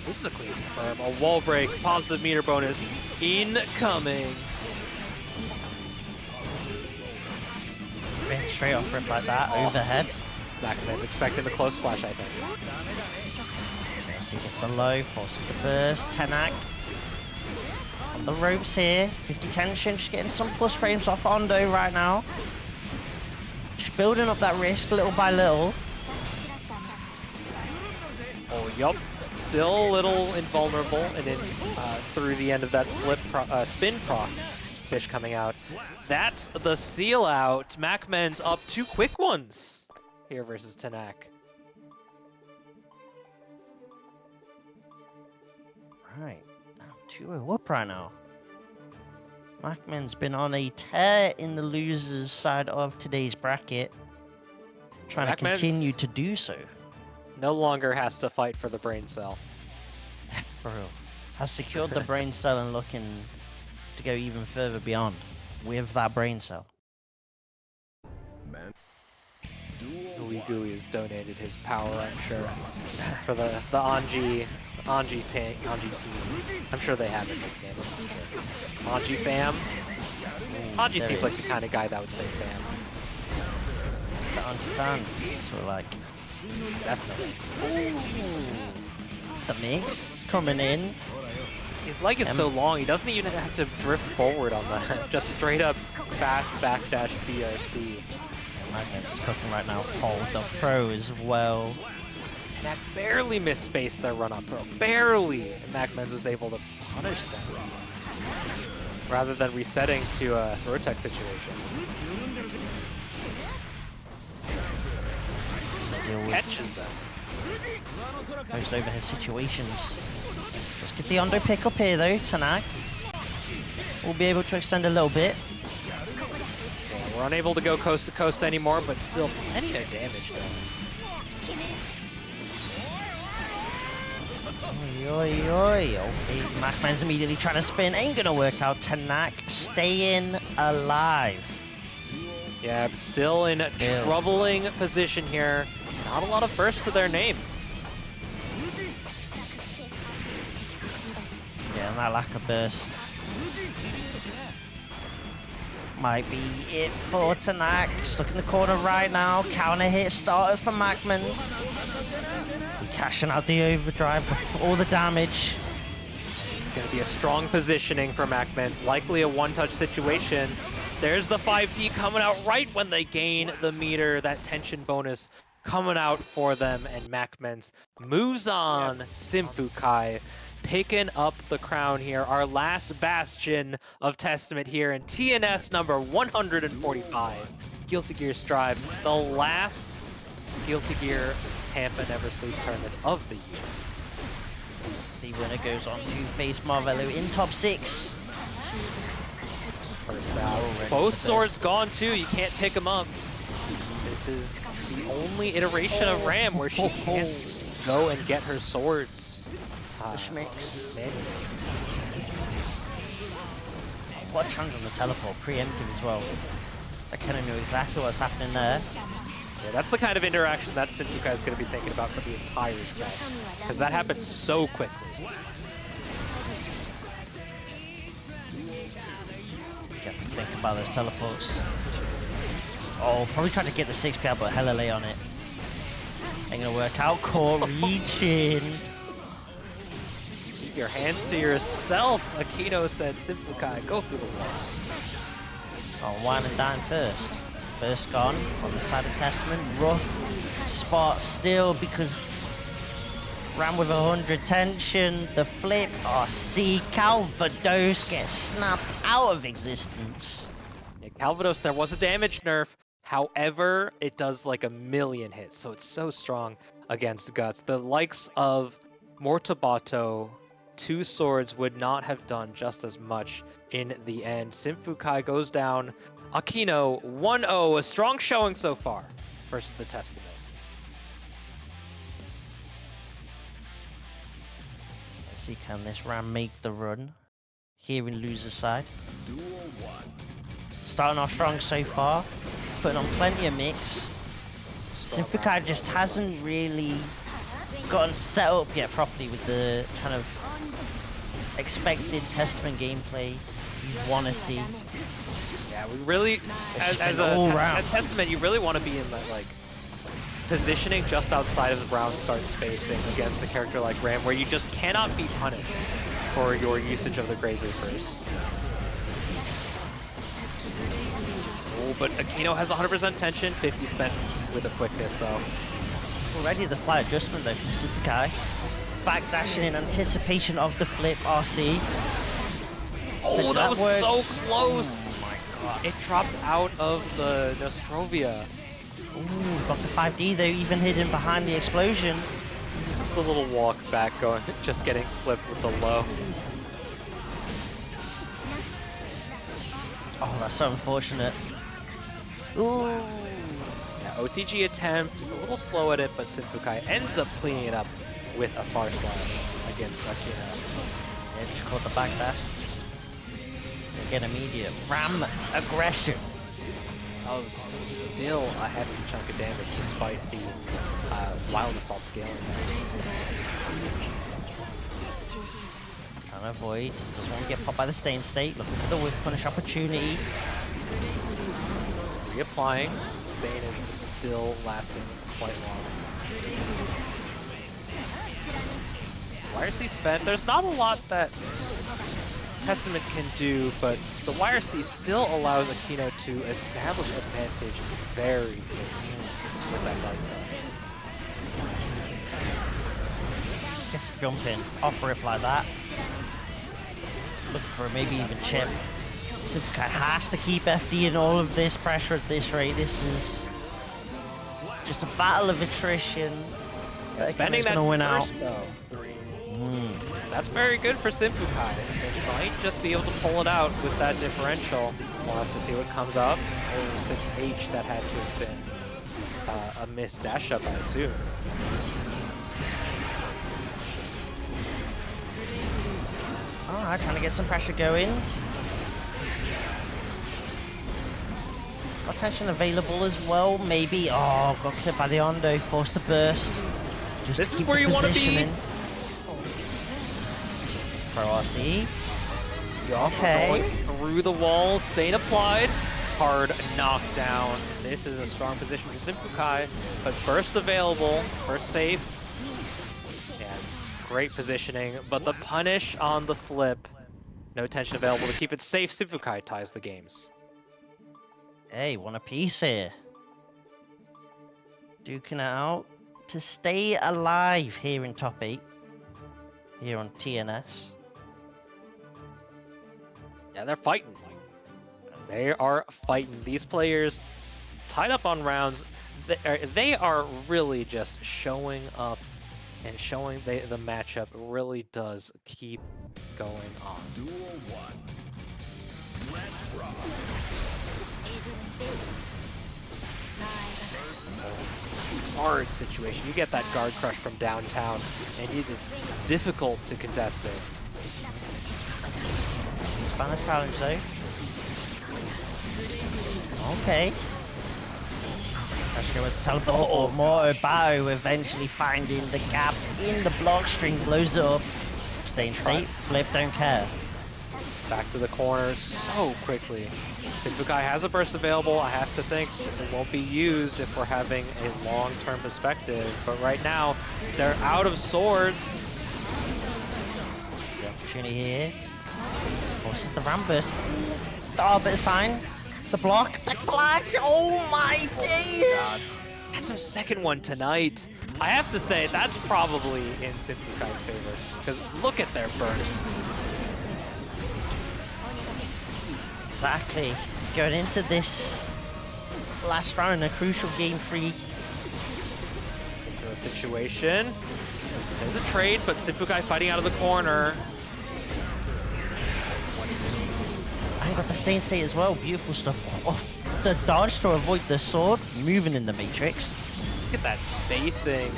This is a clean confirm. A wall break, positive meter bonus, incoming. Straight off rip like that, overhead. MacMens expecting the close slash, I think. Mercy gets the low, forces the burst. Tenack on the ropes here. 50 tension, just getting some plus frames off Ondo right now. Just building up that risk little by little. Oh, yup. Still a little invulnerable, and then through the end of that flip spin proc, fish coming out. That's the seal out. MacMens up 2 quick ones here versus Tenack. Right, now 2-0 up right now. MacMens been on a tear in the losers side of today's bracket. Trying to continue to do so. No longer has to fight for the brain cell. For real. Has secured the brain cell and looking to go even further beyond with that brain cell. Man. Duel has donated his power, I'm sure, for the Anji team. I'm sure they have a nickname. Anji fam. Anji seems like the kind of guy that would say fam. The Anji fans, sort of like. Definitely. The mix coming in. His leg is so long, he doesn't even have to drift forward on that. Just straight up fast backdash BRC. MacMens is cooking right now. Hold the throw as well. Mac barely misspaced their run-up throw. Barely! And MacMens was able to punish them. Rather than resetting to a throw tech situation. Catches them. Post overhead situations. Just get the under pick up here though, Tenack. We'll be able to extend a little bit. Yeah, we're unable to go coast to coast anymore, but still plenty of damage though. Oi, oi, oi. Okay, MacMens immediately trying to spin. Ain't gonna work out. Tenack staying alive. Yeah, still in a troubling position here. Not a lot of bursts to their name. Yeah, and that lack of burst might be it for Tenack. Stuck in the corner right now. Counter hit started for MacMens. Cashing out the overdrive for all the damage. It's going to be a strong positioning for MacMens. Likely a one-touch situation. There's the 5D coming out right when they gain the meter. That tension bonus coming out for them, and MacMens moves on. SYMPHUUKAI picking up the crown here. Our last bastion of Testament here in TNS number 145. Guilty Gear Strive, the last Guilty Gear TampaNeverSleeps tournament of the year. The winner goes on to face Marvelo in top 6. First out. Both swords gone too. You can't pick them up. This is the only iteration of Ram where she can't go and get her swords. Schmicks. What a challenge on the teleport, preemptive as well. I kind of knew exactly what's happening there. Yeah, that's the kind of interaction that SYMPHUUKAI is going to be thinking about for the entire set, because that happened so quickly. You have to think about those teleports. Oh, probably tried to get the 6P out, but hella late on it. Ain't gonna work out. Core reaching. Keep your hands to yourself, Akeno said. SYMPHUUKAI, go through the wall. Oh, wine and dine first. First gone on the side of Testament. Rough spot still because Ram with 100 tension. The flip. Oh, see, Calvados gets snapped out of existence. Yeah, Calvados, there was a damage nerf. However, it does like a million hits, so it's so strong against Guts. The likes of Mortabato, 2 swords would not have done just as much in the end. SYMPHUUKAI goes down. Akeno 1-0, a strong showing so far versus the Testament. Let's see, can this Ram make the run here in loser side? Duel 1. Starting off strong so far, putting on plenty of mix. SYMPHUUKAI just hasn't really gotten set up yet properly with the kind of expected Testament gameplay you want to see. Yeah, we really, as a Testament, you really want to be in that like positioning just outside of the round start spacing against a character like Ram, where you just cannot be punished for your usage of the Grave Reapers. Oh, but Akeno has 100% tension, 50 spent with a quickness though. Already the slight adjustment though from SYMPHUUKAI. Backdashing in anticipation of the flip RC. Oh, that was works. so close! Oh my god. It dropped out of the Nostrovia. Ooh, got the 5D though, even hidden behind the explosion. The little walk back going, just getting flipped with the low. Oh, that's so unfortunate. Ooh. Yeah, OTG attempt, a little slow at it, but SYMPHUUKAI ends up cleaning it up with a far slash against Akeno. Yeah, just caught the backdash. Again, immediate Ram aggression. does still a hefty chunk of damage despite the Wild Assault scaling. Trying to avoid, doesn't want to get popped by the Stain State, looking for the Whiff Punish opportunity. Reapplying, Stain is still lasting quite long. YRC spent, there's not a lot that Testament can do, but the YRC still allows Akeno to establish advantage very quickly with that light. Guess jump in, off rip like that. Looking for maybe even Chipp. SYMPHUUKAI has to keep FD in all of this pressure at this rate. This is just a battle of attrition. Spending that gonna win burst, out. though. That's very good for SYMPHUUKAI. They might just be able to pull it out with that differential. We'll have to see what comes up. Oh, 6H, that had to have been a missed dash up, I assume. Alright, trying to get some pressure going. Got tension available as well, maybe. Oh, got clipped by the Ondo, forced to burst. Just This to is keep where the you want to be. positioning. Pro RC. Okay. Going through the wall, Stain applied. Hard knockdown. This is a strong position for SYMPHUUKAI, but burst available, burst safe. Yeah, great positioning, but the punish on the flip. No tension available to keep it safe. SYMPHUUKAI ties the games. Hey, one apiece here. Duking it out to stay alive here in top 8. Here on TNS. Yeah, they're fighting. They are fighting. These players tied up on rounds. They are really just showing up and showing the matchup really does keep going on. Duel 1. Let's rock. Hard situation. You get that guard crush from downtown, and it is difficult to contest it. Spanish challenge though. Okay. Pressure with the teleport or more Bao eventually finding the gap in the block string, blows it up. Stay in state, flip, don't care. Back to the corner so quickly. SYMPHUUKAI has a burst available. I have to think it won't be used if we're having a long-term perspective. But right now, they're out of swords. The opportunity here. Forces the ram burst. Oh, bit of sign. The block. The flash. Oh my days! That's our second one tonight. I have to say, that's probably in SYMPHUUKAI's favor. Because look at their burst. Exactly. Going into this last round, a crucial game 3. Into a situation. There's a trade, but SYMPHUUKAI fighting out of the corner. And got the Stain State as well. Beautiful stuff. Oh, the dodge to avoid the sword. Moving in the Matrix. Look at that spacing.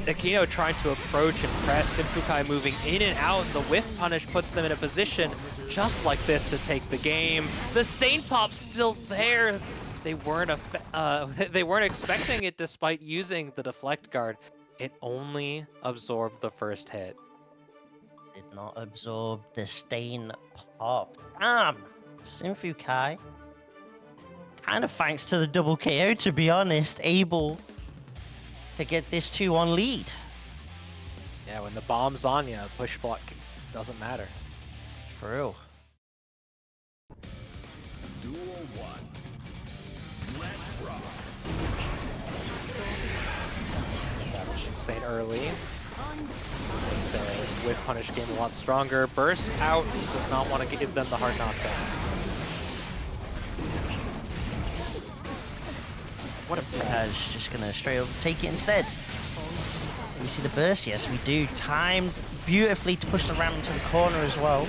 Akeno trying to approach and press. SYMPHUUKAI moving in and out. The whiff punish puts them in a position just like this to take the game. The Stain Pop's still there. They weren't expecting it despite using the deflect guard. It only absorbed the first hit. Did not absorb the Stain Pop. Damn! SYMPHUUKAI. Kind of thanks to the double KO, to be honest, able to get this 2-1 lead. Yeah, when the bomb's on you, push block doesn't matter. For real. Duel 1. Let's rock. Savage should stay early. The whiff punish game a lot stronger. Burst out, does not want to give them the hard knockdown. What a press. Just gonna straight up take it instead. We see the burst, yes we do. Timed beautifully to push the ram into the corner as well.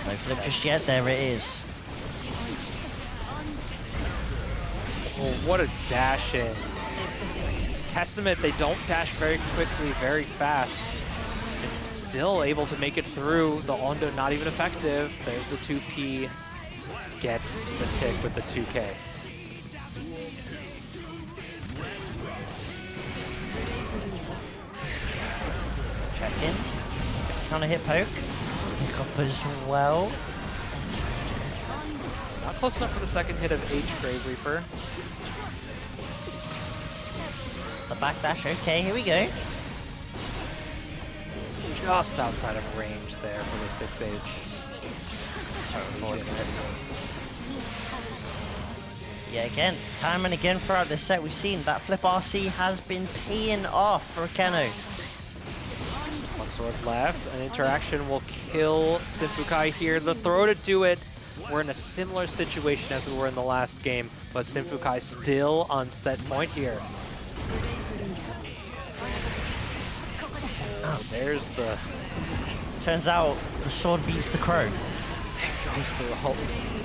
No flip just yet, there it is. Oh, what a dash in. Testament, they don't dash very quickly, very fast. And still able to make it through. The Ondo not even effective. There's the 2P. gets the tick with the 2K. Check in. Counter hit poke. Pick up as well. Not close enough for the second hit of H Grave Reaper. The backdash, okay, here we go. Just outside of range there for the 6H. Sorry, forward. Yeah, again, time and again throughout this set, we've seen that flip RC has been paying off for Akeno. One sword left. An interaction will kill SYMPHUUKAI here. The throw to do it. We're in a similar situation as we were in the last game, but SYMPHUUKAI still on set point here. Oh, there's the... Turns out the sword beats the crow. Goes through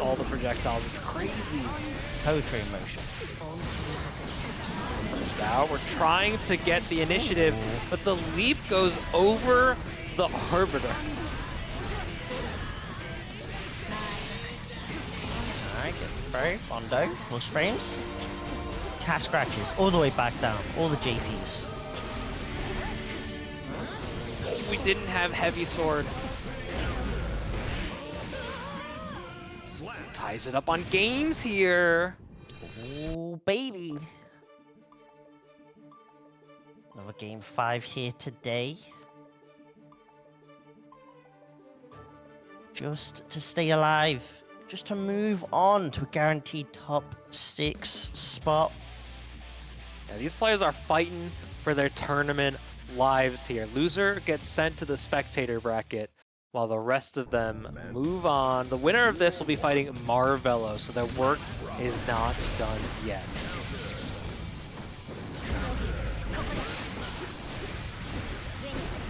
all the projectiles. It's crazy. Poetry in motion. First out. We're trying to get the initiative, but the leap goes over the Arbiter. Alright, gets the throw. Bondo. Plus frames. Cast scratches all the way back down. All the JPs. We didn't have heavy sword. Ties it up on games here. Oh, baby. Another game 5 here today. Just to stay alive. Just to move on to a guaranteed top 6 spot. Yeah, these players are fighting for their tournament lives here. Loser gets sent to the spectator bracket while the rest of them move on. The winner of this will be fighting Marvelo, so their work is not done yet.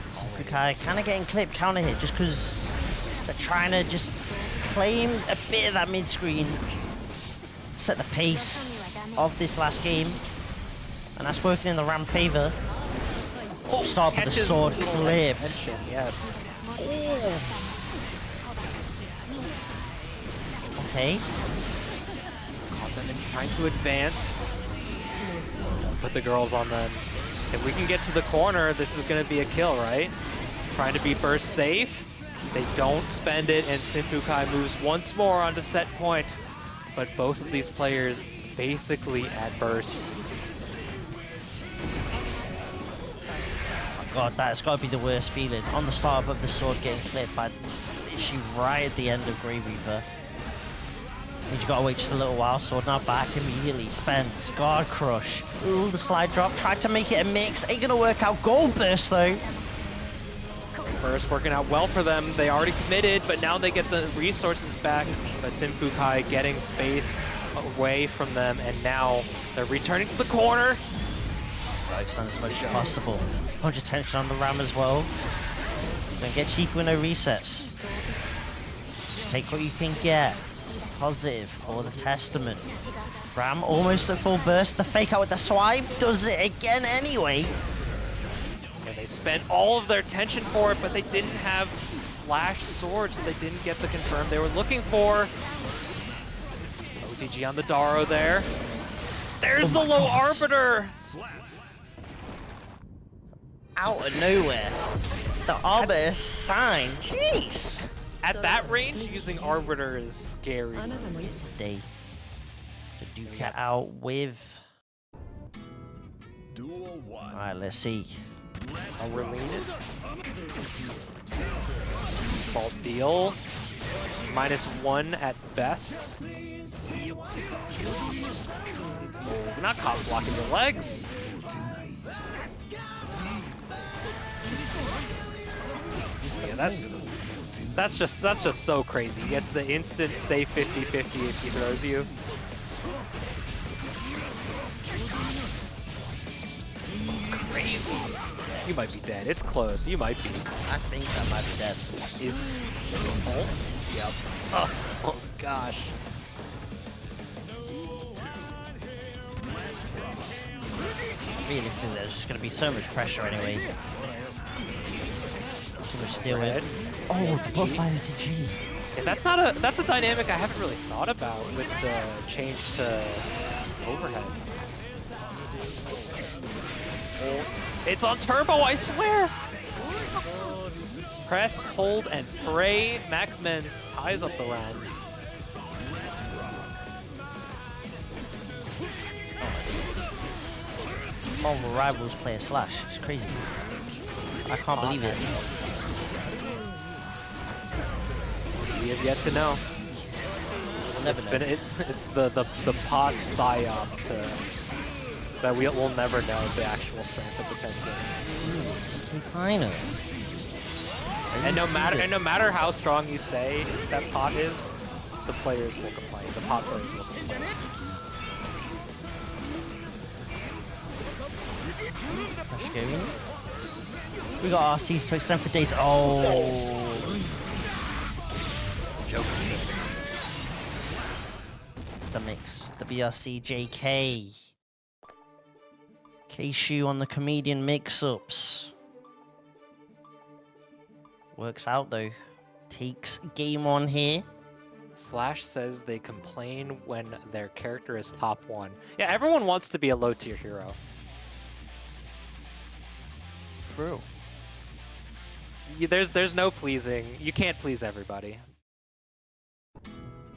SYMPHUUKAI kind of getting clipped counter hit just because they're trying to just claim a bit of that mid screen, set the pace of this last game, and that's working in the Ram favor. Oh, start with the sword clipped. Yes. Oh. Okay. Caught them in trying to advance. Put the girls on them. If we can get to the corner, this is going to be a kill, right? Trying to be burst safe. They don't spend it, and SYMPHUUKAI moves once more onto set point. But both of these players basically at burst. God, that's got to be the worst feeling. On the start of the sword getting clipped by literally right at the end of Grave Reaper. And you got to wait just a little while. Sword now back immediately. Spends. Guard crush. Ooh, the slide drop. Tried to make it a mix. Ain't going to work out. Gold burst though. Burst working out well for them. They already committed, but now they get the resources back. But SYMPHUUKAI getting space away from them, and now they're returning to the corner. Focus on as much as possible. Bunch of tension on the Ram as well. Don't get cheap with no resets. Just take what you can get. Positive for the Testament. Ram almost at full burst. The fake out with the swipe does it again anyway. Yeah, they spent all of their tension for it, but they didn't have slash sword, so they didn't get the confirm they were looking for. OTG on the Daro there. There's the low Arbiter. Out of nowhere. The Arbiter sign. Jeez. At that range, using Arbiter is scary. They duke it out with. Duel 1. Alright, let's see. Oh, we're leaning. Fault deal. -1 at best. Oh, not caught blocking your legs. Yeah, that's just so crazy. He gets the instant save 50-50 if he throws you. Crazy. You might be dead. It's close. You might be. I think I might be dead. Is oh, yep. Oh gosh. Realistically, there's just going to be so much pressure anyway. Too much to deal with. Oh, the butterfly to G. Okay, that's a dynamic I haven't really thought about with the change to overhead. Oh, it's on turbo, I swear! Press, hold, and pray. MacMens ties up the rounds. All the rivals play a slash. It's crazy. I can't believe it. We have yet to know. It's the pot psyop that we'll never know the actual strength of the 10 game. Final. And no matter how strong you say that pot is, the players will complain. The pot players will complain. We got RCs to extend for days. Oh. The mix, the BRC JK. Kshu on the comedian mix-ups. Works out though. Takes game on here. Slash says they complain when their character is top 1. Yeah, everyone wants to be a low tier hero. True. There's no pleasing. You can't please everybody.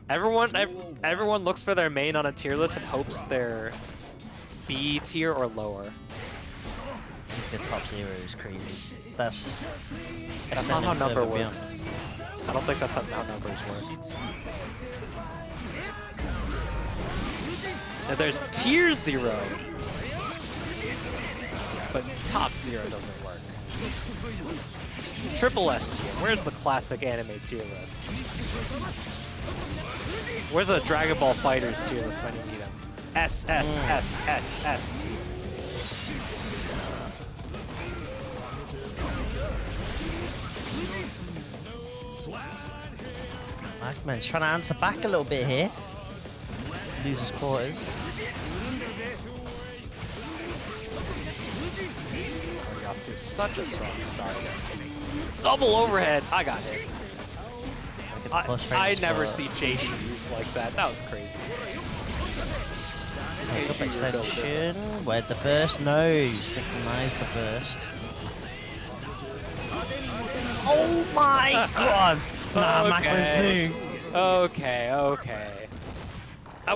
Everyone looks for their main on a tier list and hopes they're B tier or lower. The top 0 is crazy. That's not how number works. I don't think that's how numbers work. Now there's tier 0, but top 0 doesn't work. Triple S tier. Where's the classic anime tier list? Where's a Dragon Ball FighterZ tier list when you need them? S tier. MacMens trying to answer back a little bit here. Loses quarters. We're off to such a strong start. Double overhead. I got it. I never see JD used like that. That was crazy. Up extension. Where'd the burst? No. Stick denies the burst. Oh my god! Nah, okay. MacMens knew. Okay.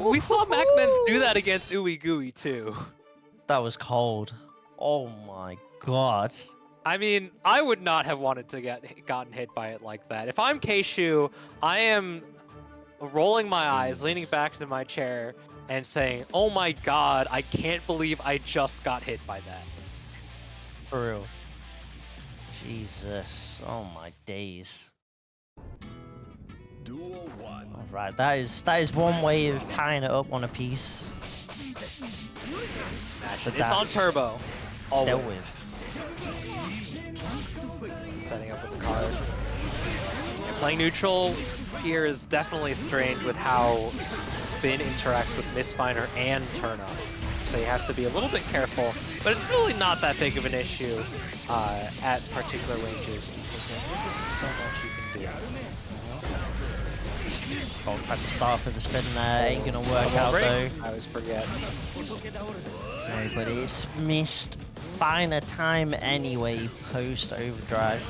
We saw MacMens do that against OoeyGooey too. That was cold. Oh my god. I mean, I would not have wanted to gotten hit by it like that. If I'm Kshu, I am rolling my eyes, leaning back into my chair, and saying, "Oh my god, I can't believe I just got hit by that." For real. Jesus. Oh my days. Duel 1. Alright, that is one way of tying it up on a piece. It's on turbo. Always. Dealt with. Setting up with the card. Yeah, playing neutral here is definitely strange with how spin interacts with Misfinder and turn up. So you have to be a little bit careful, but it's really not that big of an issue at particular ranges because there isn't so much you can do. Oh, tried to start for the spin there, ain't gonna work out though. I always forget. Sorry, but it's missed finer time anyway, post overdrive.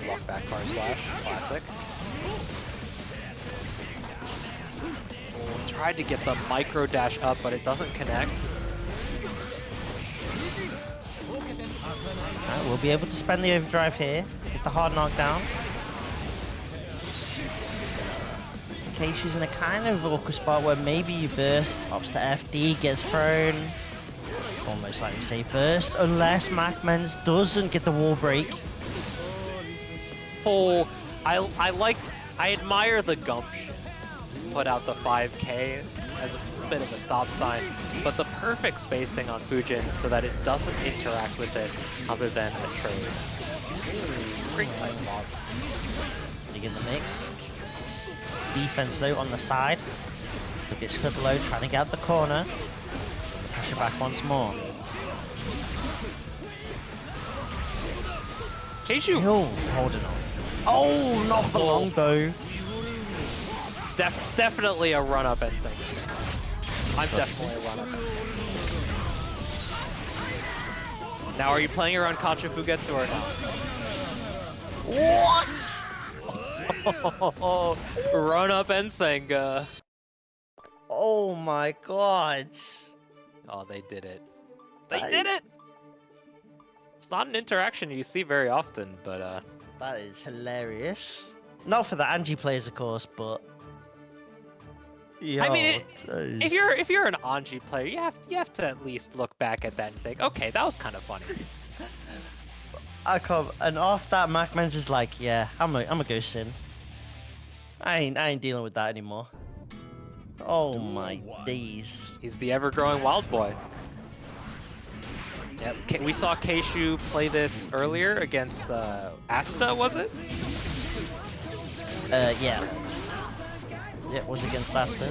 Walk back car slash, classic. Oh, tried to get the micro dash up, but it doesn't connect. Right, we'll be able to spend the overdrive here, get the hard knockdown. Kshu's in a kind of awkward spot where maybe you burst, hops to FD, gets thrown. Almost like a safe burst, unless MacMens doesn't get the wall break. Oh, I admire the gumption. Put out the 5K as a bit of a stop sign, but the perfect spacing on Fujin so that it doesn't interact with it other than a trade. Great size mob. Dig in the mix. Defense though on the side. Still gets clipped low, trying to get out the corner. Pressure back once more. Kshu Still holding on. Oh, not for long though. Definitely a run-up insane. I'm definitely a run-up insane. Now, are you playing around Kshuewhatdamoo or not? What? Run-up Ensenga. Oh my god. Oh, they did it. They did it! It's not an interaction you see very often, but That is hilarious. Not for the Anji players, of course, but... I mean, if you're an Anji player, you have to at least look back at that and think, okay, that was kind of funny. And off that, MacMens is like, yeah, I'm gonna go sin. I ain't dealing with that anymore. Oh my days. He's the ever-growing wild boy. Yep. We saw Kshu play this earlier against Asta, was it? Yeah. Yeah, it was against Asta.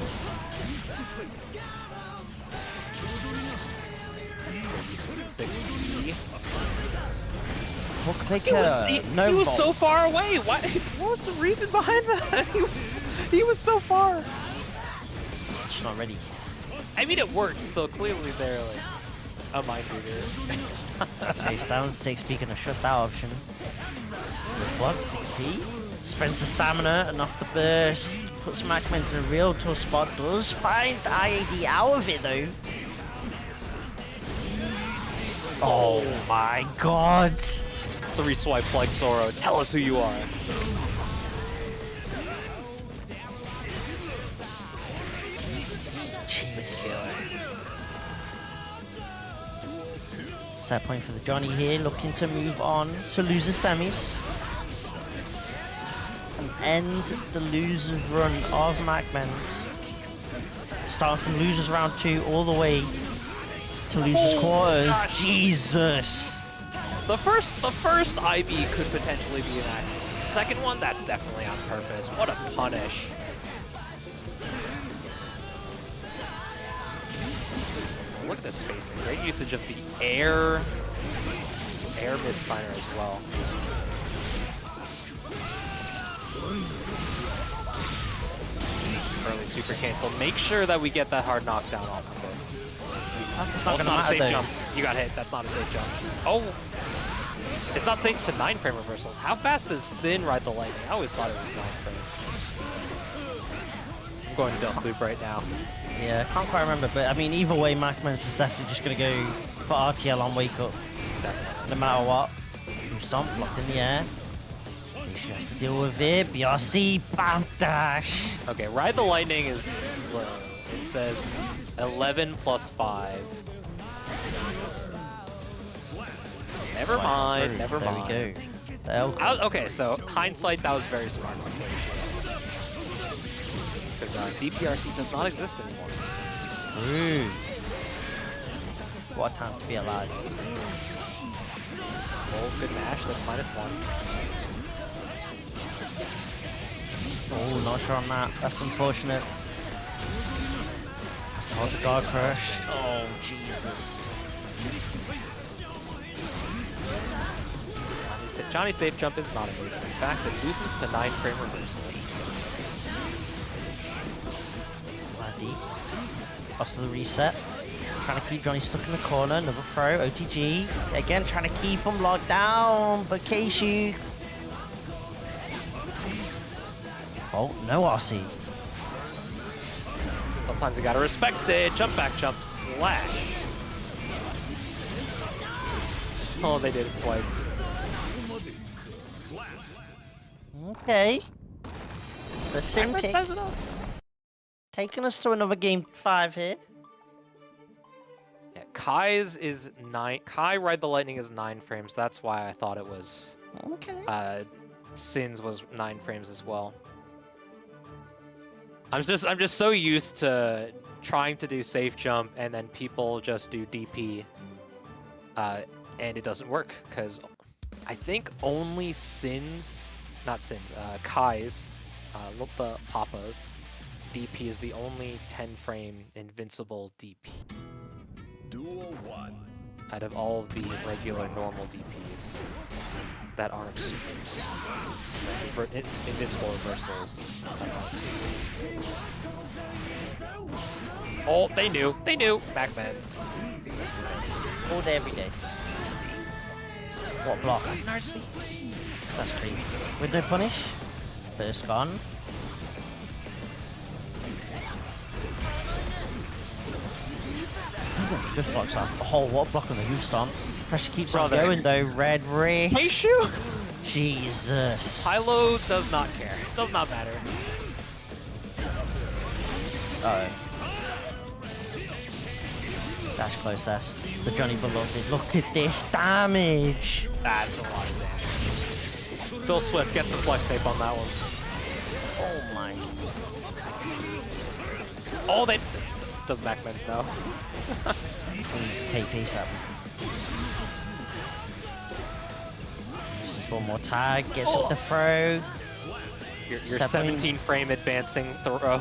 He was so far away. What was the reason behind that? He was so far. It's not ready. I mean, it worked. So clearly they're like a mind reader. Face down 6P, gonna shut that option. What? 6P? Spends the stamina and off the burst. Puts MacMens in a real tough spot. Does find the IAD out of it though. Oh my god. 3 swipes like Zoro. Tell us who you are. Jesus. Set point for the Johnny here, looking to move on to loser semis. And end the losers run of MacMens. Starting from losers round 2 all the way to losers quarters. Gosh. Jesus. The first IB could potentially be an accident. The second one, that's definitely on purpose. What a punish. Look at this spacing. Great usage of the air misfire as well. Early super cancel. Make sure that we get that hard knockdown off of it. It's That's not a safe though. jump. You got hit. That's not a safe jump. Oh! It's not safe to 9 frame reversals. How fast does Sin ride the lightning? I always thought it was 9 frames. I'm going to Del Sloop right now. Yeah, I can't quite remember, but I mean, either way, MacMens was definitely just going to go for RTL on Wake Up. Definitely. No matter what. Stomp, locked in the air. She has to deal with it. BRC, bam dash. Okay, Ride the Lightning is slow. It says 11 plus 5. Never mind, never mind. There we go. Okay, so hindsight, that was very smart. Because DPRC does not exist anymore. Ooh. What a time to be alive. Oh, good mash, that's -1. Oh, not sure on that. That's unfortunate. Has to hold the guard crush. Oh, Jesus. Johnny's safe jump is not amazing. In fact, it loses to 9 frame reversals. Deep. Lost to the reset. Trying to keep Johnny stuck in the corner. Another throw. OTG. Again, trying to keep him locked down. But Kshu. Oh, no RC. Sometimes you gotta respect it. Jump back, jump, slash. Oh, they did it twice. Okay. The sim pick says it all. taking us to another game 5 here. Yeah, Kai's is 9. Kai Ride the Lightning is 9 frames. That's why I thought it was. Okay. Sin's was 9 frames as well. I'm just so used to trying to do safe jump and then people just do DP, and it doesn't work because I think only Kai's, the Papa's DP is the only 10 frame invincible DP. Duel 1. Out of all of the regular normal DPs. that aren't supers. Invincible reversals that aren't supers. Oh, they knew. They knew. MacMens. All day, every day. What block? That's an RC. That's crazy. With no punish. First gone. Still just blocks off. Oh, what a block on the roof stomp. Pressure keeps on going though. Red wrist. Kshu? Jesus. High-low does not care. It does not matter. Uh-oh. Dash closest. The Johnny Beloved. Look at this damage. That's a lot of damage. Phil Swift gets some flex tape on that one. Oh my. Oh, they... Does MacMens know? Take piece up. Just one more tag. Gets up the throw. Your 17 frame advancing throw.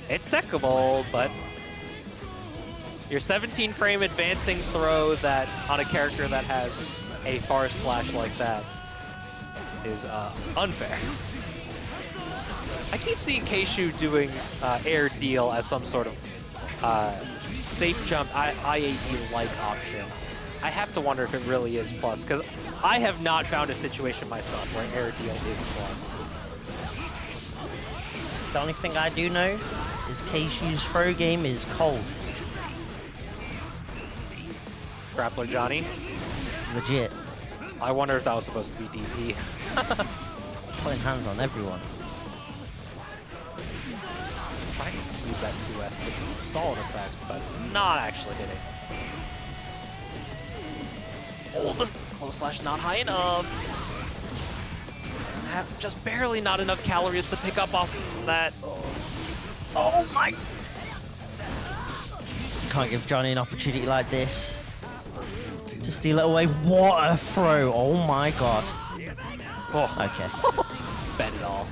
It's techable, but your 17 frame advancing throw that on a character that has a far slash like that is unfair. I keep seeing Kshu doing air deal as some sort of safe jump IAD-like option. I have to wonder if it really is plus, because I have not found a situation myself where air deal is plus. The only thing I do know is Kshu's throw game is cold. Grappler Johnny. Legit. I wonder if that was supposed to be DP. Putting hands on everyone. Might use that 2S to solid effect, but not actually hitting. Oh, this close slash not high enough. Doesn't have just barely not enough calories to pick up off that. Oh my! Can't give Johnny an opportunity like this to steal it away. What a throw! Oh my god. Oh, Okay. bet it all.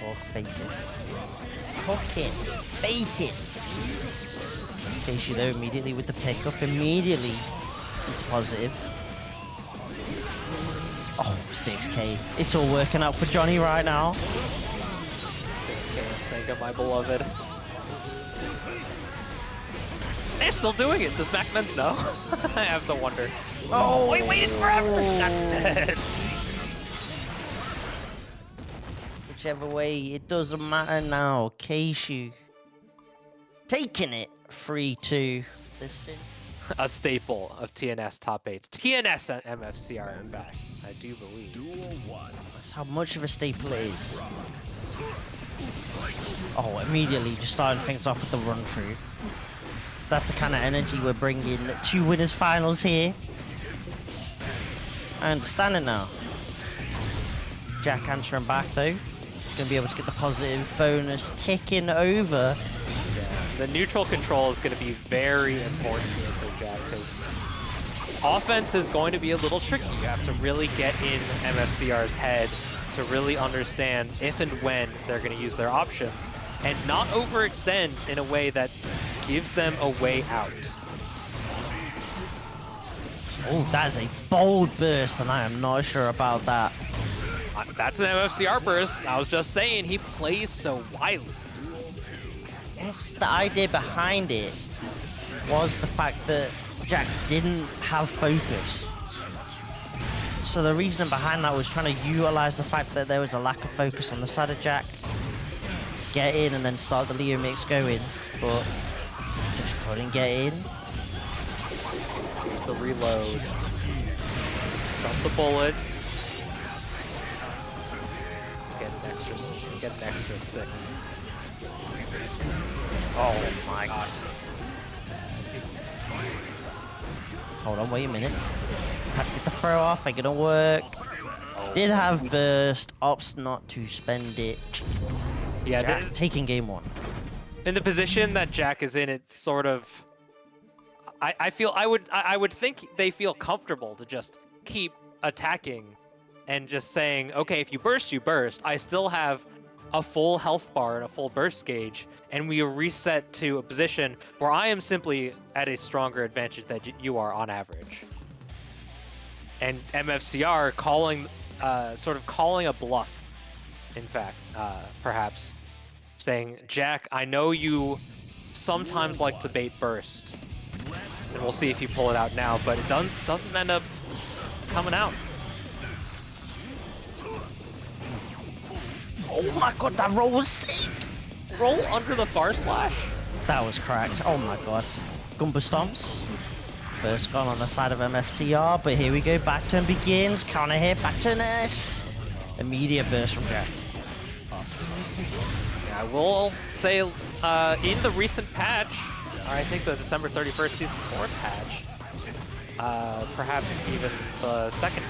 Pork bacon. Cooking. Bacon. Kshu though immediately with the pickup. Immediately into positive. Oh, 6k. It's all working out for Johnny right now. 6k and Senga, my beloved. They're still doing it. Does MacMens know? I have to wonder. Oh, we waited forever. That's dead. Whichever way, it doesn't matter now. Kshu taking it 3-2. Listen. A staple of TNS top 8. TNS at MFCR, in fact. I do believe. Duel 1. That's how much of a staple it is. Oh, immediately just starting things off with the run through. That's the kind of energy we're bringing to winners finals here. I understand it now. Jack answering back though. Gonna be able to get the positive bonus ticking over. The neutral control is going to be very important here for Jack, because offense is going to be a little tricky. You have to really get in MFCR's head to really understand if and when they're going to use their options, and not overextend in a way that gives them a way out. Oh, that is a bold burst, and I am not sure about that. That's an MFCR burst. I was just saying, he plays so wily. The idea behind it was the fact that Jack didn't have focus. So the reason behind that was trying to utilize the fact that there was a lack of focus on the side of Jack. Get in and then start the Leo mix going, but just couldn't get in. Here's the reload. Dump the bullets. Get an extra 6. Oh my god. Hold on, wait a minute. Had to get the throw off, ain't gonna work. Did have burst, opts not to spend it. Yeah, Jack taking game 1. In the position that Jack is in, it's sort of... I would think they feel comfortable to just keep attacking and just saying, okay, if you burst, you burst. I still have a full health bar and a full burst gauge, and we reset to a position where I am simply at a stronger advantage than you are on average. And MFCR calling, sort of calling a bluff, in fact, perhaps, saying, Jack, I know you sometimes like to bait burst, and we'll see if you pull it out now, but it doesn't end up coming out. Oh my god, that roll was sick! Roll under the bar slash. That was cracked. Oh my god. Gumbo stomps. First gone on the side of MFCR, but here we go. Back turn begins. Counter hit. Back turn S. Immediate burst from Jack. Yeah, I will say in the recent patch, or I think the December 31st Season 4 patch, perhaps even the second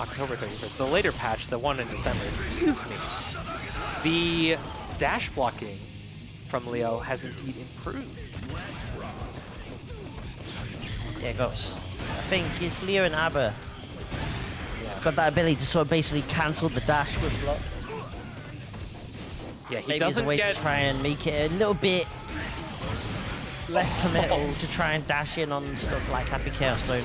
October 31st, the later patch, the one in December, excuse me, the dash blocking from Leo has indeed improved. Yeah, it goes. I think it's Leo and Abba. Yeah. Got that ability to sort of basically cancel the dash with block. Yeah, he Maybe doesn't it's a way get... to try and make it a little bit less committal to try and dash in on stuff like Happy Chaos only.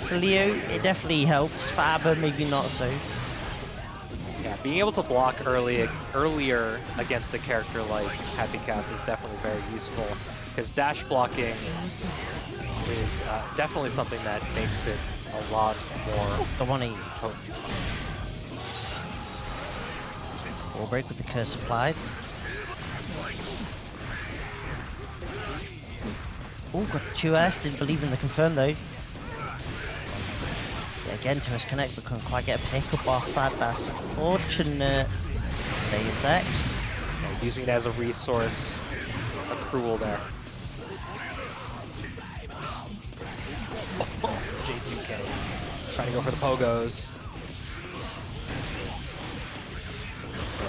For Leo, it definitely helps. For Abba, maybe not so. Yeah, being able to block earlier against a character like Happy Chaos is definitely very useful, because dash blocking is definitely something that makes it a lot more... The 180. Wall break with the curse applied. Oh, got the 2S. Didn't believe in the confirm though. Yeah, again, 2S connect, but couldn't quite get a pickup off that. That's unfortunate. Deus Ex. Yeah, using it as a resource accrual there. J2K trying to go for the pogos.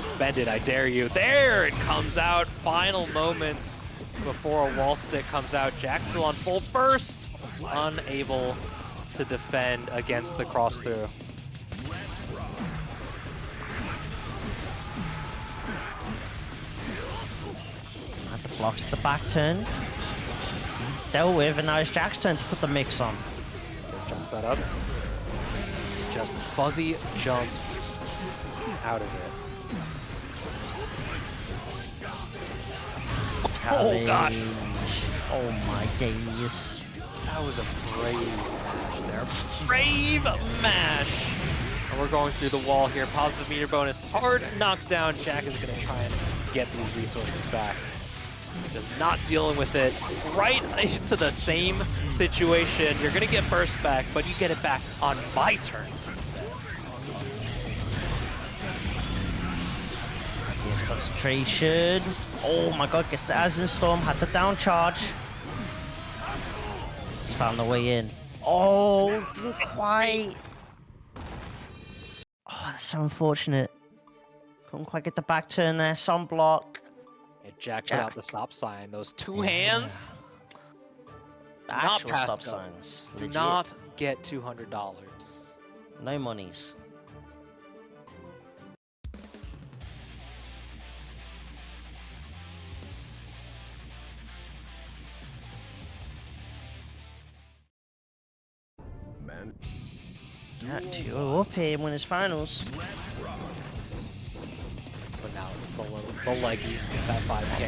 Spend it, I dare you. There it comes out. Final moments before a wall stick comes out. Jack's still on full burst, unable to defend against the cross through. At the blocks at the back turn. Dealt with, and now it's Jack's turn to put the mix on. Jumps that up. Just fuzzy jumps out of it. Oh gosh! Oh my days! That was a brave mash there. Brave mash! And we're going through the wall here. Positive meter bonus. Hard knockdown. Jack is going to try and get these resources back. Just not dealing with it. Right into the same situation. You're going to get burst back, but you get it back on my terms, he says. Here's concentration. Oh my god, gets the Azure Storm, had the down charge. Just found the way in. Oh, didn't quite. Oh, that's so unfortunate. Couldn't quite get the back turn there. Sun block. And Jack put out the stop sign. Those two hands. The Not actual pass stop go. signs. Do Legit. not get $200. No monies. Man. Got 2-0 up here in winners finals. But now the leggy, that 5K.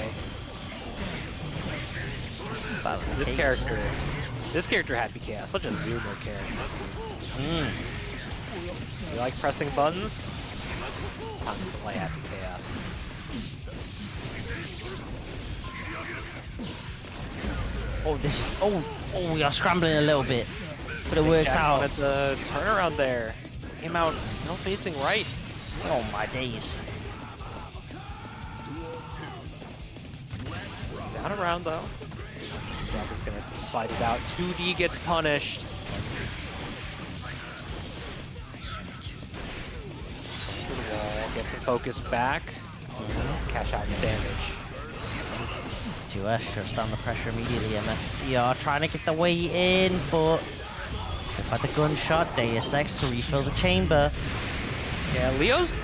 This character Happy Chaos, such a zoomer character. You like pressing buttons? Time to play Happy Chaos. Oh, this is. Oh, we are scrambling a little bit. But it works Jack out. wanted the turnaround there. Came out still facing right. Oh my days. Down around though. Jack is gonna fight it out. 2D gets punished. To the wall, get some focus back. Cash out the damage. 2S shuts down the pressure immediately. MFCR trying to get the way in, but by the gunshot, Deus Ex to refill the chamber. Yeah, Leo's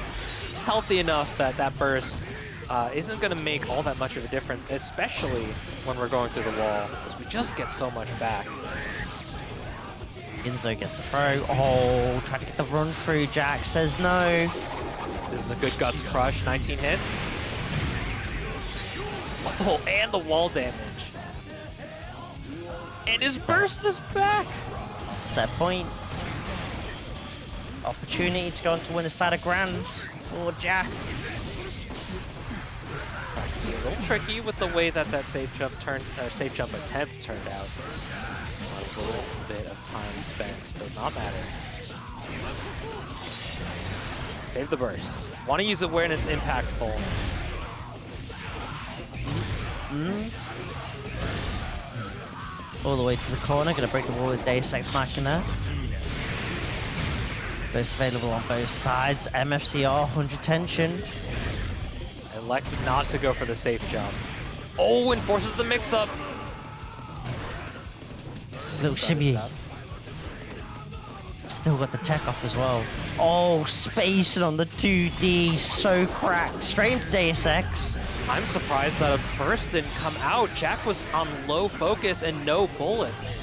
healthy enough that that burst isn't going to make all that much of a difference, especially when we're going through the wall, because we just get so much back. Ginzo gets the throw. Oh, tried to get the run through. Jack says no. This is a good guts crush. 19 hits. Oh, and the wall damage. And his burst is back. Set point. Opportunity to go on to win a side of grands for Jack. A little tricky with the way that safe jump attempt turned out. A little bit of time spent does not matter. Save the burst. Want to use it when it's impactful. All the way to the corner, gonna break the wall with Deus Ex Machina. Both available on both sides. MFCR, 100 tension. Elects not to go for the safe jump. Oh, and forces the mix-up. Little shimmy. Still got the tech off as well. Oh, spacing on the 2D. So cracked. Straight into Deus Ex. I'm surprised that a burst didn't come out. Jack was on low focus and no bullets.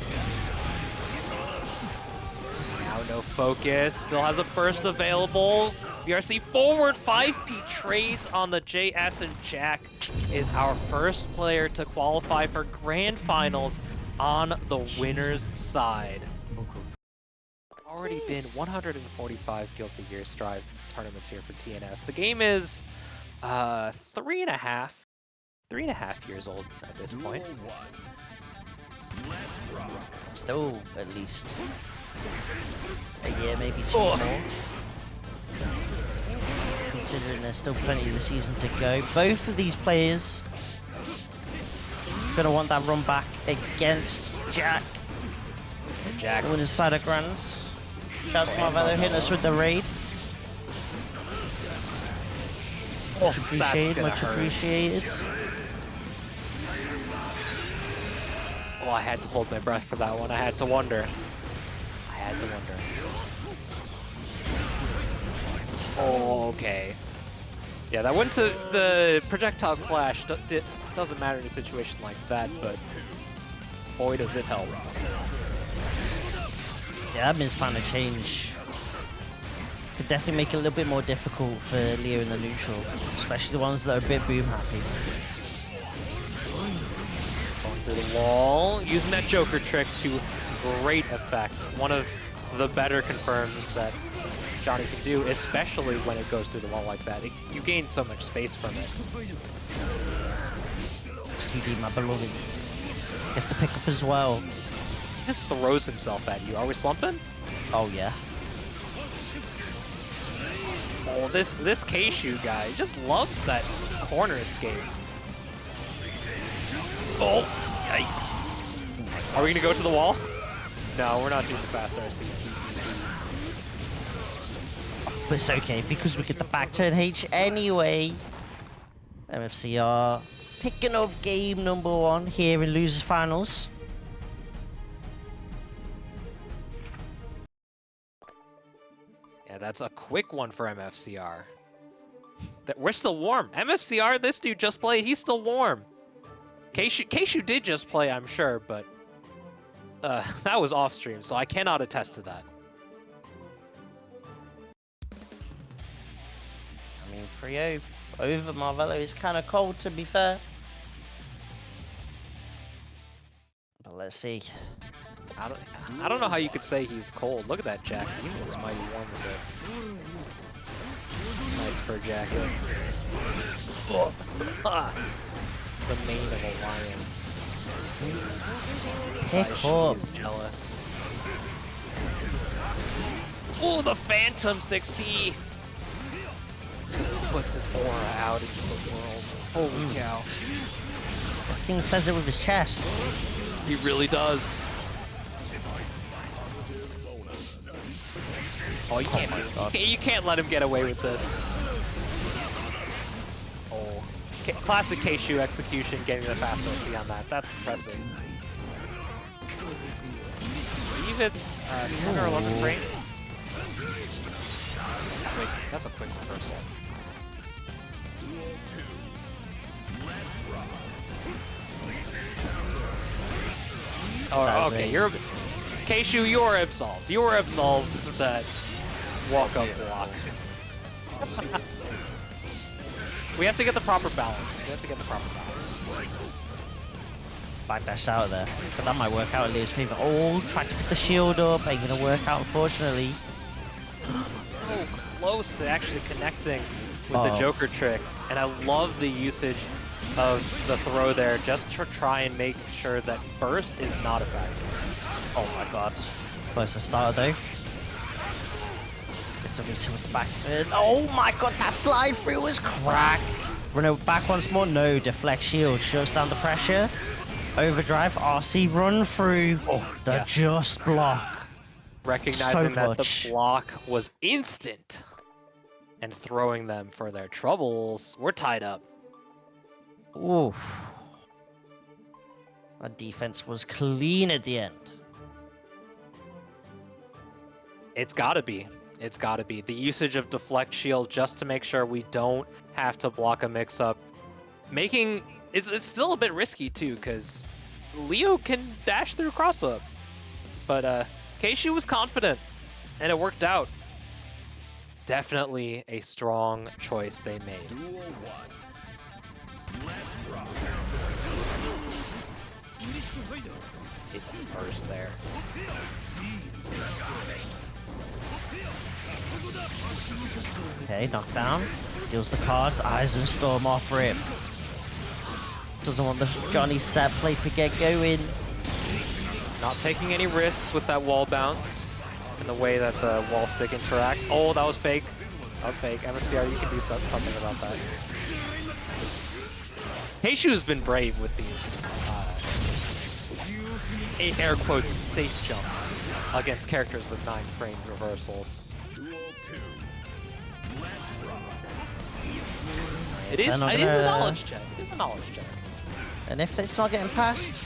Now no focus. Still has a burst available. BRC forward. 5P trades on the JS, and Jack is our first player to qualify for Grand Finals on the winner's side. Already been 145 Guilty Gear Strive tournaments here for TNS. The game is 3.5 years old at this point. Still, at least a year, maybe two more. Considering there's still plenty of the season to go. Both of these players gonna want that run back against Jack. Jack's winning side of grands. Shouts to Marvelo hitting us with the raid. Much appreciated, much appreciated. Oh, I had to hold my breath for that one. I had to wonder. Oh, okay. Yeah, that went to the projectile clash. Doesn't matter in a situation like that, but boy, does it help. Yeah, admin's found a change. Could definitely make it a little bit more difficult for Leo in the neutral, especially the ones that are a bit boom happy. Going through the wall, using that Joker trick to great effect. One of the better confirms that Johnny can do, especially when it goes through the wall like that. You gain so much space from it. 2D, my beloved. Gets the pickup as well. He just throws himself at you. Are we slumping? Oh yeah. Oh, this Kshu guy just loves that corner escape. Oh, yikes. Are we gonna go to the wall? No, we're not doing the fast RC. But it's okay because we get the back turn H anyway. MFCR picking up game number 1 here in Losers Finals. Yeah, that's a quick one for MFCR. We're still warm. MFCR, this dude just played. He's still warm. Kshu did just play, I'm sure, but that was off stream, so I cannot attest to that. I mean, 3-0 over Marvelo is kind of cold, to be fair. But let's see. I don't know how you could say he's cold. Look at that jacket. He looks mighty warm with it. Nice fur jacket. Oh. The mane of a lion. Pick up. He's jealous. Oh, the Phantom 6P! Just puts his aura out into the world. Holy cow. King says it with his chest. He really does. Oh, you can't let him get away with this. Oh, classic Kshu execution, getting the fast OC on that. That's impressive. I believe it's 10 or 11 frames. Wait, that's a quick reversal. Oh, okay, you're... Kshu, you are absolved. You are absolved of that walk-up block. We have to get the proper balance. We have to get the proper balance. Backdash out of there. But that might work out in Leo's favor. Oh, tried to put the shield up. Ain't gonna work out, unfortunately. So close to actually connecting with the Joker trick. And I love the usage of the throw there just to try and make sure that burst is not effective. Oh my god. Close to start though. Gets everything with the back. Oh my god, that slide through was cracked. Run it back once more. No, deflect shield. Shuts down the pressure. Overdrive, RC run through. Oh, the just block. Recognizing so that the block was instant and throwing them for their troubles. We're tied up. Oof. That defense was clean at the end. It's gotta be. It's gotta be. The usage of deflect shield just to make sure we don't have to block a mix-up. Making... It's still a bit risky too, because Leo can dash through cross-up. But Kshu was confident, and it worked out. Definitely a strong choice they made. Duel 1. Let's rock. It's the burst there. Okay, knockdown. Deals the cards. Eyes and Storm off rip. Doesn't want the Johnny set play to get going. Not taking any risks with that wall bounce and the way that the wall stick interacts. Oh, that was fake. That was fake. MFCR, you can do something about that. Kshu's been brave with these air quotes safe jumps against characters with 9-frame reversals. Duel 2. Let's rock. It is a knowledge check. It is a knowledge check. And if it's not getting past,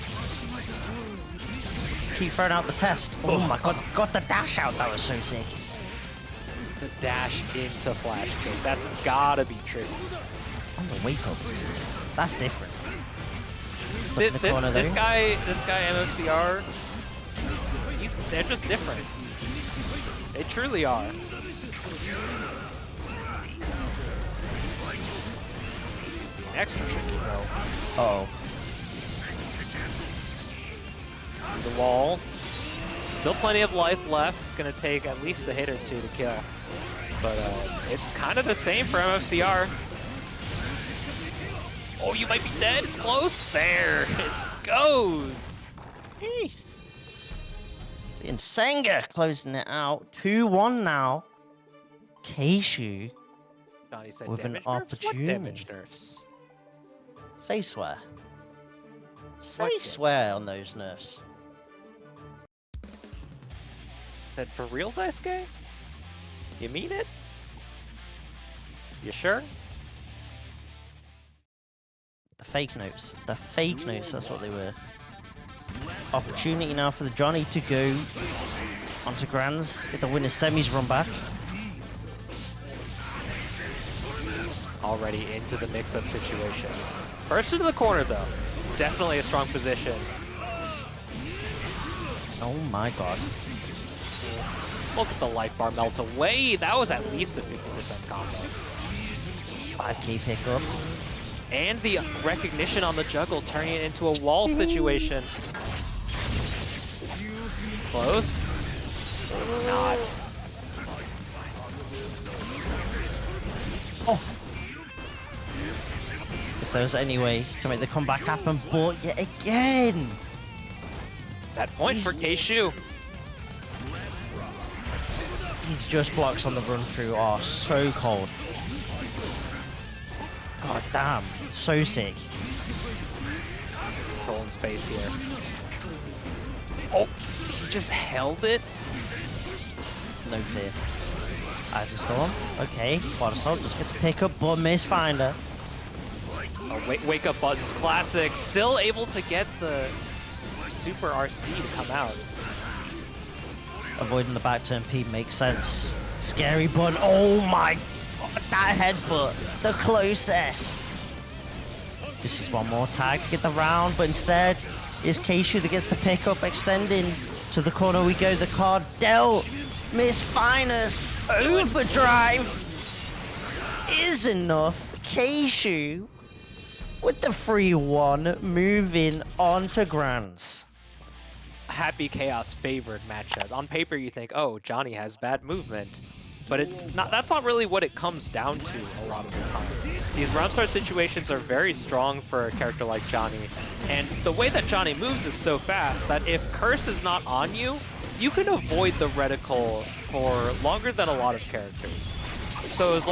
keep throwing out the test. Oh my god, got the dash out. That was so sick. The dash into flash kick. That's gotta be tricky. On the wake up. That's different. This guy MFCR, they're just different. They truly are. Extra tricky though. Uh-oh. The wall. Still plenty of life left. It's gonna take at least a hit or two to kill. But it's kind of the same for MFCR. Oh, you might be dead. It's close. There it goes. Peace. The Insanga closing it out. 2-1 now. Kshu Johnny said with an damage nerfs? opportunity. What damage nerfs? Say swear. Say What swear on those nerfs. Said for real, Daisuke? You mean it? You sure? The fake notes. The fake notes, that's what they were. Opportunity now for the Johnny to go onto Grands. Get the winner's semis run back. Already into the mix-up situation. First into the corner, though. Definitely a strong position. Oh my god. Look at the life bar melt away. That was at least a 50% combo. 5k pickup. And the recognition on the juggle, turning it into a wall situation. Close? It's not. Oh! If there's any way to make the comeback happen, but yet again! That point for Kshu. These just blocks on the run through are so cold. God damn, so sick. Controlling space here. Oh, he just held it? No fear. As a Storm. Okay, Water Assault just gets to pick up, but Mistfinder. Oh, wake up buttons, classic. Still able to get the super RC to come out. Avoiding the back turn P makes sense. Scary button. Oh my god, that headbutt. The closest. This is one more tag to get the round, but instead is Kshu that gets the pickup, extending to the corner we go. The card dealt. Misfire overdrive is enough. Kshu with the 3-1, moving on to Grands. Happy Chaos favored matchup. On paper, you think, oh, Johnny has bad movement, but it's not. That's not really what it comes down to a lot of the time. These round start situations are very strong for a character like Johnny, and the way that Johnny moves is so fast that if Curse is not on you, you can avoid the reticle for longer than a lot of characters. So as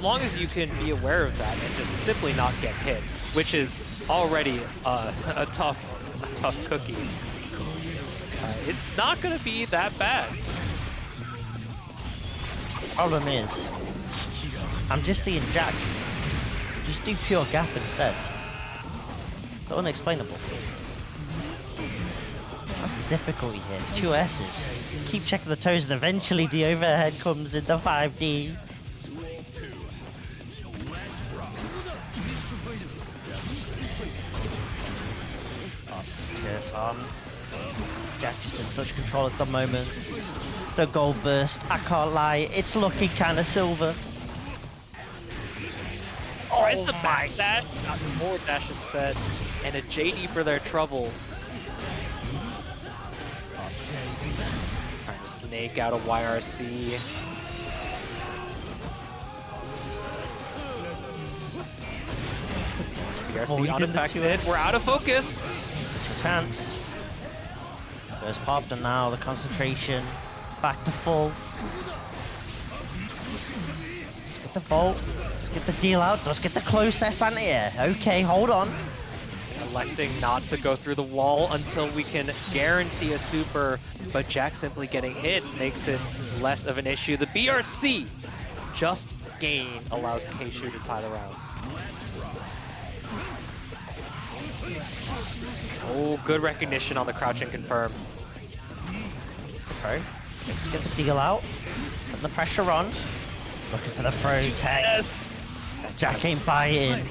long as you can be aware of that and just simply not get hit, which is already a tough cookie. It's not going to be that bad. Problem is, I'm just seeing Jack just do pure gap instead. The unexplainable. That's the difficulty here. 2 S's. Keep checking the toes and eventually the overhead comes in the 5D. Yes, Jack just in such control at the moment. The gold burst, I can't lie, it's looking kind of silver. Tries to back that, got more dash and set, and a JD for their troubles. Trying to snake out a YRC. BRC unaffected, we're out of focus. Chance. First popped and now the concentration back to full. Let's get the vault. Let's get the deal out. Let's get the close S anti-air. Okay, hold on. Electing not to go through the wall until we can guarantee a super, but Jack simply getting hit makes it less of an issue. The BRC just gain allows Kshu to tie the rounds. Oh, good recognition on the crouch and confirm. Zephyr, get the deal out. Put the pressure on. Looking for the throw tag. Yes! Jack ain't biting.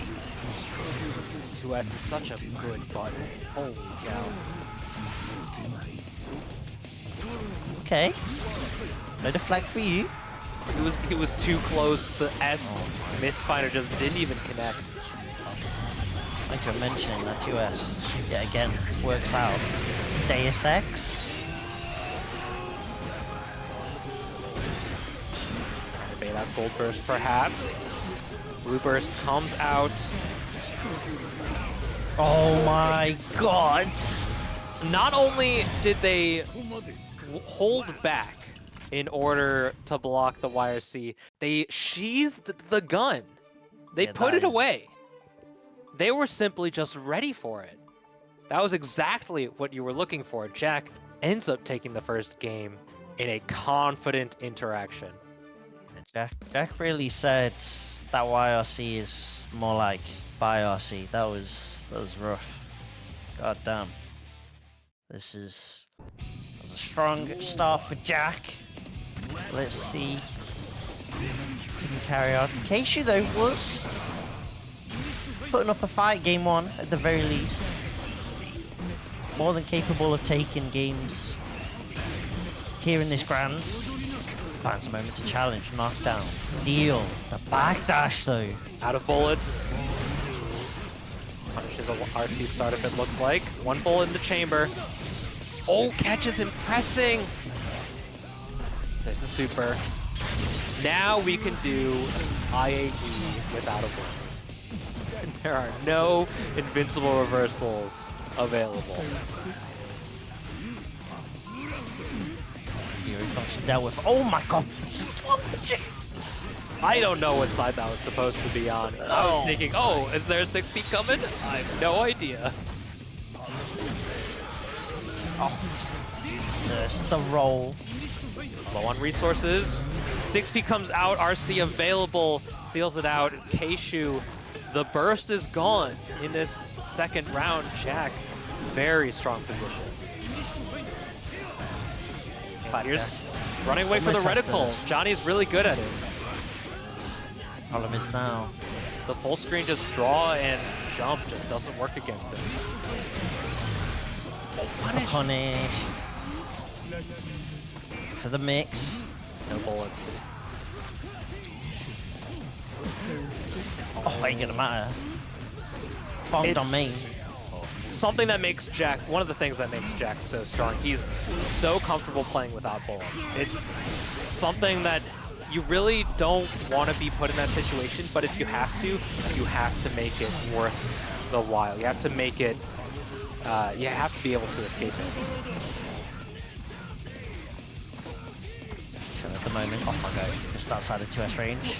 2S is such a good button. Holy cow. Okay. No deflect for you. He was too close. The S Mistfinder just didn't even connect. Like I mentioned, that 2S, yet again, works out. Deus Ex. Trying to bait out Gold Burst, perhaps. Blue Burst comes out. Oh my god! Not only did they hold back in order to block the YRC, they sheathed the gun. They put it away. They were simply just ready for it. That was exactly what you were looking for. Jack ends up taking the first game in a confident interaction. Jack really said that YRC is more like BIRC. That was rough. God damn. This is a strong start for Jack. Let's see if he can carry on. Kshu though was putting up a fight game one at the very least. More than capable of taking games here in this Grands. Finds a moment to challenge, knockdown, deal. The backdash though. Out of bullets. Punishes a RC start if it looks like. One bullet in the chamber. Oh, catches him pressing. There's the super. Now we can do IAD without a bullet. There are no invincible reversals available. Fury function dealt with. Oh my god! I don't know what side that was supposed to be on. I was thinking, oh, is there a 6P coming? I have no idea. Oh, Jesus, the roll. Low on resources. 6P comes out, RC available, seals it out. Kshu, the burst is gone in this second round. Jack, very strong position. And here's running away for the reticle. Johnny's really good at it. Problem is now, The full screen just draw and jump just doesn't work against him. Punish. For the mix. No bullets. Oh, ain't gonna matter. Bombed on me. Something that makes Jikh, one of the things that makes Jikh so strong, he's so comfortable playing without bullets. It's something that you really don't want to be put in that situation, but if you have to make it worth the while. You have to make it, you have to be able to escape it. At the moment, oh my god, just outside of 2S range.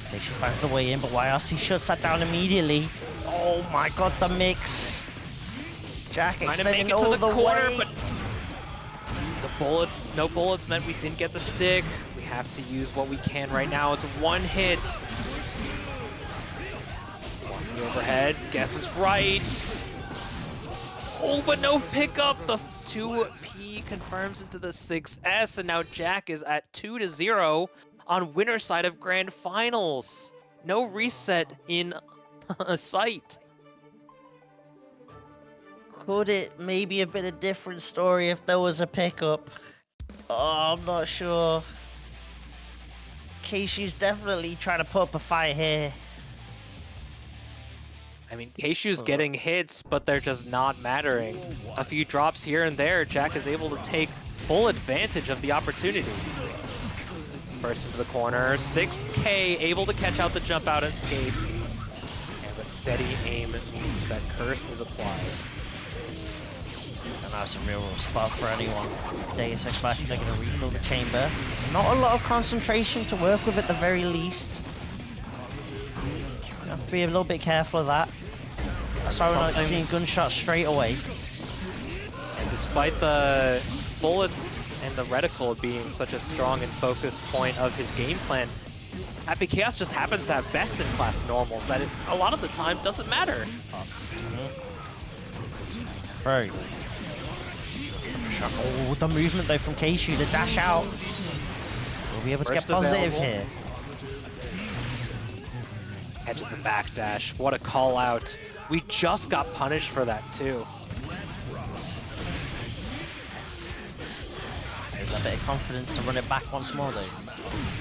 Okay, she finds a way in, but YRC shuts that down immediately. Oh my god, the mix. Jikh extending all the corner, way. But the bullets, no bullets meant we didn't get the stick. We have to use what we can right now. It's one hit. Walking overhead, guess is right. Oh, but no pickup. The 2P confirms into the 6S, and now Jikh is at 2-0 on winner side of Grand Finals. No reset in sight. Could it maybe a bit of different story if there was a pickup? Oh, I'm not sure. Kshu's definitely trying to put up a fight here. I mean, Kshu's getting hits, but they're just not mattering. A few drops here and there, Jikh is able to take full advantage of the opportunity. Burst into the corner, 6K able to catch out the jump out escape. And but steady aim means that curse is applied. And that's a real spot for anyone. Deus Ex Machina, they're going to refill the chamber. Not a lot of concentration to work with at the very least. You have to be a little bit careful of that. That's why we're not seeing gunshots straight away. And despite the bullets and the reticle being such a strong and focused point of his game plan, Happy Chaos just happens to have best-in-class normals that a lot of the time doesn't matter. Throw. Oh, the movement though from Kshu, the dash out. We'll be able to get positive here. Catches the backdash. What a call out. We just got punished for that too. There's a bit of confidence to run it back once more though.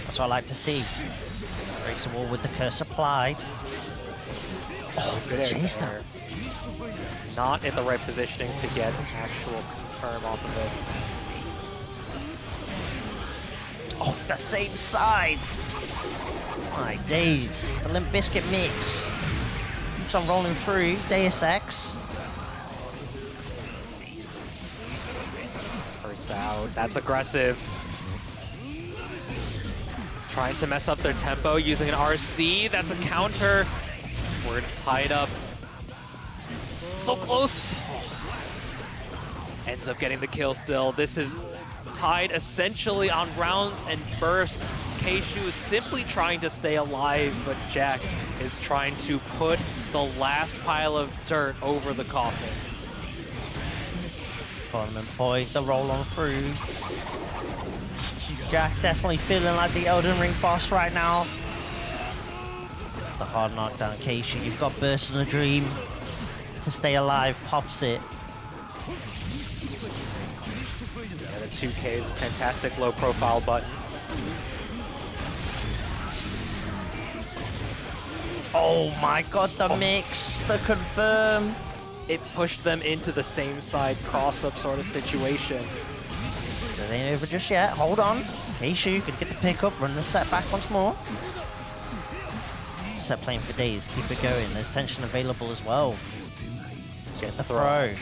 That's what I like to see. Breaks the wall with the curse applied. Oh, good chase down. Not in the right positioning to get actual confirm off of it. Oh, the same side. My days. The Limp Bizkit mix. Keeps on rolling through. Deus Ex. First out. That's aggressive. Trying to mess up their tempo using an RC. That's a counter. We're tied up. So close. Ends up getting the kill still. This is tied essentially on rounds and bursts. Kshu is simply trying to stay alive, but Jikh is trying to put the last pile of dirt over the coffin. Tournament point, the roll on through. Jikh definitely feeling like the Elden Ring boss right now. The hard knockdown, Kshu. You've got Burst in a Dream to stay alive, pops it. Yeah, the 2K is a fantastic low profile button. Oh my god, the mix, the confirm. It pushed them into the same side cross-up sort of situation. It ain't over just yet, hold on. Kshu could get the pickup, run the set back once more. Set playing for days, keep it going. There's tension available as well. Gets the throw.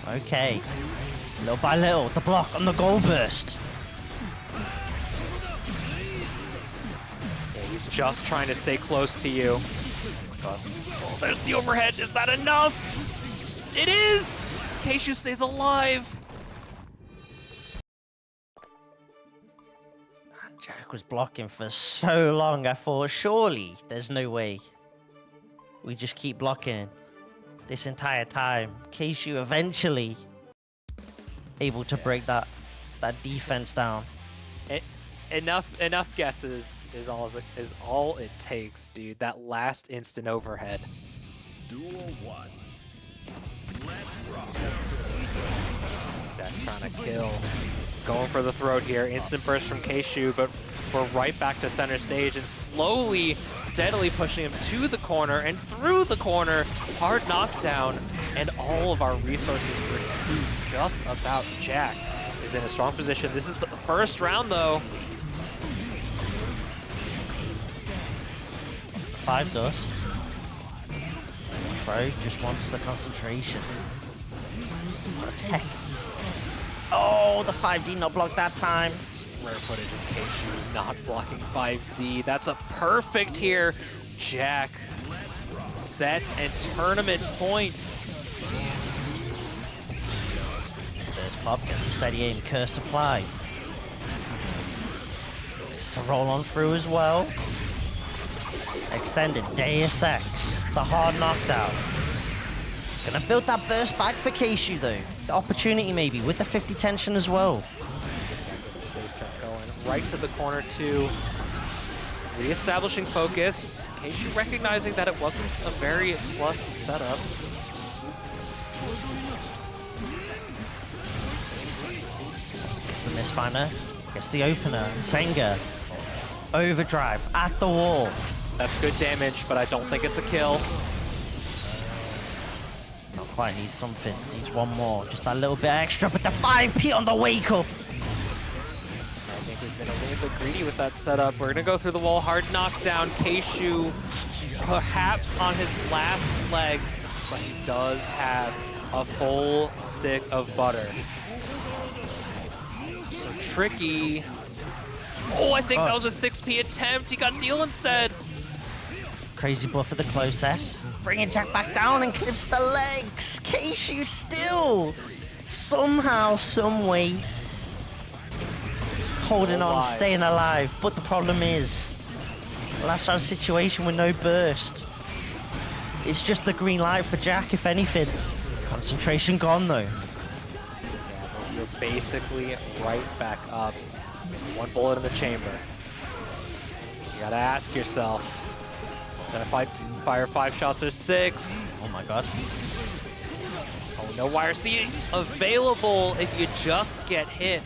Okay. Little by little, the block on the goal burst. Yeah, he's just trying to stay close to you. Oh, there's the overhead. Is that enough? It is! Kshu stays alive. Jikh was blocking for so long, I thought, surely there's no way. We just keep blocking this entire time. Kshu eventually able to break that defense down. enough guesses is all it takes, dude. That last instant overhead. Duel 1. Let's rock. Jack's trying to kill. He's going for the throat here. Instant burst from Kshu, but we're right back to center stage and slowly, steadily pushing him to the corner and through the corner. Hard knockdown, and all of our resources recoup just about. Jack is in a strong position. This is the first round, though. 5 dust. Throw just wants the concentration. What a tech. Oh, the 5D not blocked that time. Rare footage of Kshu not blocking 5D. That's a perfect here. Jack, set and tournament point. There's Bob, gets a steady aim, curse applied. Gets to roll on through as well. Extended, Deus Ex, the hard knockdown. It's gonna build that burst back for Kshu though. The opportunity maybe, with the 50 tension as well. Safe track going right to the corner too. Re-establishing focus. Kshu recognizing that it wasn't a very plus setup. Gets the misfinder, gets the opener, and Senga. Overdrive at the wall. That's good damage, but I don't think it's a kill. Not quite, needs something, needs one more. Just that little bit extra, but the 5P on the wake up. I think we've been a little bit greedy with that setup. We're gonna go through the wall, hard knockdown. Kshu perhaps on his last legs, but he does have a full stick of butter. So tricky. Oh, I think that was a 6P attempt. He got deal instead. Crazy bluff for the close S. Bringing Jack back down and clips the legs. Kshu still, somehow, some way, holding on, staying alive. But the problem is, last round situation with no burst. It's just the green light for Jack, if anything. Concentration gone though. Yeah, but you're basically right back up. One bullet in the chamber. You gotta ask yourself, gonna fire 5 shots or 6? Oh my god. Oh, no YRC available if you just get hit.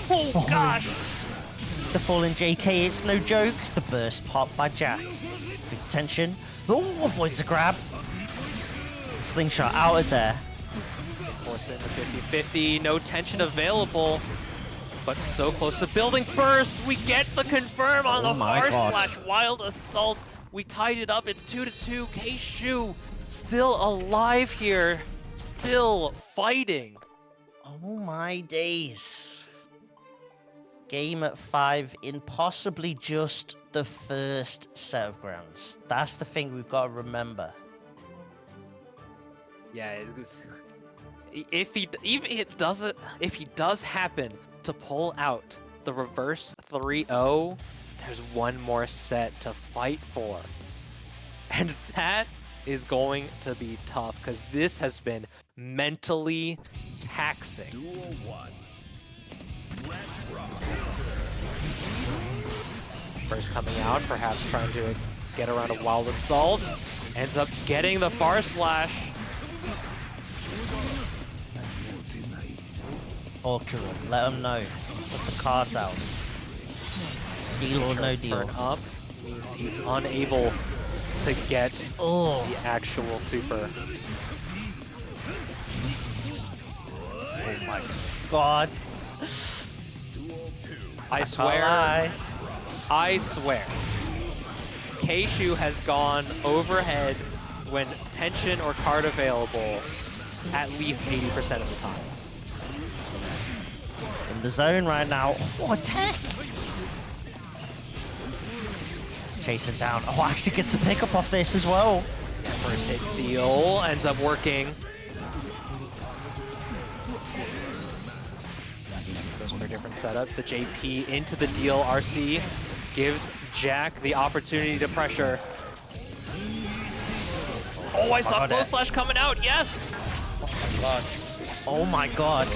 Oh gosh! The fallen JK, it's no joke. The burst pop by Jack. With tension. Oh, avoids the grab. Slingshot out of there. Force it in the 50-50, no tension available, but so close to building burst. We get the confirm on the harsh slash wild assault. We tied it up, it's 2-2. Kshu still alive here, still fighting. Oh my days. Game at 5 in possibly just the first set of grounds. That's the thing we've got to remember. Yeah, if he does happen to pull out the reverse 3-0, there's one more set to fight for. And that is going to be tough because this has been mentally taxing. Duel 1. Let's rock. First coming out, perhaps trying to get around a wild assault. Ends up getting the far slash. Orchard, let him know. Put the cards out. Deal or no deal. Turn up means he's unable to get the actual super. Oh my god. I swear, Kshu has gone overhead when tension or card available at least 80% of the time. In the zone right now. Oh, attack! Chasing down. Oh, actually gets the pickup off this as well. First hit deal ends up working. Goes for a different setup. The JP into the deal. RC gives Jack the opportunity to pressure. Oh, I saw close slash coming out. Yes. Oh my god.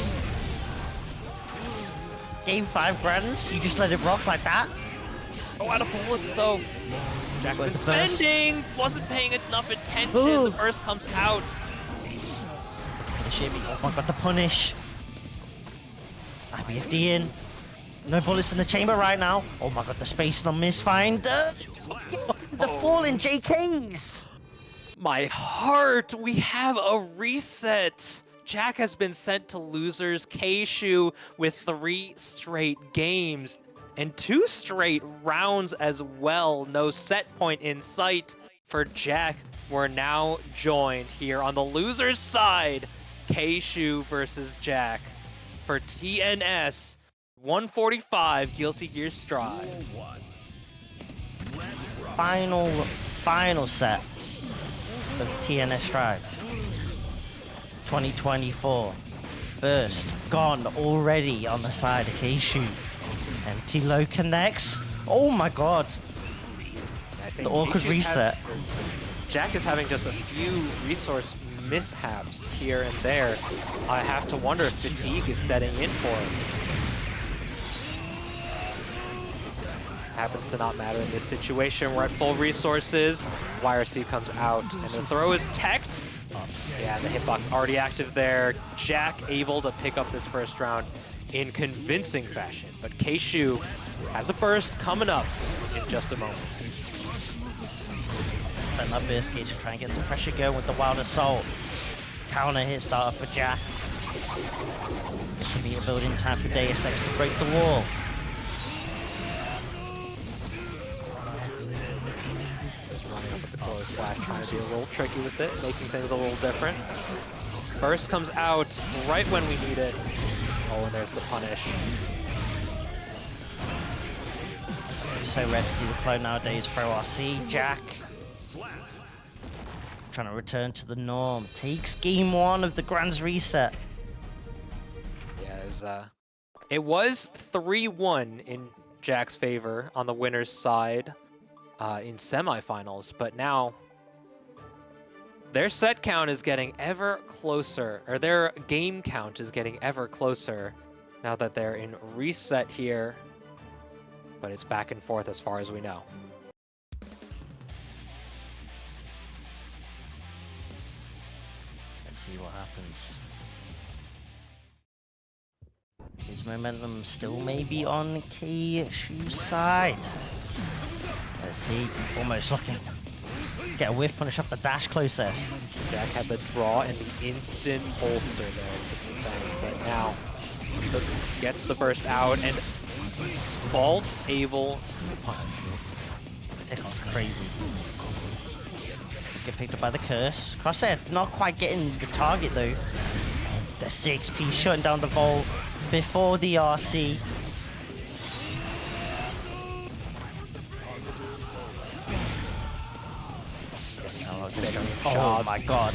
Game 5 grands, you just let it rock like that? Oh, out of bullets though. Jack's been spending. Wasn't paying enough attention. Ooh. The burst comes out. For the shimmy. Oh my god, the punish. IBFD in. No bullets in the chamber right now. Oh my god, the space on misfind. The fallen JKs. My heart. We have a reset. Jack has been sent to losers. Kshu with 3 straight games. And 2 straight rounds as well. No set point in sight for Jack. We're now joined here on the loser's side. Kshu versus Jack for TNS 145 Guilty Gear Strive. Final set of TNS Strive 2024. First gone already on the side of Kshu. Empty low connects. Oh my god. The awkward reset. Jack is having just a few resource mishaps here and there. I have to wonder if fatigue is setting in for him. Happens to not matter in this situation. We're at full resources. YRC comes out and the throw is teched. Yeah, the hitbox already active there. Jack able to pick up this first round in convincing fashion, but Kshu has a burst coming up in just a moment. Spend that burst key to try and get some pressure going with the Wild Assault. Counter hit starter for Jack. This will be a building time for Deus Ex to break the wall. Just running up with the close slash, trying to be a little tricky with it, making things a little different. Burst comes out right when we need it. Oh, and there's the punish. So rare to see the clone nowadays for ORC. Jack trying to return to the norm. Takes game 1 of the Grands reset. Yeah, there's it was 3-1 in Jack's favor on the winner's side in semifinals, but now their set count is getting ever closer, or their game count is getting ever closer now that they're in reset here, but it's back and forth as far as we know. Let's see what happens. His momentum still may be on Kshu's side. Let's see, almost looking. Get a whiff punish off the dash closest. Jack had the draw and the instant bolster there to defend, but now gets the burst out and Vault able to punish. It was crazy. Get picked up by the curse. Crosshair not quite getting the target though. The 6P shutting down the Vault before the RC. Oh my god.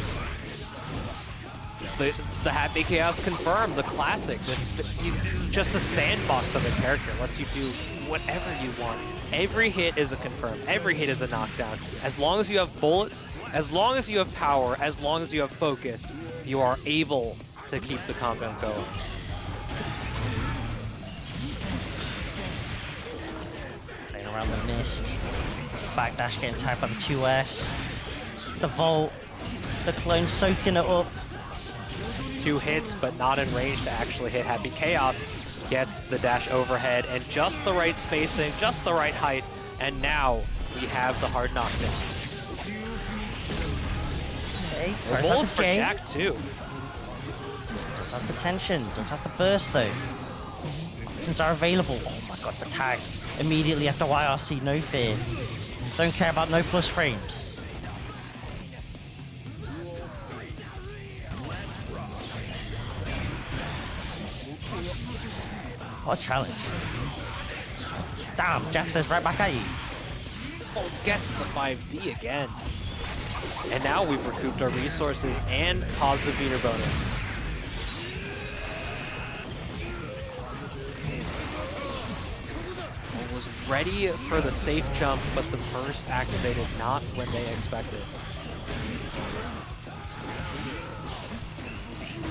The Happy Chaos confirmed, the classic. This is just a sandbox of a character. Lets you do whatever you want. Every hit is a confirm. Every hit is a knockdown. As long as you have bullets, as long as you have power, as long as you have focus, you are able to keep the compound going. Playing around the mist. Backdash getting tagged by the 2S. The Vault. The clone soaking it up. It's 2 hits, but not in range to actually hit. Happy Chaos gets the dash overhead and just the right spacing, just the right height, and now we have the hard knockdown. Okay, bullets for Jack too. Does have the tension, does have the burst though. Options are available. Oh my god, the tag. Immediately after YRC, no fear. Don't care about no plus frames. What a challenge. Damn, Jack says right back at you. Oh, gets the 5D again. And now we've recouped our resources and caused the Veter bonus. Was ready for the safe jump, but the burst activated not when they expected.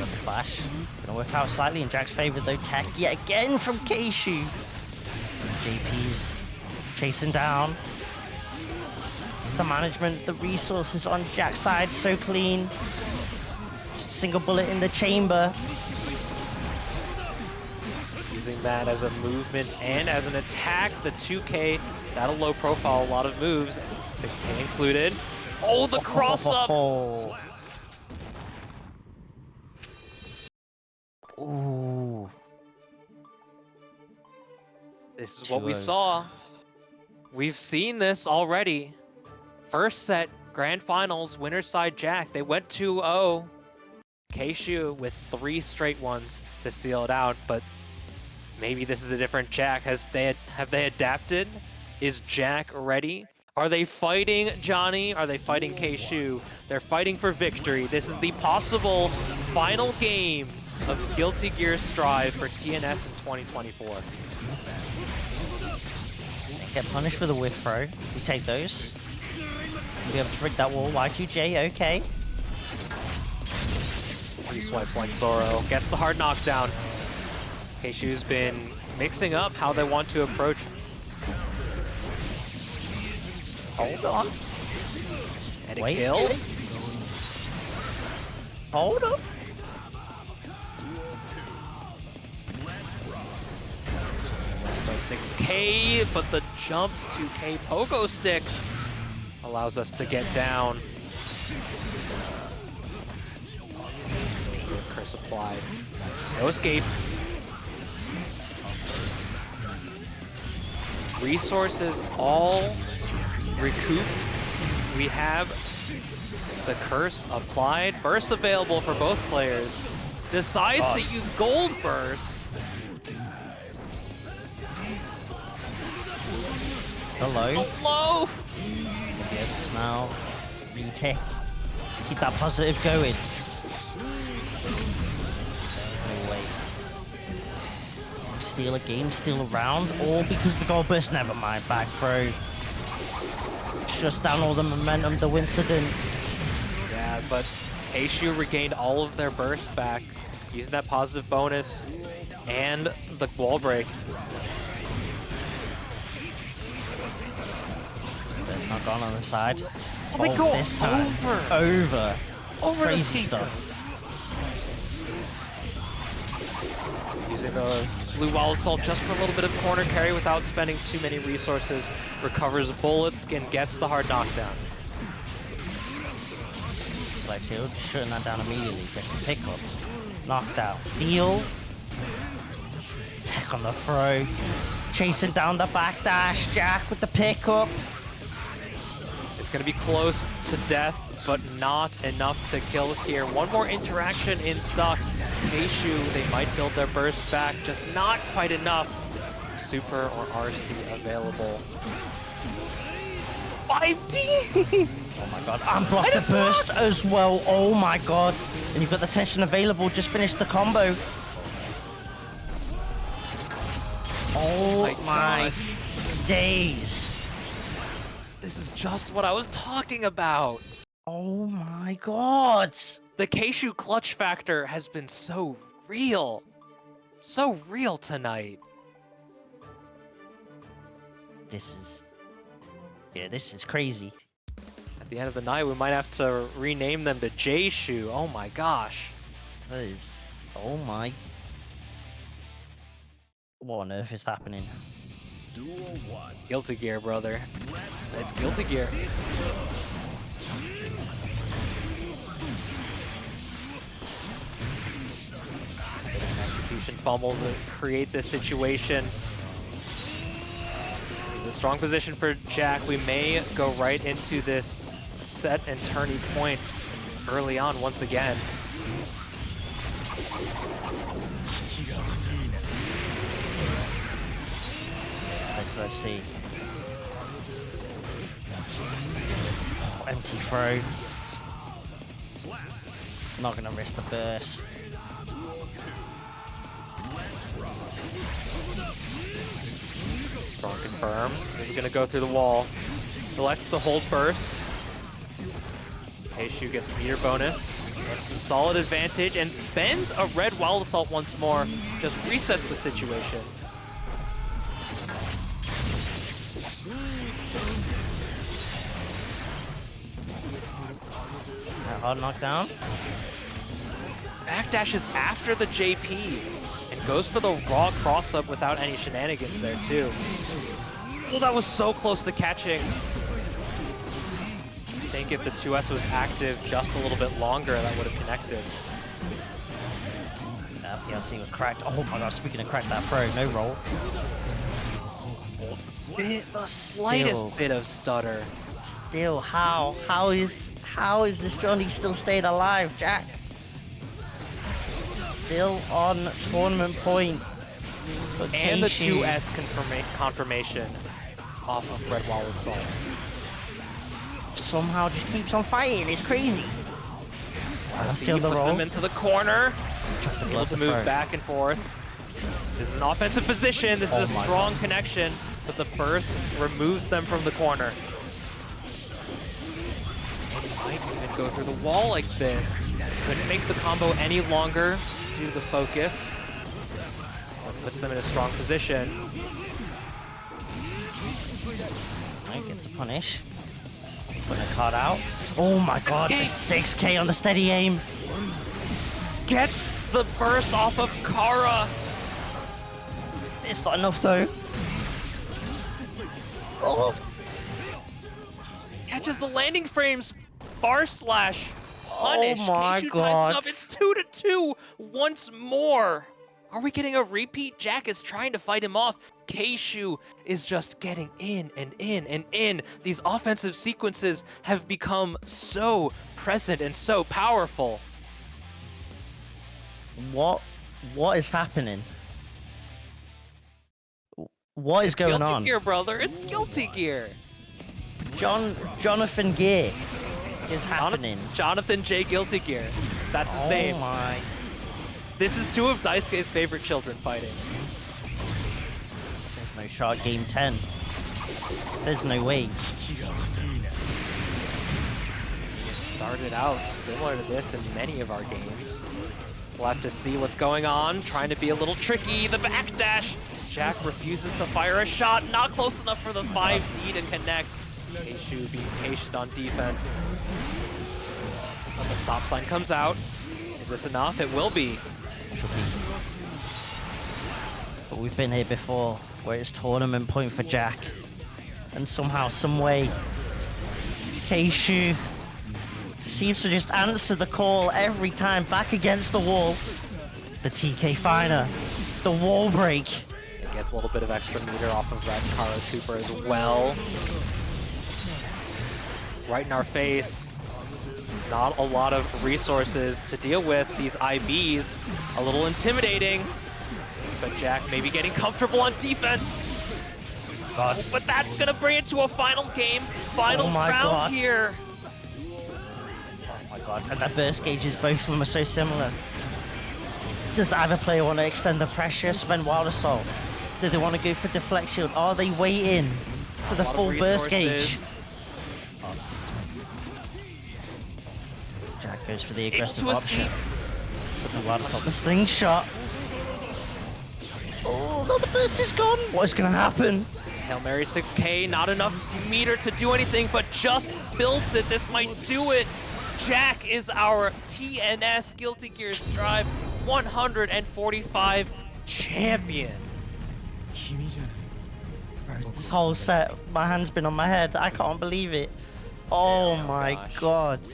Got the flash. Gonna work out slightly in Jack's favor though. Tech yet again from Kshu. JP's chasing down. The management, the resources on Jack's side, so clean. Single bullet in the chamber. Using that as a movement and as an attack. The 2K, that'll low profile a lot of moves. 6K included. Oh, the cross up! Ooh. This is what we saw. We've seen this already. First set, grand finals, winner's side Jack. They went 2-0. Kshu with 3 straight ones to seal it out, but maybe this is a different Jack. Have they adapted? Is Jack ready? Are they fighting Johnny? Are they fighting Kshu? They're fighting for victory. This is the possible final game of Guilty Gear Strive for TNS in 2024. Get punished for the whiff throw. We take those. We'll be able to rig that wall. Y2J, okay. 3 swipes like Zoro. Gets the hard knockdown. Kshu's been mixing up how they want to approach. Hold on. And a kill. Hold up. 6K, but the jump 2K pogo stick allows us to get down. Curse applied. No escape. Resources all recouped. We have the curse applied. Burst available for both players. Decides to use gold burst. So low. So low. We'll be able to now retake. Keep that positive going. No way. Steal a game, steal a round, all because the gold burst. Never mind. Back throw. Shuts down all the momentum, the incident. Yeah, but Kshu regained all of their burst back using that positive bonus and the wall break. It's not gone on the side. Oh my god, this time. Over Crazy the stuff. Using the blue wall assault just for a little bit of corner carry without spending too many resources. Recovers bullets and gets the hard knockdown. Like shield, shutting that down immediately. Gets the pickup. Knockdown. Deal. Tech on the throw. Chasing down the backdash. Jack with the pickup. It's going to be close to death, but not enough to kill here. One more interaction in stock. Kshu, they might build their burst back, just not quite enough. Super or RC available. 5D! Oh my god, and block the burst as well. Oh my god. And you've got the tension available. Just finished the combo. Oh my days. This is just what I was talking about. Oh my god. The Kshu clutch factor has been so real. So real tonight. This is crazy. At the end of the night, we might have to rename them to J-Shu. Oh my gosh. That is... Oh my... What on earth is happening? Duel 1. Guilty Gear, brother. It's Guilty Gear. Execution fumble to create this situation. It's a strong position for Jack. We may go right into this set and tourney point early on once again. Let's see. Oh, empty throw. Not gonna risk the burst. Strong confirm. This is gonna go through the wall. Selects the hold burst. Kshu gets meter bonus. Gets some solid advantage and spends a red Wild Assault once more. Just resets the situation. Hard knockdown. Backdashes after the JP and goes for the raw cross-up without any shenanigans there too. Oh, that was so close to catching. I think if the 2S was active just a little bit longer, that would have connected. PLC was cracked. Oh my god, speaking of cracked, that throw, no roll. The slightest bit of stutter. Still, how is this Johnny still staying alive, Jack? Still on tournament point. And the 2S confirmation off of Red Wall Assault. Somehow just keeps on fighting, it's crazy. He puts them into the corner. Able to move back and forth. This is an offensive position. This is a strong connection, but the burst removes them from the corner. Might even go through the wall like this. Couldn't make the combo any longer due to the focus. That puts them in a strong position. Right, gets the punish. Putting a card out. Oh my god, the 6K on the steady aim. Gets the burst off of Kara. It's not enough though. Oh. Catches the landing frames. Far slash. Punish. Oh my god. It's 2-2 once more. Are we getting a repeat? Jack is trying to fight him off. Kshu is just getting in and in and in. These offensive sequences have become so present and so powerful. What is happening? What is going on? Guilty Gear, brother. It's Guilty Gear. Jonathan Gear is happening. Jonathan J. Guilty Gear. That's his name. Oh my. This is two of Daisuke's favorite children fighting. There's no shot. Game 10. There's no way. It started out similar to this in many of our games. We'll have to see what's going on. Trying to be a little tricky. The backdash. Jack refuses to fire a shot. Not close enough for the 5D to connect. Kshu being patient on defense. But the stop sign comes out. Is this enough? It will be. But we've been here before, where it's tournament point for Jack. And somehow, some way, Kshu seems to just answer the call every time back against the wall. The TK Finer, the wall break. Gets a little bit of extra meter off of that Kara Super as well. Right in our face. Not a lot of resources to deal with. These IBs, a little intimidating. But Jack maybe getting comfortable on defense. God. But that's gonna bring it to a final game. Final round here. Oh my god, and that burst gauges, both of them are so similar. Does either player want to extend the pressure, spend Wild Assault? Do they want to go for deflection? Are they waiting for the full burst gauge? Jack goes for the aggressive option. But the Wild Assault, the slingshot. Oh, no, the burst is gone. What is going to happen? Hail Mary 6K, not enough meter to do anything, but just builds it. This might do it. Jack is our TNS Guilty Gear Strive 145 champion. This whole set, my hand's been on my head. I can't believe it. Oh my god.